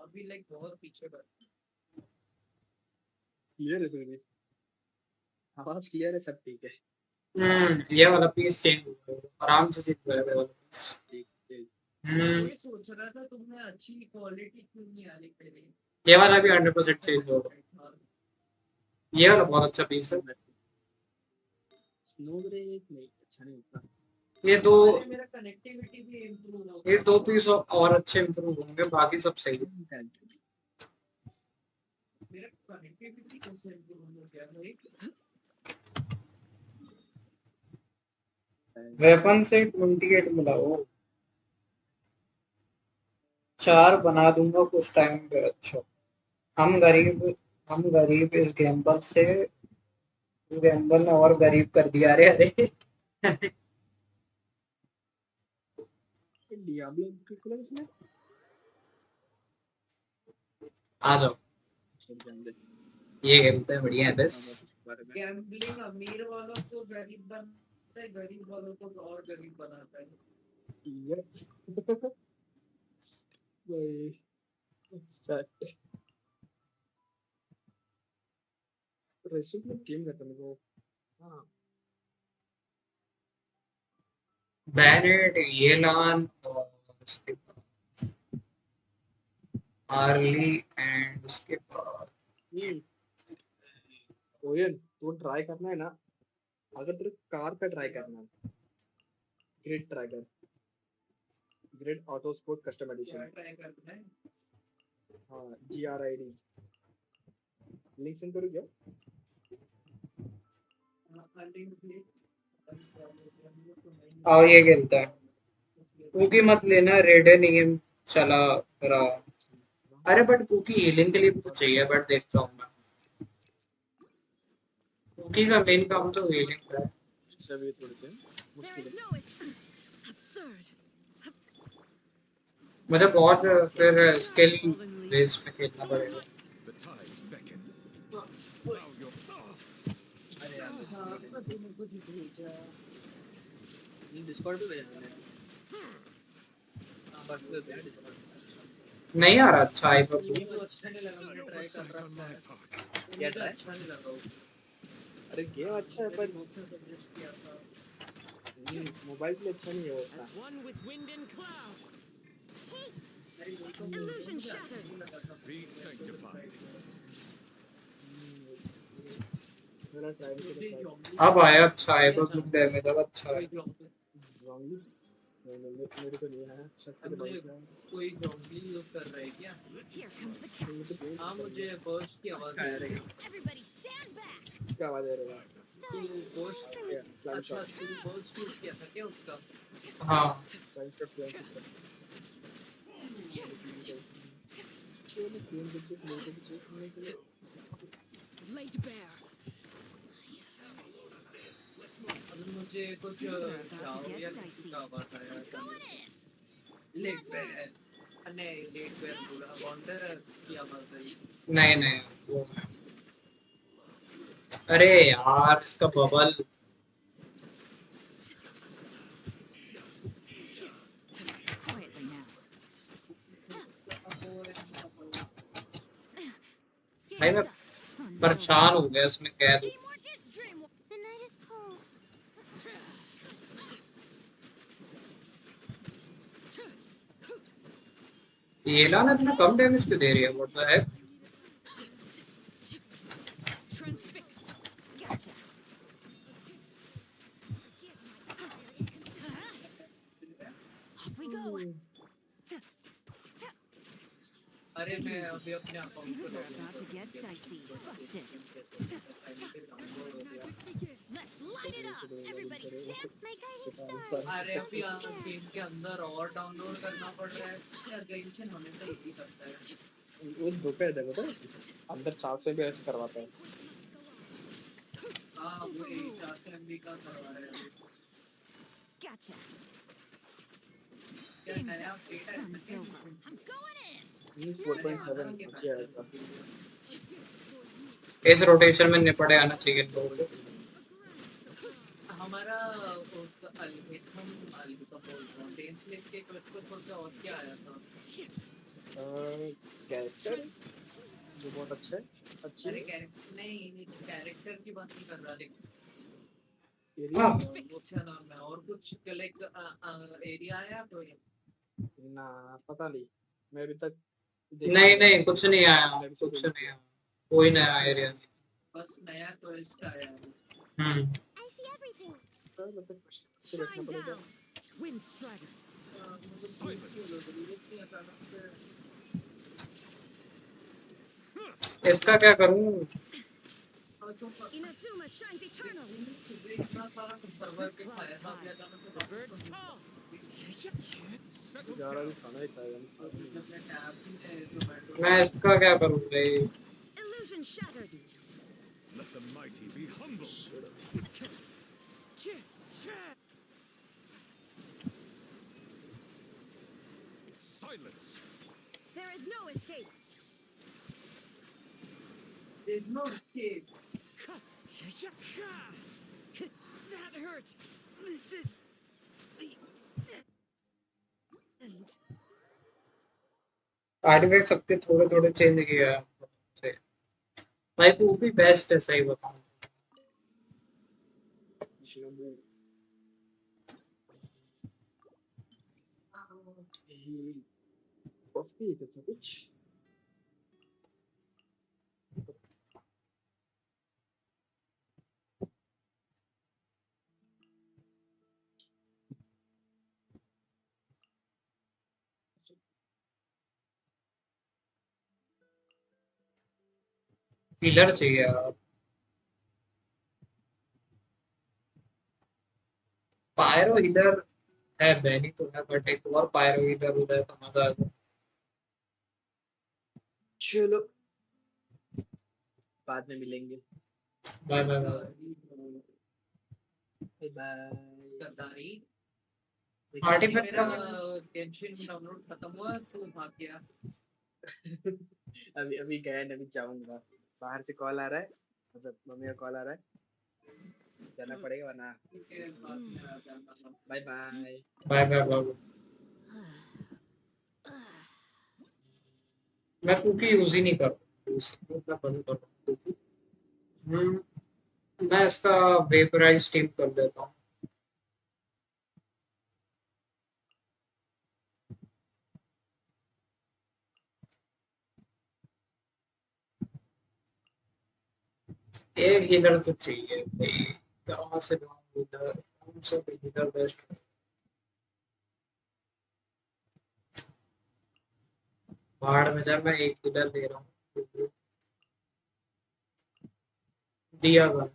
अभी लाइक बहुत पीछे पर। क्लियर है तुम्हें? आवाज क्लियर है सब ठीक है। ये वाला पीस चेंज हो गया आराम से चेंज हो गया वाला पीस। मैं सोच रहा था तुम्हें अच्छी क्वालिटी क्यों नहीं आ रही मेरी। ये वाला भी 100% चेंज होगा। ये वाला बहुत अच्छा पीस है। स्नो ब्रेक नहीं अच्छा नहीं होता। ये दो मेरा कनेक्टिविटी भी इंप्रूव हो ये 2 पीस और अच्छे इंप्रूव होंगे बाकी सब सही है। मेरा कनेक्टिविटी कैसे इंप्रूव हो गया भाई? वेपन से 28 मिला हो। 4 बना दूंगा कुछ टाइम पे। अच्छा हम गरीब इस गैम्बल ने और गरीब कर दिया। अरे अरे डियाब्लो खोला इसने? आ जाओ, ये खेलते हैं, बढ़िया है बस। गैम्बलिंग अमीर वालों को गरीब बनाता है, गरीब वालों को और गरीब बनाता है। भाई फैक्ट रेसिपी में गेम करता मेरे को। हाँ बैनेट, येलान और उसके बाद आर्ली एंड उसके बाद ओयन तो ट्राई करना है ना, अगर तेरे कार का ट्राई करना है, ग्रिड ट्राई कर, grid auto sport custom edition. Try करना है। हाँ GRID लिंक सेंड करो क्या? आओ ये खेलता है। कुकी मत लेना, रेडन ईएम चला रहा। अरे बट कुकी हीलिंग के लिए भी कुछ चाहिए, बट देखता हूँ मैं। कुकी का मेन काम तो हीलिंग है। चलिए थोड़े से मुश्किल है। मुझे बहुत फिर स्किल बेस पे खेलना पड़ेगा। अरे यार डिस्कॉर्ड पे भेजा मैंने। हाँ बस डिस्कॉर्ड नहीं आ रहा अच्छा है तो अच्छा नहीं लगा, मैंने ट्राई कर रहा है। क्या ट्राई? अच्छा नहीं लगा। अरे गेम अच्छा है पर मोबाइल पे अच्छा नहीं है उतना। Illusion shattered. Be sanctified. मेरा ट्राई अब आया अच्छा है तो लुक डैमेज अब अच्छा है। रॉन्गली मेरे को नहीं है शक्ति के से कोई जॉम्बी यूज कर रहा है क्या? हाँ मुझे बर्स्ट की आवाज आ रही है। इसका आवाज आ रहा है। तू बर्स्ट अच्छा तू बर्स्ट यूज किया था क्या उसका? हाँ अभी मुझे कुछ जाओ या किसी का आवाज आया। लेट बेयर नहीं लेट बेयर पूरा वंडर की आवाज आई। नहीं नहीं वो अरे यार इसका बबल भाई मैं परेशान हो गया इसमें कैद। ये लाना इतना कम डैमेज क्यों दे रही है? व्हाट द हेक? अरे मैं अभी अपने अकाउंट पे अरे अभी गेम के अंदर और डाउनलोड करना पड़ रहा है या गेम से हमेशा इजी करता है। वो धोखा है देखो तो अंदर 400 भी ऐसे करवाता है। हाँ वो 400 MB का करवा रहे हैं। क्या नया अपडेट है? I'm going in. 4.7 नीचे आएगा। इस रोटेशन में निपटे आना चाहिए लोगों को। हमारा उस डेंस लिस्ट के क्वेस्ट को छोड़ के और क्या आया था? कैरेक्टर जो बहुत अच्छा है। अच्छी अरे कैरेक्टर नहीं कैरेक्टर की बात नहीं कर रहा लेकिन एरिया क्या नाम है और कुछ लाइक एरिया आया तो ये ना पता नहीं मैं अभी तक नहीं कुछ नहीं आया, कुछ नहीं आया, कोई नया एरिया नहीं, बस नया क्वेस्ट आया है। I see everything. रखना पड़ेगा। Wind strider. इसका क्या करूं? Inazuma shines eternally. इतना सारा सर्वर पे खाया था अभी अचानक से 11 भी खाना ही खाएगा। मैं इसका क्या करूं भाई? Illusion shattered. Let the mighty be humble. escape. There's no escape. That hurts. This is the end. Artifact सबके थोड़े थोड़े चेंज किया है भाई, वो भी बेस्ट है सही बताऊं। हीलर चाहिए यार, पायरो हीलर है, बैनी तो है बट एक और पायरो हीलर उधर तो मजा आ जाए। चलो बाद में मिलेंगे। बाय बाय बाय गद्दारी आर्टिफैक्ट मेरा टेंशन डाउनलोड खत्म हुआ तो भाग गया। अभी अभी गया नहीं, अभी जाऊंगा। बाहर से कॉल आ रहा है, मतलब मम्मी का कॉल आ रहा है, जाना पड़ेगा वरना। Bye bye bye bye bye. मैं कुकी यूज ही नहीं करता, मैं बंद कर दूं। मैं इसका वेपराइज स्टीम कर देता हूँ। एक हीलर तो चाहिए भाई, कहाँ से लाऊं हीलर, कौन सा हीलर बेस्ट है? बाहर में जब मैं एक हीलर ले रहा हूँ दिया गया,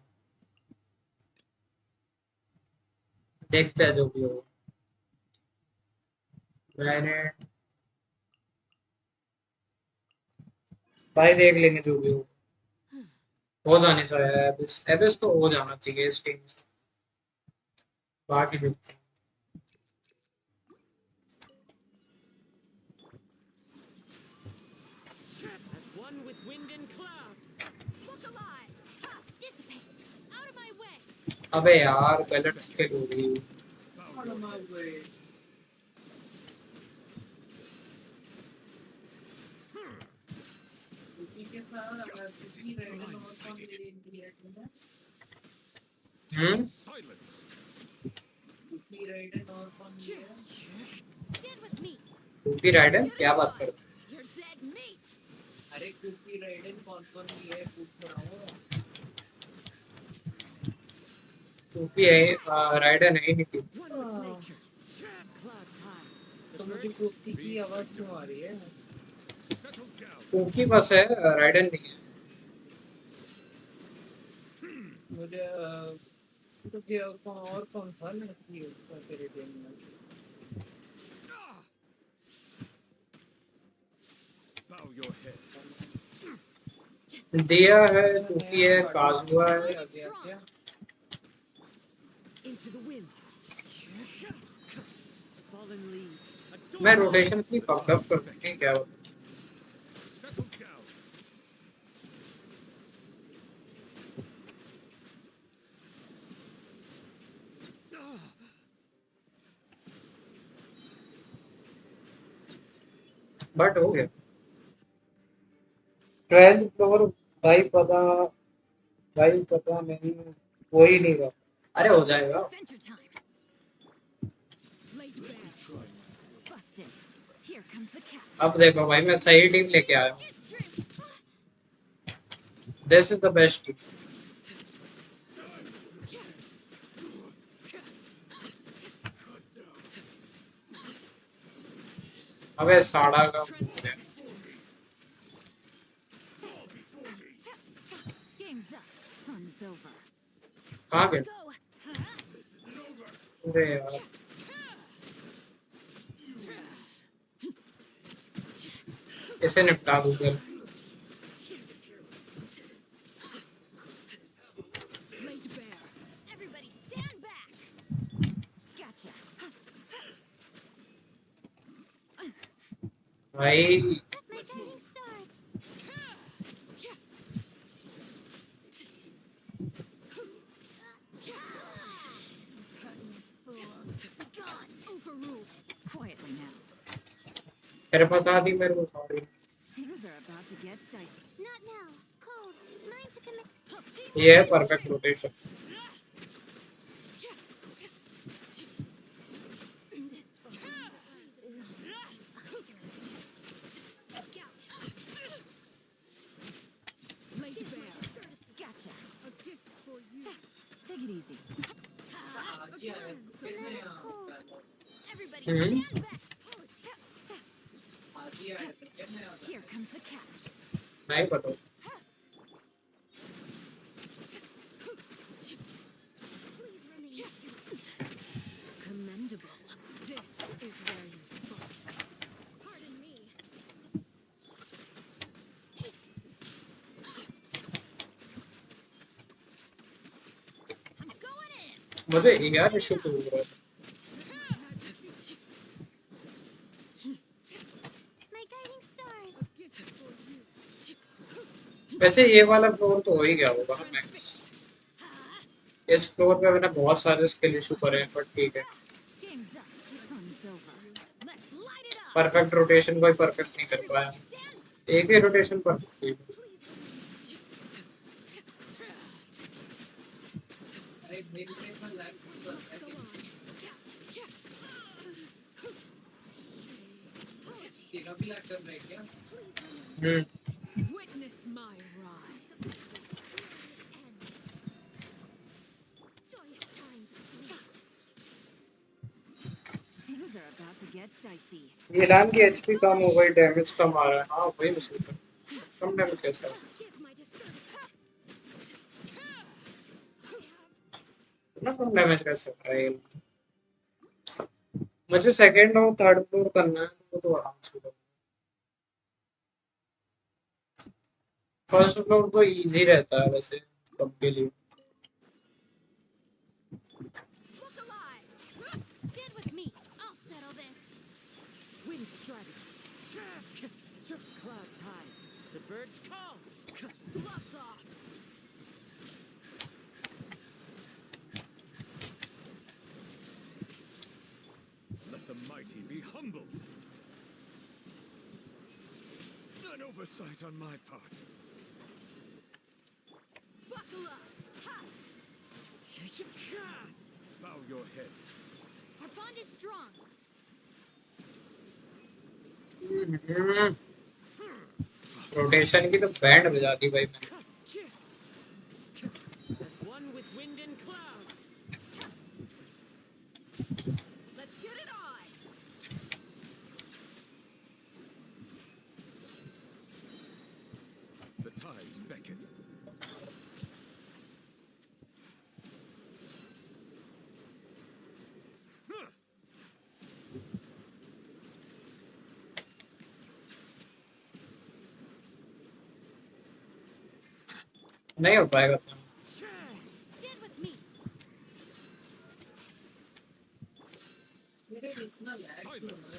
देखते हैं जो भी हो। मैंने भाई देख लेंगे जो भी हो जाने चाहिए। एबिस एबिस तो हो जाना चाहिए इस टीम से, बाकी देखते हैं। As one with wind and cloud. Look alive. Ha! Dissipate. Out of my way. अबे यार गलत स्किल हो गई। Out of my way. के साथ किसी रेडन और कौन रिएक्शन है? Silence. किसी रेडन और कौन है? Stand with me. Kuki Raiden क्या बात कर? You're dead meat. अरे कुकी रेडन कौन है पूछ रहा हूँ। कुकी है, राइडन है ही नहीं। तो मुझे कुकी की आवाज क्यों आ रही है? कुकी बस है, राइडन नहीं है। मुझे तो क्या और कौन था लड़की उसका तेरे टीम में? दिया है, कुकी है, काजुआ है। Into the wind. Fallen leaves. मैं रोटेशन की फक अप कर सकते हैं क्या? बट हो गया। ट्रेल फ्लोर भाई पता नहीं, वो ही नहीं रहा। अरे हो जाएगा। अब देखो भाई मैं सही टीम लेके आया हूँ। This is the best team. अबे साड़ा का कहाँ गए? अरे यार इसे निपटा दूंगा। भाई अरे बता दी मेरे को sorry. Things are about to get dicey. Not now. Cold. Mine to commit. ये है perfect rotation. Gotcha. A gift for you. Take it easy. Everybody stand back. Here comes the catch. नहीं पता। Commendable. This is where you fall. Pardon me. I'm going in. मुझे यार issue तो हो रहा है। My guiding stars. वैसे ये वाला फ्लोर तो हो ही गया होगा मैक्स। इस फ्लोर पे मैंने बहुत सारे स्किल इशू करे हैं पर ठीक है। Game's up. Fun's over. Let's light it up. Perfect rotation कोई परफेक्ट नहीं कर पाया। एक ही रोटेशन परफेक्ट थी। Witness my rise. Joyous times. Things are about to get dicey. Iran की एचपी कम हो गई, डैमेज कम आ रहा है। हाँ वही मुश्किल है। कम डैमेज कैसा है? इतना कम डैमेज कैसे आ रहा है? मुझे सेकंड और थर्ड फ्लोर करना है तो आराम से करो। फर्स्ट फ्लोर तो इजी रहता है वैसे सबके लिए। Stand with me. I'll settle this. Wind strike. Clouds high. The birds call. Gloves off. Let the mighty be humbled. An oversight on my part. Buckle up. Ha! Bow your head. Our bond is strong. Rotation की तो band बजा दी भाई मैंने। As one with wind and cloud. Let's get it on. The tides beckon. नहीं हो पाएगा। Stand with me. Silence.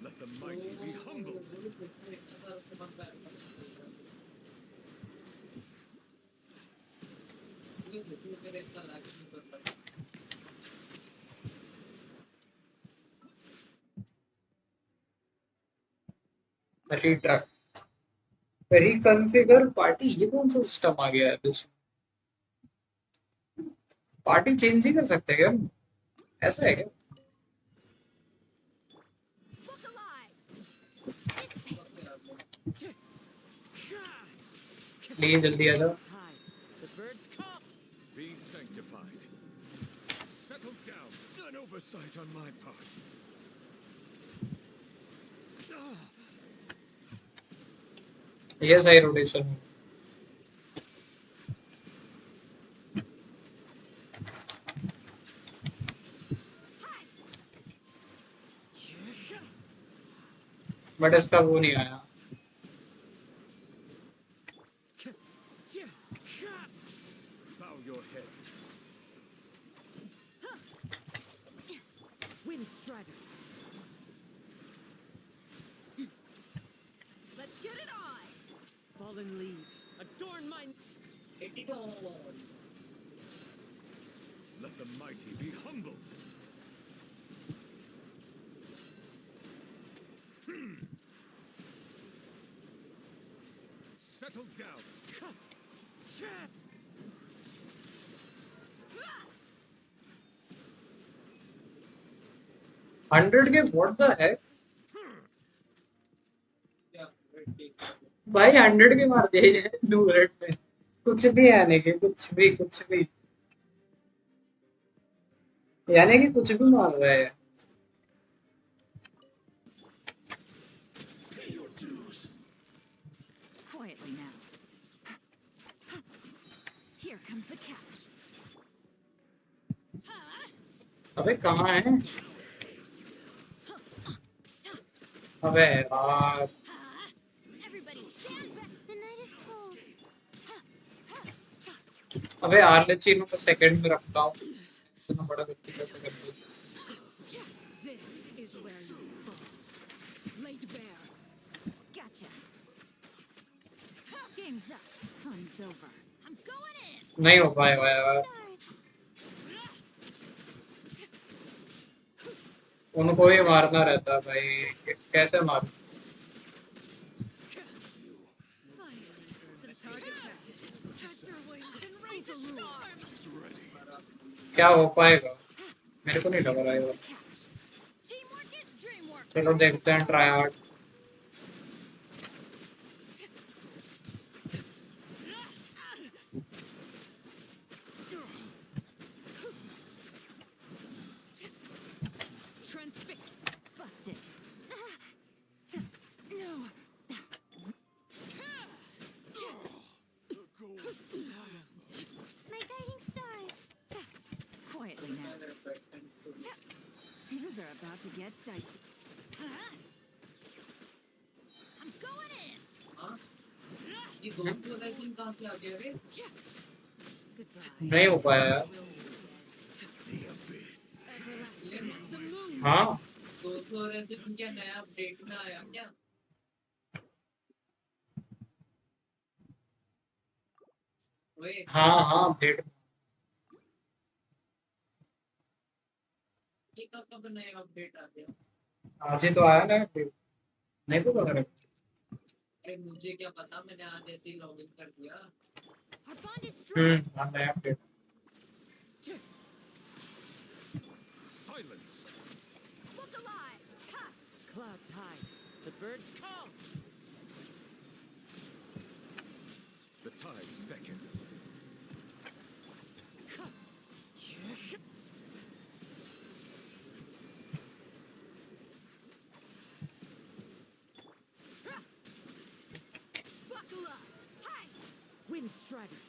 Let the mighty be humbled. Reconfigure party, ये कौन सा सिस्टम आ गया है? पार्टी चेंज ही कर सकते हैं क्या? ऐसा है क्या? प्लीज जल्दी आ जाओ। The birds call. Be sanctified. Settle down. An oversight on my part. ये सही रोटेशन है। बट इसका वो नहीं आया। Bow your head. Wind strider. Let's get it on. Fallen leaves adorn my. Let the mighty be humbled. Settle down. 100 के what the हेक भाई 100 के मार दिए ये 2 मिनट में कुछ भी आने के कुछ भी यानी कि कुछ भी मार रहा है Quietly now. Here comes the cash. अबे कहाँ है अबे यार अबे आर्लेचीनो को सेकंड में रखता हूँ इतना बड़ा गलती कैसे कर दी This is where you fall. Laid bare. Gotcha. Game's up. Fun's over. I'm going in. नहीं हो पाएगा यार उनको ही मारना रहता भाई कैसे मार क्या हो पाएगा मेरे को नहीं लग रहा है चलो देखते हैं try hard Things are about to get dicey. I'm going in. ये 200 रेसिन कहाँ से आ गया रे? नहीं हो पाया यार हाँ 200 रेसिन क्या नया अपडेट में आया क्या? हाँ अपडेट ये कब नया अपडेट आ गया? आज ही तो आया ना अपडेट नहीं तो पता नहीं अरे मुझे क्या पता मैंने आज ऐसे ही लॉगिन कर दिया नया update Silence. Look alive. Ha! Clouds high. The birds come. The tides beckon. Buckle up. Hi. Wind strider.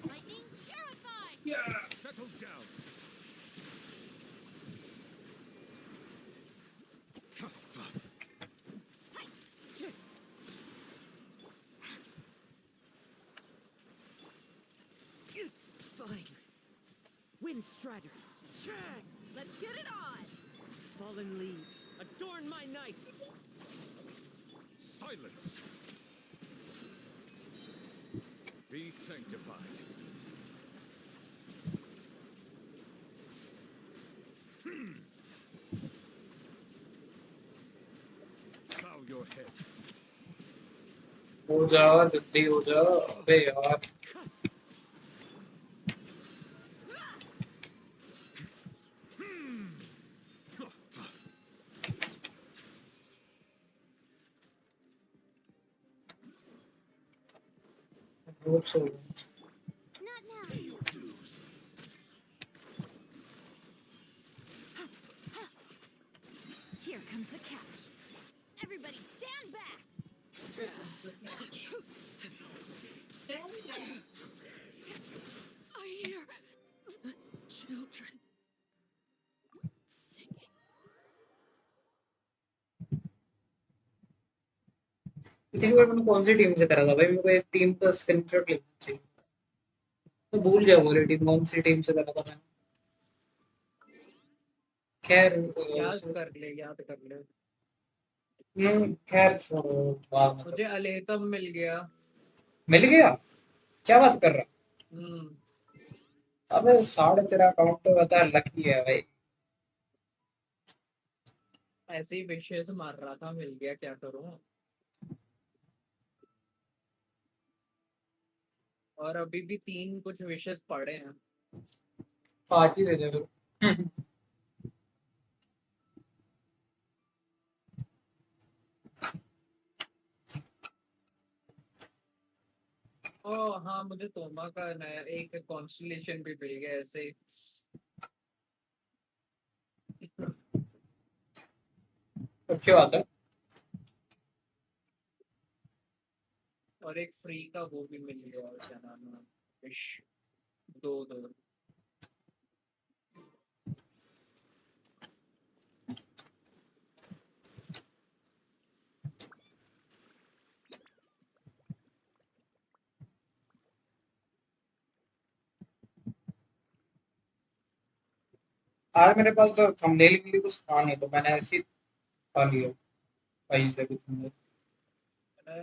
Lightning terrified. Settle down. It's fine. Wind strider. Let's get it on. Fallen leaves adorn my night. Silence. Be sanctified. Bow your head. हो जा जल्दी हो जा अबे यार Here comes the catch. Everybody stand back. I hear the children singing. इतनी बार मैंने कौन सी टीम से करा था भाई मेरे को एक टीम का स्क्रीनशॉट लेना चाहिए तो भूल गया वो टीम कौन सी टीम से करा था मैंने खैर याद कर ले खैर छोड़ो मुझे अलेतम मिल गया क्या बात कर रहा अबे साढ़े तेरा अकाउंट तो बता लकी है भाई ऐसे ही विशेष मार रहा था मिल गया क्या करूं और अभी भी 3 कुछ विशेष पड़े हैं। पार्टी दे दे फिर। ओ हाँ, मुझे तोमा का नया एक कॉन्स्टलेशन भी मिल गया ऐसे। अच्छी बात है। और एक फ्री का वो भी मिल गया, और क्या नाम है, फिश 2 यार मेरे पास तो थंबनेल के लिए कुछ था नहीं, तो मैंने ऐसे ही खा लिया कहीं से भी thumbnail।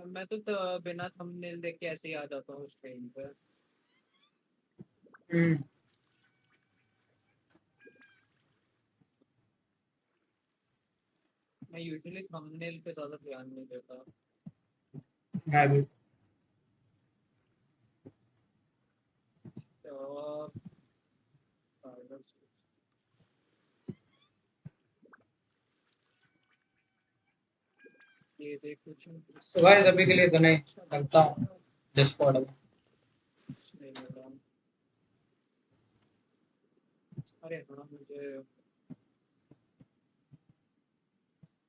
मैं तो बिना थंबनेल देख के ऐसे ही आ जाता हूँ स्ट्रीम पे। मैं यूजुअली थंबनेल पे ज्यादा ध्यान नहीं देता। मैं भी। तो ये देख कुछ तो गाइस अभी के लिए इतना ही, लगता हूँ डिस्कॉर्ड में। अरे हाँ, मुझे